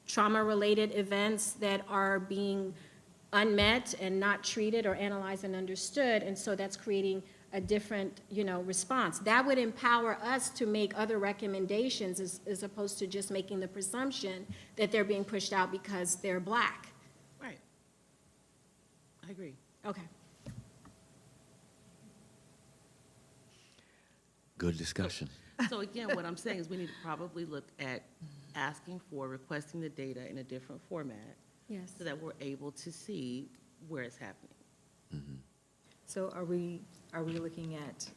Speaker 4: trauma-related events that are being unmet and not treated or analyzed and understood, and so that's creating a different, response. That would empower us to make other recommendations as opposed to just making the presumption that they're being pushed out because they're Black.
Speaker 7: Right. I agree.
Speaker 4: Okay.
Speaker 1: Good discussion.
Speaker 7: So again, what I'm saying is we need to probably look at requesting the data in a different format.
Speaker 4: Yes.
Speaker 7: So that we're able to see where it's happening.
Speaker 1: Mm-hmm.
Speaker 6: So are we looking at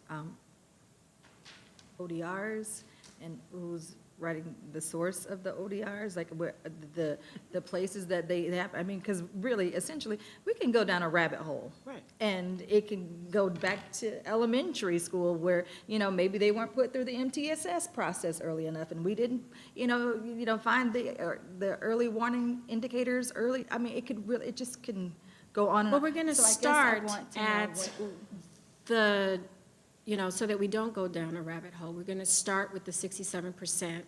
Speaker 6: ODRs and who's writing the source of the ODRs, like where the places that they have? I mean, because really, essentially, we can go down a rabbit hole.
Speaker 7: Right.
Speaker 6: And it can go back to elementary school where, maybe they weren't put through the MTSS process early enough, and we didn't, find the early warning indicators early. I mean, it just can go on and
Speaker 4: Well,
Speaker 6: on.
Speaker 4: we're going to
Speaker 6: So I guess I
Speaker 4: start
Speaker 6: want to know
Speaker 4: at the, so that we don't go down a rabbit hole, we're going to start with the 67%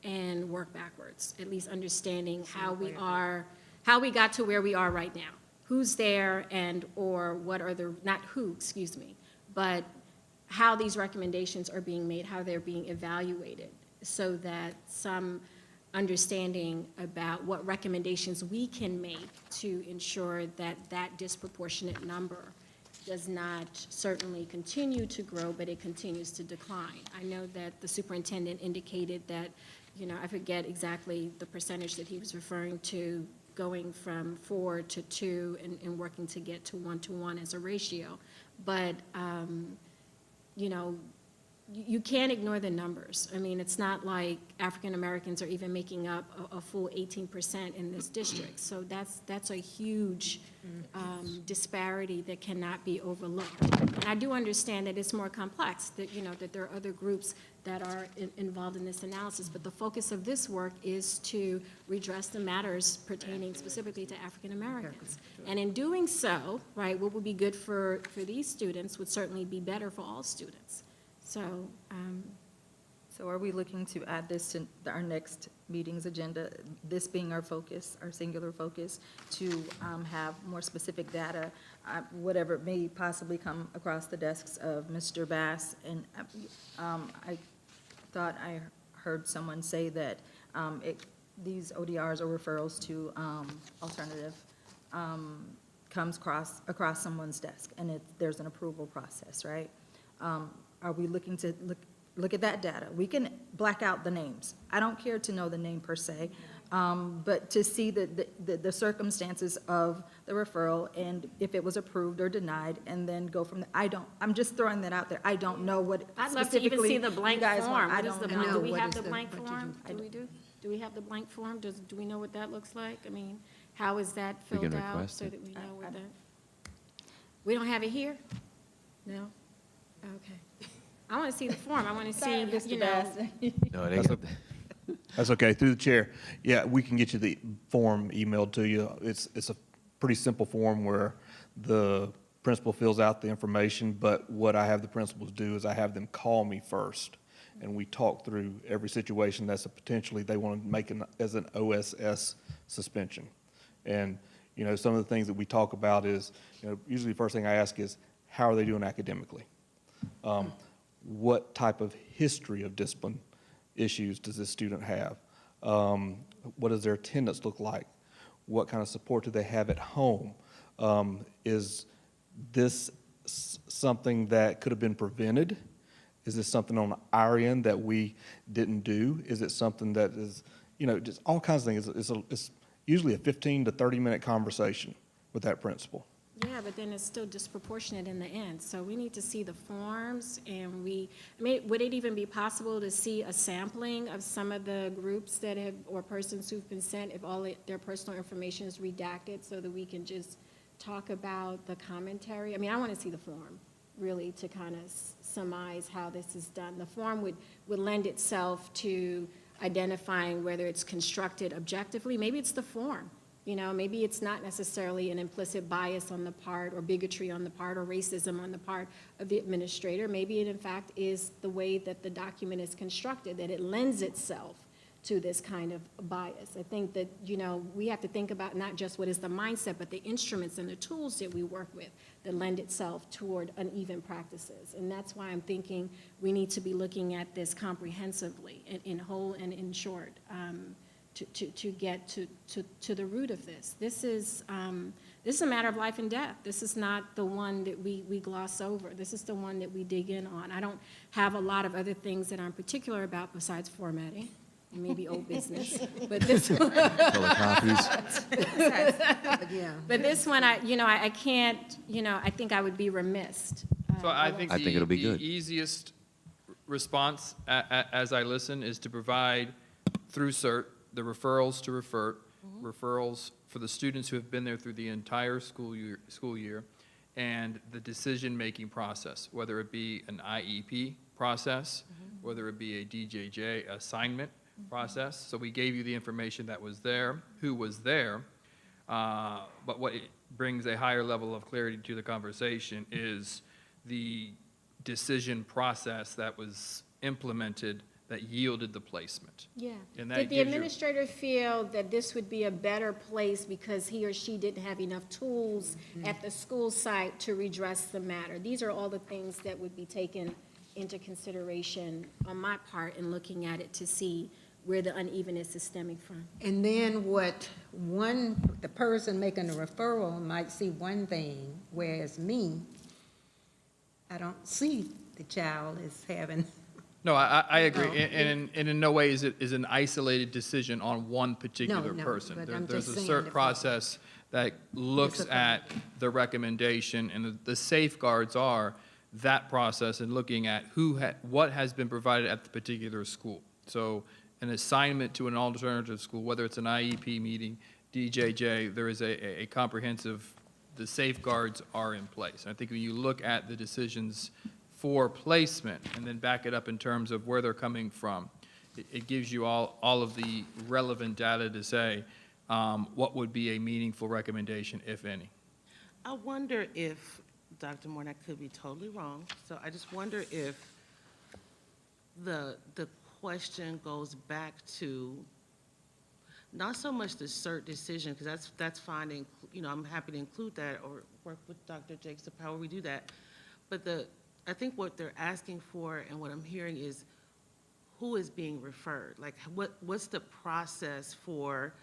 Speaker 4: and work backwards, at least understanding how we got to where we are right now. Who's there and or what are the, not who, excuse me, but how these recommendations are being made, how they're being evaluated, so that some understanding about what recommendations we can make to ensure that that disproportionate number does not certainly continue to grow, but it continues to decline. I know that the superintendent indicated that, I forget exactly the percentage that he was referring to, going from 4 to 2 and working to get to 1-to-1 as a ratio. But, you can't ignore the numbers. I mean, it's not like African Americans are even making up a full 18% in this district. So that's a huge disparity that cannot be overlooked. And I do understand that it's more complex, that, that there are other groups that are involved in this analysis, but the focus of this work is to redress the matters pertaining specifically to African Americans. And in doing so, right, what would be good for these students would certainly be better for all students. So,
Speaker 6: So are we looking to add this to our next meeting's agenda, this being our focus, our singular focus, to have more specific data, whatever may possibly come across the desks of Mr. Bass? And I thought I heard someone say that these ODRs or referrals to alternative comes across someone's desk, and there's an approval process, right? Are we looking to look at that data? We can black out the names. I don't care to know the name per se, but to see the circumstances of the referral and if it was approved or denied, and then go from there. I'm just throwing that out there. I don't know what
Speaker 4: I'd love to even see the blank form.
Speaker 6: I don't know.
Speaker 4: Do we have the blank form? Do we have the blank form? Do we know what that looks like? I mean, how is that
Speaker 1: We can
Speaker 4: filled out
Speaker 1: request
Speaker 4: so
Speaker 1: it.
Speaker 4: that we know what that? We don't have it here? No? Okay. I want to see the form. I want to see,
Speaker 6: Mr. Bass.
Speaker 1: No, it ain't.
Speaker 13: That's okay, through the chair. Yeah, we can get you the form emailed to you. It's a pretty simple form where the principal fills out the information, but what I have the principals do is I have them call me first, and we talk through every situation that's potentially they want to make as an OSS suspension. And You know, some of the things that we talk about is, you know, usually the first thing I ask is, how are they doing academically? What type of history of discipline issues does this student have? What does their attendance look like? What kind of support do they have at home? Is this something that could have been prevented? Is this something on our end that we didn't do? Is it something that is, you know, just all kinds of things. It's usually a 15 to 30-minute conversation with that principal.
Speaker 4: Yeah, but then it's still disproportionate in the end. So we need to see the forms, and would it even be possible to see a sampling of some of the groups that have, or persons who've been sent, if all their personal information is redacted, so that we can just talk about the commentary? I mean, I want to see the form, really, to kind of surmise how this is done. The form would lend itself to identifying whether it's constructed objectively. Maybe it's the form. You know, maybe it's not necessarily an implicit bias on the part, or bigotry on the part, or racism on the part of the administrator. Maybe it, in fact, is the way that the document is constructed, that it lends itself to this kind of bias. I think that, you know, we have to think about not just what is the mindset, but the instruments and the tools that we work with that lend itself toward uneven practices. And that's why I'm thinking we need to be looking at this comprehensively, in whole and in short, to get to the root of this. This is a matter of life and death. This is not the one that we gloss over. This is the one that we dig in on. I don't have a lot of other things that I'm particular about besides formatting, and maybe old business, but this one.
Speaker 1: Color copies.
Speaker 2: Yeah.
Speaker 4: But this one, I can't, I think I would be remiss.
Speaker 5: So I think
Speaker 1: it'll be good.
Speaker 5: the easiest response as I listen is to provide through CERT the referrals to referrals for the students who have been there through the entire school year, and the decision-making process, whether it be an IEP process, whether it be a DJJ assignment process. So we gave you the information that was there, who was there, but what it brings a higher level of clarity to the conversation is the decision process that was implemented that yielded the placement.
Speaker 4: Yeah.
Speaker 5: And that
Speaker 4: Did the
Speaker 5: gives you-
Speaker 4: administrator feel that this would be a better place because he or she didn't have enough tools at the school site to redress the matter? These are all the things that would be taken into consideration on my part in looking at it to see where the unevenness is stemming from.
Speaker 2: And then the person making the referral might see one thing, whereas me, I don't see the child as having.
Speaker 5: No, I agree,
Speaker 2: No.
Speaker 5: and in no way is it an isolated decision on one particular
Speaker 2: No,
Speaker 5: person.
Speaker 2: but I'm
Speaker 5: There's
Speaker 2: just
Speaker 5: a
Speaker 2: saying
Speaker 5: CERT
Speaker 2: if-
Speaker 5: process that looks
Speaker 2: Discipline.
Speaker 5: at the recommendation, and the safeguards are that process and looking at what has been provided at the particular school. So an assignment to an alternative school, whether it's an IEP meeting, DJJ, there is a comprehensive, the safeguards are in place. I think when you look at the decisions for placement and then back it up in terms of where they're coming from, it gives you all of the relevant data to say what would be a meaningful recommendation, if any.
Speaker 7: I wonder if, Dr. Moore, and I could be totally wrong, so I just wonder if the question goes back to not so much the CERT decision, because that's fine, I'm happy to include that or work with Dr. Jacobs, however we do that. But I think what they're asking for and what I'm hearing is who is being referred? Like, what's the process for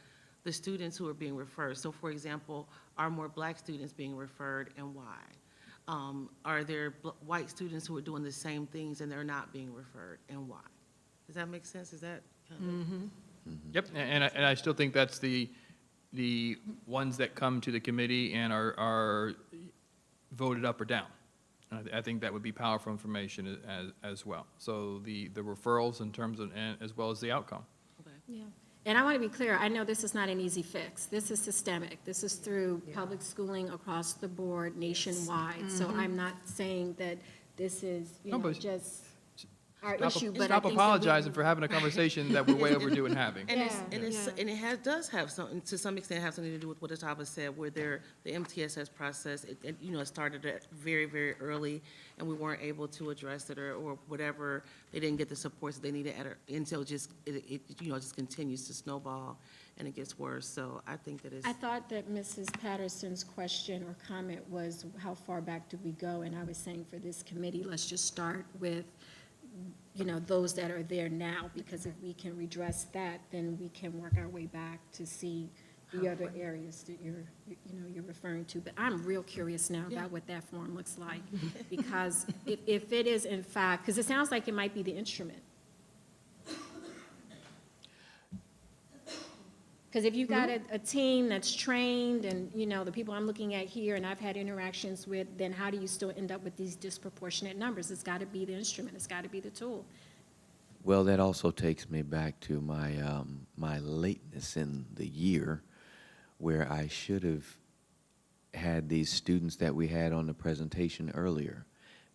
Speaker 7: the students who are being referred? So, for example, are more Black students being referred, and why? Are there white students who are doing the same things and they're not being referred, and why? Does that make sense? Is that kind of?
Speaker 5: Yep, and I still think that's the ones that come to the committee and are voted up or down. I think that would be powerful information as well. So the referrals in terms of, and as well as the outcome.
Speaker 4: Yeah. And I want to be clear, I know this is not an easy fix. This is systemic. This is through public schooling across the board nationwide. So I'm not saying that this is,
Speaker 5: No, but-
Speaker 4: just. our issue, but I
Speaker 5: Stop
Speaker 4: think that we-
Speaker 5: apologizing for having a conversation that we're way overdue in having.
Speaker 7: And
Speaker 4: Yeah.
Speaker 7: it does have something, to some extent, have something to do with what Ataba said, where the MTSS process, it started it very, very early, and we weren't able to address it or whatever. They didn't get the supports that they needed until just, it just continues to snowball and it gets worse. So I think that it's.
Speaker 4: I thought that Mrs. Patterson's question or comment was, how far back do we go? And I was saying for this committee, let's just start with, those that are there now, because if we can redress that, then we can work our way back to see the other areas that you're referring to. But I'm real curious now about what that form looks like, because if it is in fact, because it sounds like it might be the instrument. Because if you've got a team that's trained and, the people I'm looking at here and I've had interactions with, then how do you still end up with these disproportionate numbers? It's got to be the instrument. It's got to be the tool.
Speaker 1: Well, that also takes me back to my my lateness in the year, where I should have had these students that we had on the presentation earlier,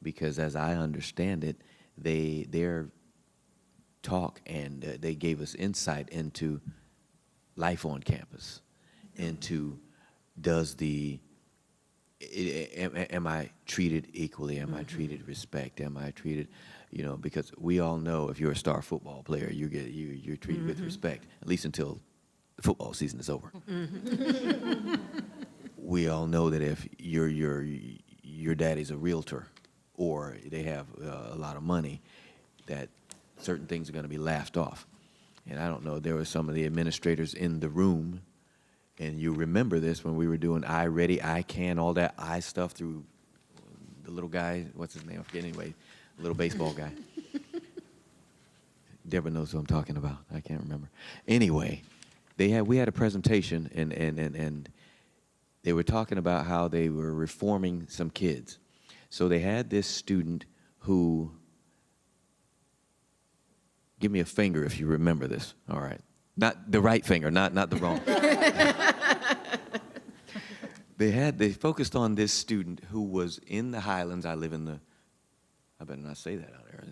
Speaker 1: because as I understand it, their talk and they gave us insight into life on campus, into am I treated equally? Am I treated respect? Am I treated, because we all know if you're a star football player, you're treated with respect, at least until the football season is over. We all know that if your daddy's a realtor or they have a lot of money, that certain things are going to be laughed off. And I don't know, there were some of the administrators in the room, and you remember this when we were doing I Ready, I Can, all that I stuff through the little guy, what's his name, I forget anyway, the little baseball guy. Deborah knows who I'm talking about, I can't remember. Anyway, we had a presentation, and they were talking about how they were reforming some kids. So they had this student who, give me a finger if you remember this, all right. Not the right finger, not the wrong. They focused on this student who was in the Highlands. I better not say that out there.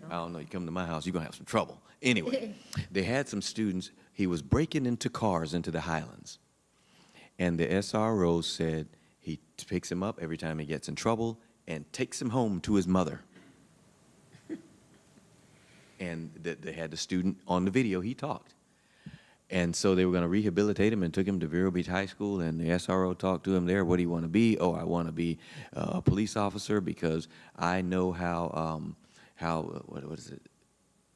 Speaker 1: I don't know, you come to my house, you're gonna have some trouble. Anyway, they had some students, he was breaking into cars into the Highlands. And the SRO said he picks him up every time he gets in trouble and takes him home to his mother. And they had the student on the video, he talked. And so they were going to rehabilitate him and took him to Vero Beach High School, and the SRO talked to him there, what do you want to be? Oh, I want to be a police officer because I know what is it?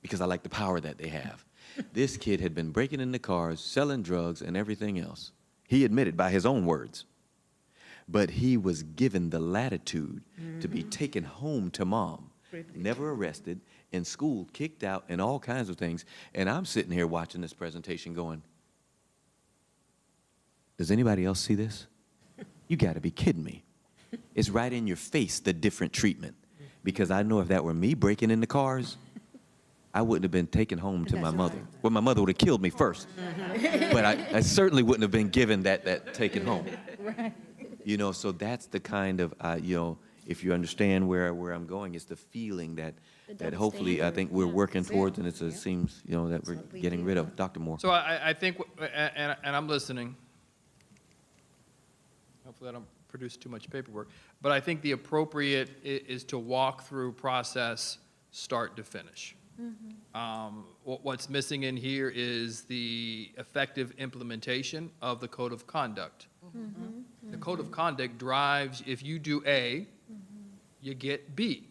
Speaker 1: Because I like the power that they have. This kid had been breaking into cars, selling drugs, and everything else. He admitted by his own words. But he was given the latitude to be taken home to mom, never arrested, in school, kicked out, and all kinds of things. And I'm sitting here watching this presentation going, does anybody else see this? You got to be kidding me. It's right in your face, the different treatment. Because I know if that were me breaking into cars, I wouldn't have been taken home to my mother. Well, my mother would have killed me first. But I certainly wouldn't have been given that taken home. So that's the kind of, if you understand where I'm going, it's the feeling that hopefully I think we're working towards, and it seems, that we're getting rid of. Dr. Moore.
Speaker 5: So I think, and I'm listening. Hopefully I don't produce too much paperwork. But I think the appropriate is to walk through process start to finish. What's missing in here is the effective implementation of the code of conduct. The code of conduct drives, if you do A, you get B.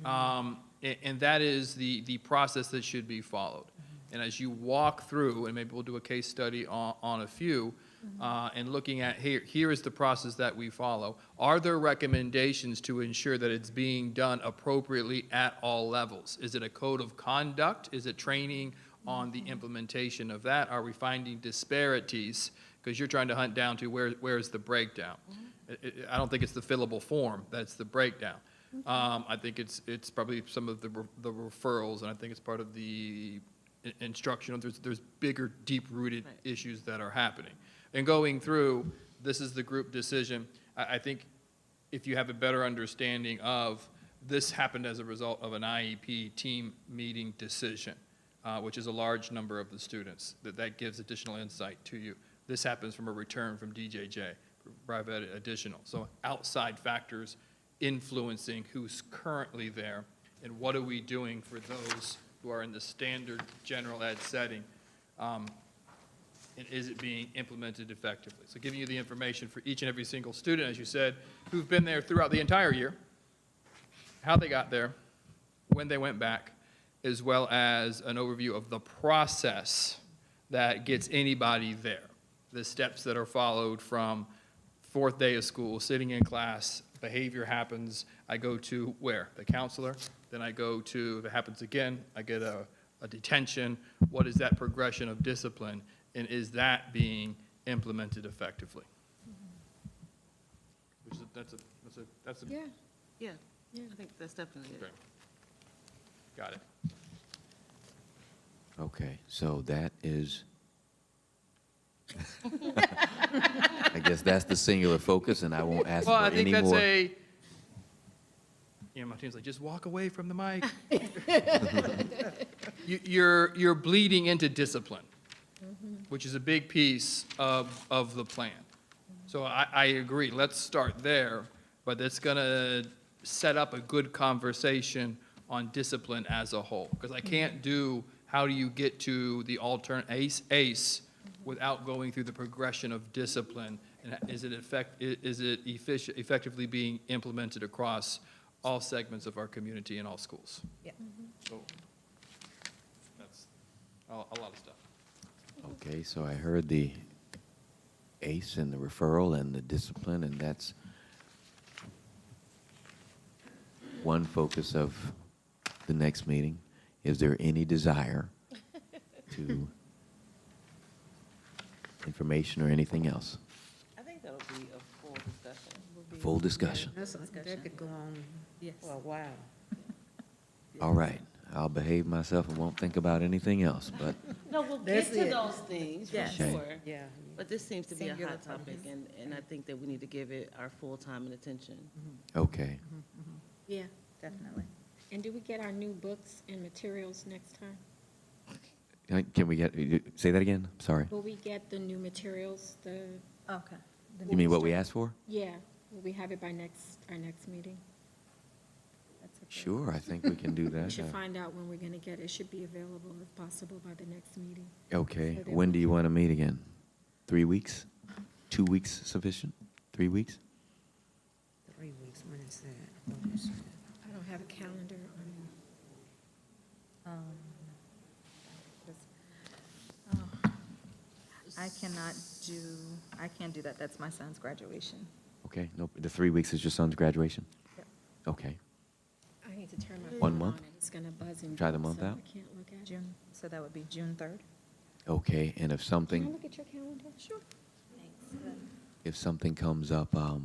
Speaker 5: And that is the process that should be followed. And as you walk through, and maybe we'll do a case study on a few, and looking at here is the process that we follow. Are there recommendations to ensure that it's being done appropriately at all levels? Is it a code of conduct? Is it training on the implementation of that? Are we finding disparities? Because you're trying to hunt down to where's the breakdown. I don't think it's the fillable form, that's the breakdown. I think it's probably some of the referrals, and I think it's part of the instruction. There's bigger, deep-rooted issues that are happening. And going through, this is the group decision. I think if you have a better understanding of This happened as a result of an IEP team meeting decision, which is a large number of the students. That gives additional insight to you. This happens from a return from DJJ, private additional. So outside factors influencing who's currently there and what are we doing for those who are in the standard general ed setting, and is it being implemented effectively? So giving you the information for each and every single student, as you said, who've been there throughout the entire year, how they got there, when they went back, as well as an overview of the process that gets anybody there. The steps that are followed from fourth day of school, sitting in class, behavior happens, I go to where? The counselor, then I go to, if it happens again, I get a detention. What is that progression of discipline, and is that being implemented effectively? Which is, that's a.
Speaker 4: Yeah,
Speaker 7: Yeah,
Speaker 4: yeah.
Speaker 7: I think that's definitely it.
Speaker 5: Okay. Got it.
Speaker 1: Okay, so that is, I guess that's the singular focus, and I won't ask
Speaker 5: Well,
Speaker 1: for
Speaker 5: I think
Speaker 1: any
Speaker 5: that's
Speaker 1: more.
Speaker 5: My team's like, just walk away from the mic. You're bleeding into discipline, which is a big piece of the plan. So I agree, let's start there, but it's gonna set up a good conversation on discipline as a whole. Because I can't do, how do you get to the alternate ACE without going through the progression of discipline? And is it effectively being implemented across all segments of our community and all schools?
Speaker 6: Yeah.
Speaker 5: So that's a lot of stuff.
Speaker 1: Okay, so I heard the ACE and the referral and the discipline, and that's one focus of the next meeting. Is there any desire to information or anything else?
Speaker 7: I think that'll be a full discussion.
Speaker 1: Full discussion.
Speaker 2: That could go on
Speaker 6: Yes.
Speaker 2: for a while.
Speaker 1: All right, I'll behave myself and won't think about anything else, but
Speaker 7: No, we'll
Speaker 2: That's
Speaker 7: get to
Speaker 2: it.
Speaker 7: those things, for
Speaker 6: Yes.
Speaker 1: Okay.
Speaker 7: sure.
Speaker 2: Yeah.
Speaker 7: But this seems to be a
Speaker 6: Singular
Speaker 7: hot topic,
Speaker 6: focus.
Speaker 7: and I think that we need to give it our full time and attention.
Speaker 1: okay.
Speaker 4: Yeah.
Speaker 6: Definitely.
Speaker 4: And do we get our new books and materials next time?
Speaker 1: Can we get, say that again? Sorry.
Speaker 4: Will we get the new materials,
Speaker 6: Okay.
Speaker 1: You mean what we asked for?
Speaker 4: yeah, will we have it by our next meeting?
Speaker 6: That's okay.
Speaker 1: Sure, I think we can do
Speaker 4: We
Speaker 1: that.
Speaker 4: should find out when we're gonna get it. It should be available if possible by the next meeting.
Speaker 1: Okay,
Speaker 4: So that
Speaker 1: when
Speaker 4: we
Speaker 1: do you want to meet again? 3 weeks? 2 weeks sufficient? 3 weeks?
Speaker 2: 3 weeks, when is that? What is that?
Speaker 4: I don't have a calendar on
Speaker 6: I can't do that. That's my son's graduation.
Speaker 1: Okay, no, the 3 weeks is your son's graduation?
Speaker 6: Yep.
Speaker 1: Okay,
Speaker 4: I need to turn my
Speaker 1: 1
Speaker 4: phone
Speaker 1: month?
Speaker 4: on and it's gonna buzz and
Speaker 1: Try the
Speaker 4: beep,
Speaker 1: month
Speaker 4: so
Speaker 1: out?
Speaker 4: I can't look at it.
Speaker 6: June, so that would be June 3rd?
Speaker 1: okay, and if
Speaker 4: Can I
Speaker 1: something,
Speaker 4: look at your calendar? Sure.
Speaker 1: if something comes up,
Speaker 6: No,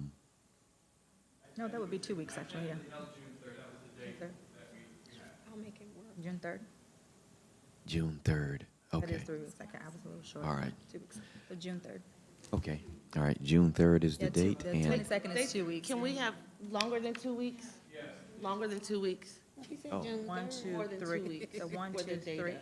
Speaker 6: that would be 2 weeks, actually, yeah. June 3rd?
Speaker 4: I'll make it work.
Speaker 6: June 3rd?
Speaker 1: June 3rd,
Speaker 6: That
Speaker 1: okay.
Speaker 6: is 3 weeks. I was a little short.
Speaker 1: All right.
Speaker 6: 2 weeks. So June 3rd.
Speaker 1: Okay, all right, June 3rd is the
Speaker 6: Yeah,
Speaker 1: date,
Speaker 6: The
Speaker 1: and,
Speaker 6: 22nd is 2 weeks.
Speaker 7: Can we have longer than 2 weeks? Yes. Longer than 2 weeks?
Speaker 2: She said
Speaker 1: Oh.
Speaker 2: June
Speaker 6: 1,
Speaker 2: 3rd.
Speaker 6: 2,
Speaker 7: More than 2
Speaker 6: 3.
Speaker 7: weeks
Speaker 6: So 1,
Speaker 7: for the
Speaker 6: 2, 3.
Speaker 7: data.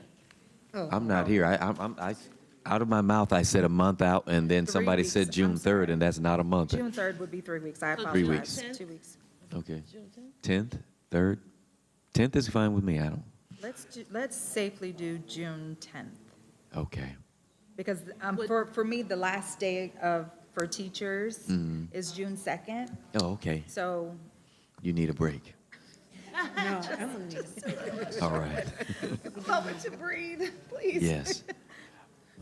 Speaker 2: Oh,
Speaker 1: I'm not here, out of my mouth, I said a month out, and then
Speaker 6: 3
Speaker 1: somebody
Speaker 6: weeks,
Speaker 1: said June
Speaker 6: I'm
Speaker 1: 3rd,
Speaker 6: sorry.
Speaker 1: and that's not a month.
Speaker 6: June 3rd would be 3 weeks. I
Speaker 7: So
Speaker 6: apologize.
Speaker 1: 3 weeks.
Speaker 6: 2 weeks.
Speaker 1: Okay,
Speaker 7: June 10th?
Speaker 1: 10th, 3rd? 10th is fine with me, I don't,
Speaker 6: Let's safely do June 10th.
Speaker 1: okay.
Speaker 6: Because
Speaker 7: Would-
Speaker 6: for me, the last day for teachers is June 2nd.
Speaker 1: Oh, okay,
Speaker 6: So
Speaker 1: you need a break.
Speaker 2: no, I don't need
Speaker 1: All right.
Speaker 6: allow me to breathe, please.
Speaker 1: Yes.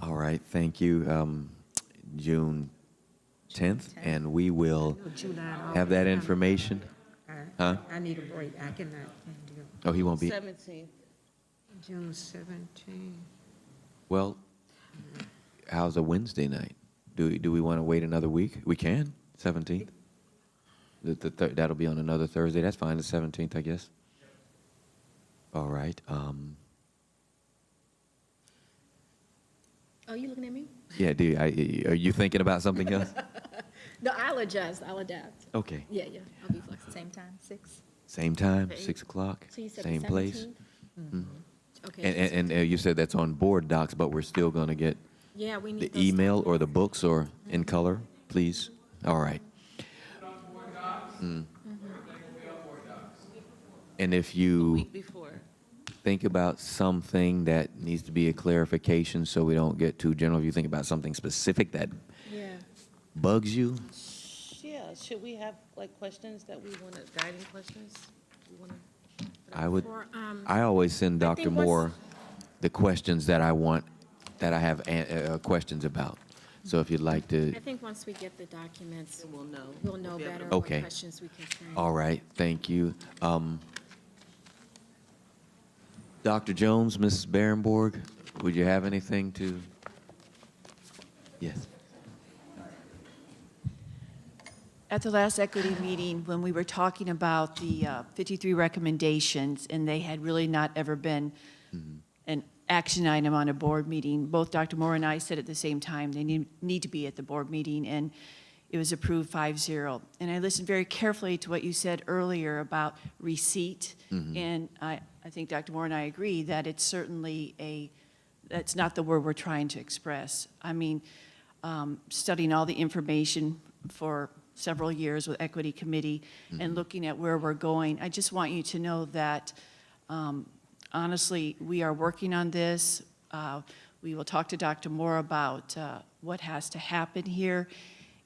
Speaker 1: All right, thank you. June 10th, and we will
Speaker 2: July.
Speaker 1: have that information. Huh?
Speaker 2: I need a break. I cannot do
Speaker 1: Oh, he won't be,
Speaker 7: 17th.
Speaker 2: June 17.
Speaker 1: well, how's a Wednesday night? Do we want to wait another week? We can, 17th. That'll be on another Thursday. That's fine, the 17th, I guess. All right.
Speaker 4: Oh, you looking at me?
Speaker 1: Yeah, are you thinking about something else?
Speaker 4: No, I'll adjust, I'll adapt.
Speaker 1: Okay.
Speaker 4: Yeah, I'll be flexible.
Speaker 6: Same time, 6.
Speaker 1: Same time,
Speaker 10: The
Speaker 1: 6 o'clock,
Speaker 4: So you said
Speaker 1: same
Speaker 4: the
Speaker 1: place.
Speaker 4: 17th? Okay.
Speaker 1: And you said that's on board docs, but we're still going to get
Speaker 4: Yeah, we
Speaker 1: the
Speaker 4: need those
Speaker 1: email or the
Speaker 4: documents.
Speaker 1: books or in color, please? All right. And if
Speaker 7: The
Speaker 1: you
Speaker 7: week before.
Speaker 1: think about something that needs to be a clarification so we don't get too general, if you think about something specific that
Speaker 4: Yeah.
Speaker 1: bugs you,
Speaker 7: Yeah, should we have like questions that we want to, guiding questions? We want to.
Speaker 1: I would,
Speaker 4: For,
Speaker 1: I always send
Speaker 4: I
Speaker 1: Dr.
Speaker 4: think what's-
Speaker 1: Moore the questions that I want, that I have questions about. So if you'd like to,
Speaker 4: I think once we get the documents,
Speaker 7: Then we'll know.
Speaker 4: we'll know
Speaker 7: be able
Speaker 4: better
Speaker 7: to-
Speaker 4: what
Speaker 1: Okay.
Speaker 4: questions we can frame.
Speaker 1: all right, thank you. Dr. Jones, Mrs. Berenborg, would you have anything to? Yes.
Speaker 14: At the last equity meeting, when we were talking about the 53 recommendations, and they had really not ever been an action item on a board meeting, both Dr. Moore and I said at the same time, they need to be at the board meeting, and it was approved 5-0. And I listened very carefully to what you said earlier about receipt, and I think Dr. Moore and I agree that it's certainly that's not the word we're trying to express. I mean, studying all the information for several years with Equity Committee and looking at where we're going, I just want you to know that, honestly, we are working on this. We will talk to Dr. Moore about what has to happen here,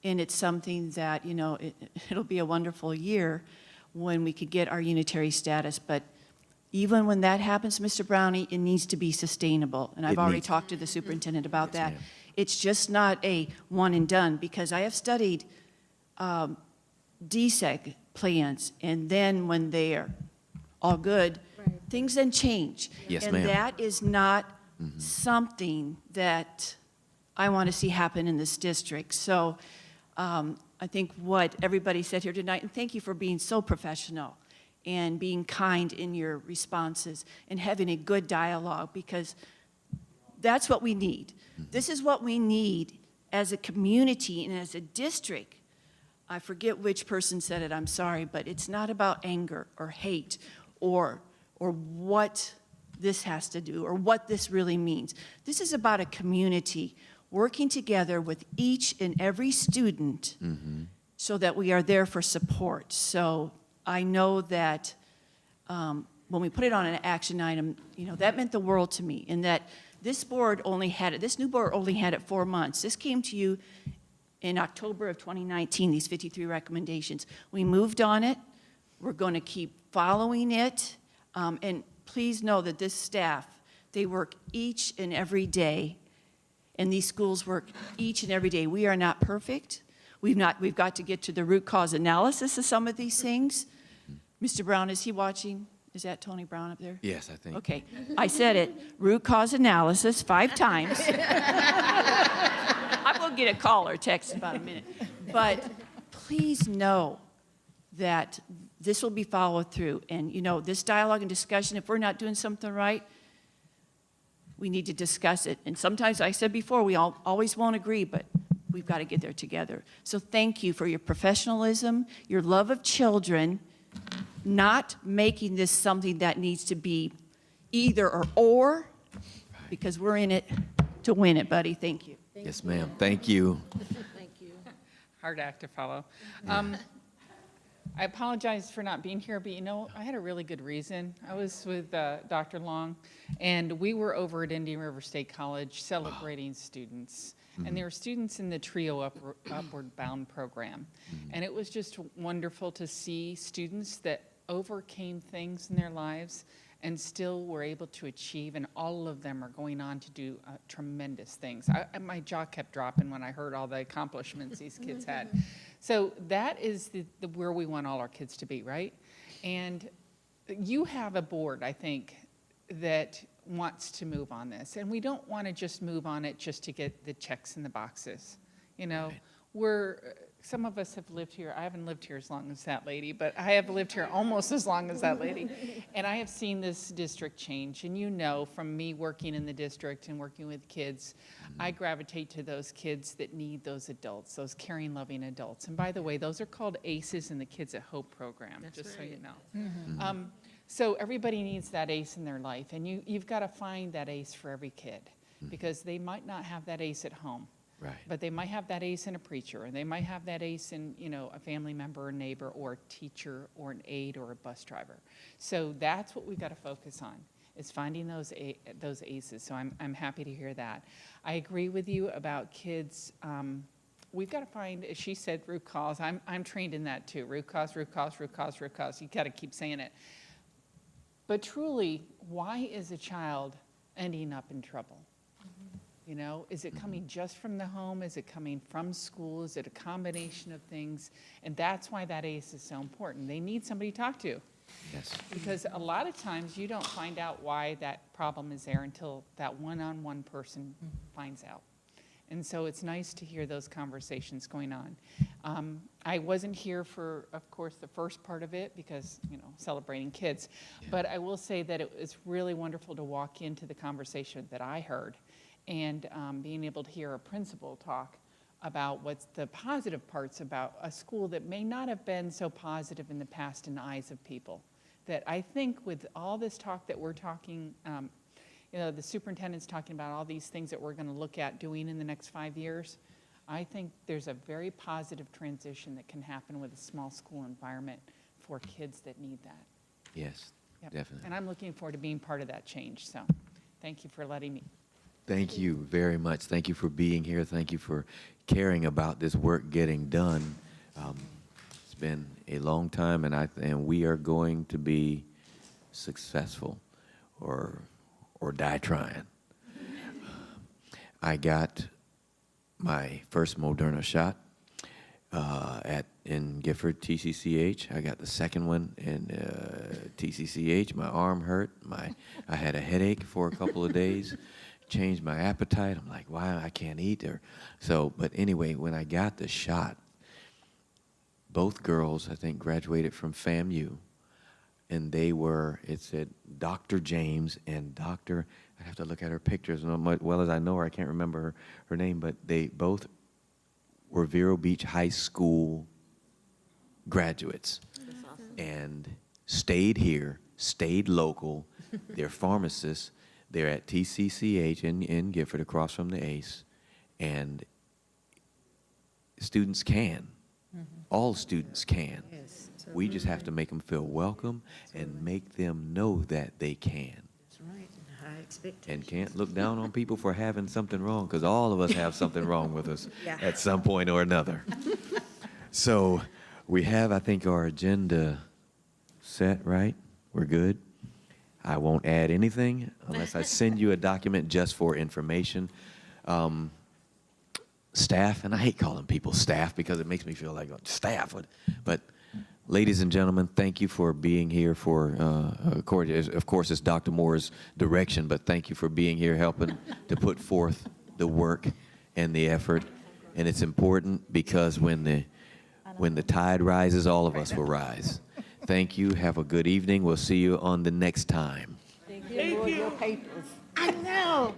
Speaker 14: and it's something that, you know, it'll be a wonderful year when we could get our unitary status, but even when that happens, Mr. Brownie, it needs to be sustainable, and I've already
Speaker 1: needs-
Speaker 14: talked to the superintendent about that.
Speaker 1: ma'am.
Speaker 14: It's just not a one and done, because I have studied DSEC plans, and then when they're all good,
Speaker 4: Right.
Speaker 14: things then change.
Speaker 1: Yes, ma'am.
Speaker 14: And that is not something that I want to see happen in this district. So I think what everybody said here tonight, and thank you for being so professional and being kind in your responses and having a good dialogue, because that's what we need. This is what we need as a community and as a district. I forget which person said it, I'm sorry, but it's not about anger or hate or what this has to do or what this really means. This is about a community working together with each and every student so that we are there for support. So I know that when we put it on an action item, you know, that meant the world to me, in that this board only had it, this new board only had it 4 months. This came to you in October of 2019, these 53 recommendations. We moved on it. We're going to keep following it. And please know that this staff, they work each and every day, and these schools work each and every day. We are not perfect. We've got to get to the root cause analysis of some of these things. Mr. Brown, is he watching? Is that Tony Brown up there?
Speaker 1: Yes, I think.
Speaker 14: Okay, I said it, root cause analysis 5 times. I will get a call or text in about a minute. But please know that this will be followed through. And, you know, this dialogue and discussion, if we're not doing something right, we need to discuss it. And sometimes, I said before, we always won't agree, but we've got to get there together. So thank you for your professionalism, your love of children, not making this something that needs to be either or, because we're in it to win it, buddy. Thank you.
Speaker 1: Yes, ma'am. Thank you.
Speaker 7: Thank you.
Speaker 15: Hard act to follow. I apologize for not being here, but you know, I had a really good reason. I was with Dr. Long, and we were over at Indian River State College celebrating students. And there were students in the TRIO Upward Bound program. And it was just wonderful to see students that overcame things in their lives and still were able to achieve, and all of them are going on to do tremendous things. My jaw kept dropping when I heard all the accomplishments these kids had. So that is where we want all our kids to be, right? And you have a board, I think, that wants to move on this. And we don't want to just move on it just to get the checks in the boxes. You know, some of us have lived here, I haven't lived here as long as that lady, but I have lived here almost as long as that lady. And I have seen this district change. And you know, from me working in the district and working with kids, I gravitate to those kids that need those adults, those caring, loving adults. And by the way, those are called ACEs in the Kids at Hope program, just so you know. So everybody needs that ACE in their life. And you've got to find that ACE for every kid, because they might not have that ACE at home.
Speaker 1: Right.
Speaker 15: But they might have that ACE in a preacher, and they might have that ACE in, you know, a family member, or neighbor, or a teacher, or an aide, or a bus driver. So that's what we've got to focus on, is finding those ACEs. So I'm happy to hear that. I agree with you about kids. We've got to find, as she said, root cause. I'm trained in that too. Root cause, root cause, root cause, root cause. You got to keep saying it. But truly, why is a child ending up in trouble? You know, is it coming just from the home? Is it coming from school? Is it a combination of things? And that's why that ACE is so important. They need somebody to talk to.
Speaker 1: Yes.
Speaker 15: Because a lot of times you don't find out why that problem is there until that one-on-one person finds out. And so it's nice to hear those conversations going on. I wasn't here for, of course, the first part of it because, you know, celebrating kids. But I will say that it was really wonderful to walk into the conversation that I heard, and being able to hear a principal talk about what's the positive parts about a school that may not have been so positive in the past in the eyes of people. That I think with all this talk that we're talking, you know, the superintendent's talking about all these things that we're going to look at doing in the next 5 years. I think there's a very positive transition that can happen with a small school environment for kids that need that.
Speaker 1: Yes,
Speaker 15: Yep.
Speaker 1: definitely.
Speaker 15: And I'm looking forward to being part of that change. So thank you for letting me.
Speaker 1: Thank you very much. Thank you for being here. Thank you for caring about this work getting done. It's been a long time, and we are going to be successful, or die trying. I got my first Moderna shot in Gifford, TCCH. I got the second one in TCCH. My arm hurt. I had a headache for a couple of days. Changed my appetite. I'm like, why I can't eat? But anyway, when I got the shot, both girls, I think, graduated from FAMU, and it said Dr. James and Dr., I have to look at her pictures, and as well as I know her, I can't remember her name, but they both were Vero Beach High School graduates.
Speaker 10: That's awesome.
Speaker 1: And stayed here, stayed local. They're pharmacists. They're at TCCH in Gifford, across from the ACE, and students can. All students can.
Speaker 2: Yes.
Speaker 1: We just have to make them feel welcome and make them know that they can.
Speaker 2: That's right. High expectations.
Speaker 1: And can't look down on people for having something wrong, because all of us have something wrong with us
Speaker 2: Yeah.
Speaker 1: at some point or another. So we have, I think, our agenda set, right? We're good? I won't add anything unless I send you a document just for information. Staff, and I hate calling people staff because it makes me feel like staff. But ladies and gentlemen, thank you for being here for, of course, it's Dr. Moore's direction, but thank you for being here, helping to put forth the work and the effort. And it's important because when the tide rises, all of us will rise. Thank you. Have a good evening. We'll see you on the next time.
Speaker 10: Thank you.
Speaker 2: Your papers. I know.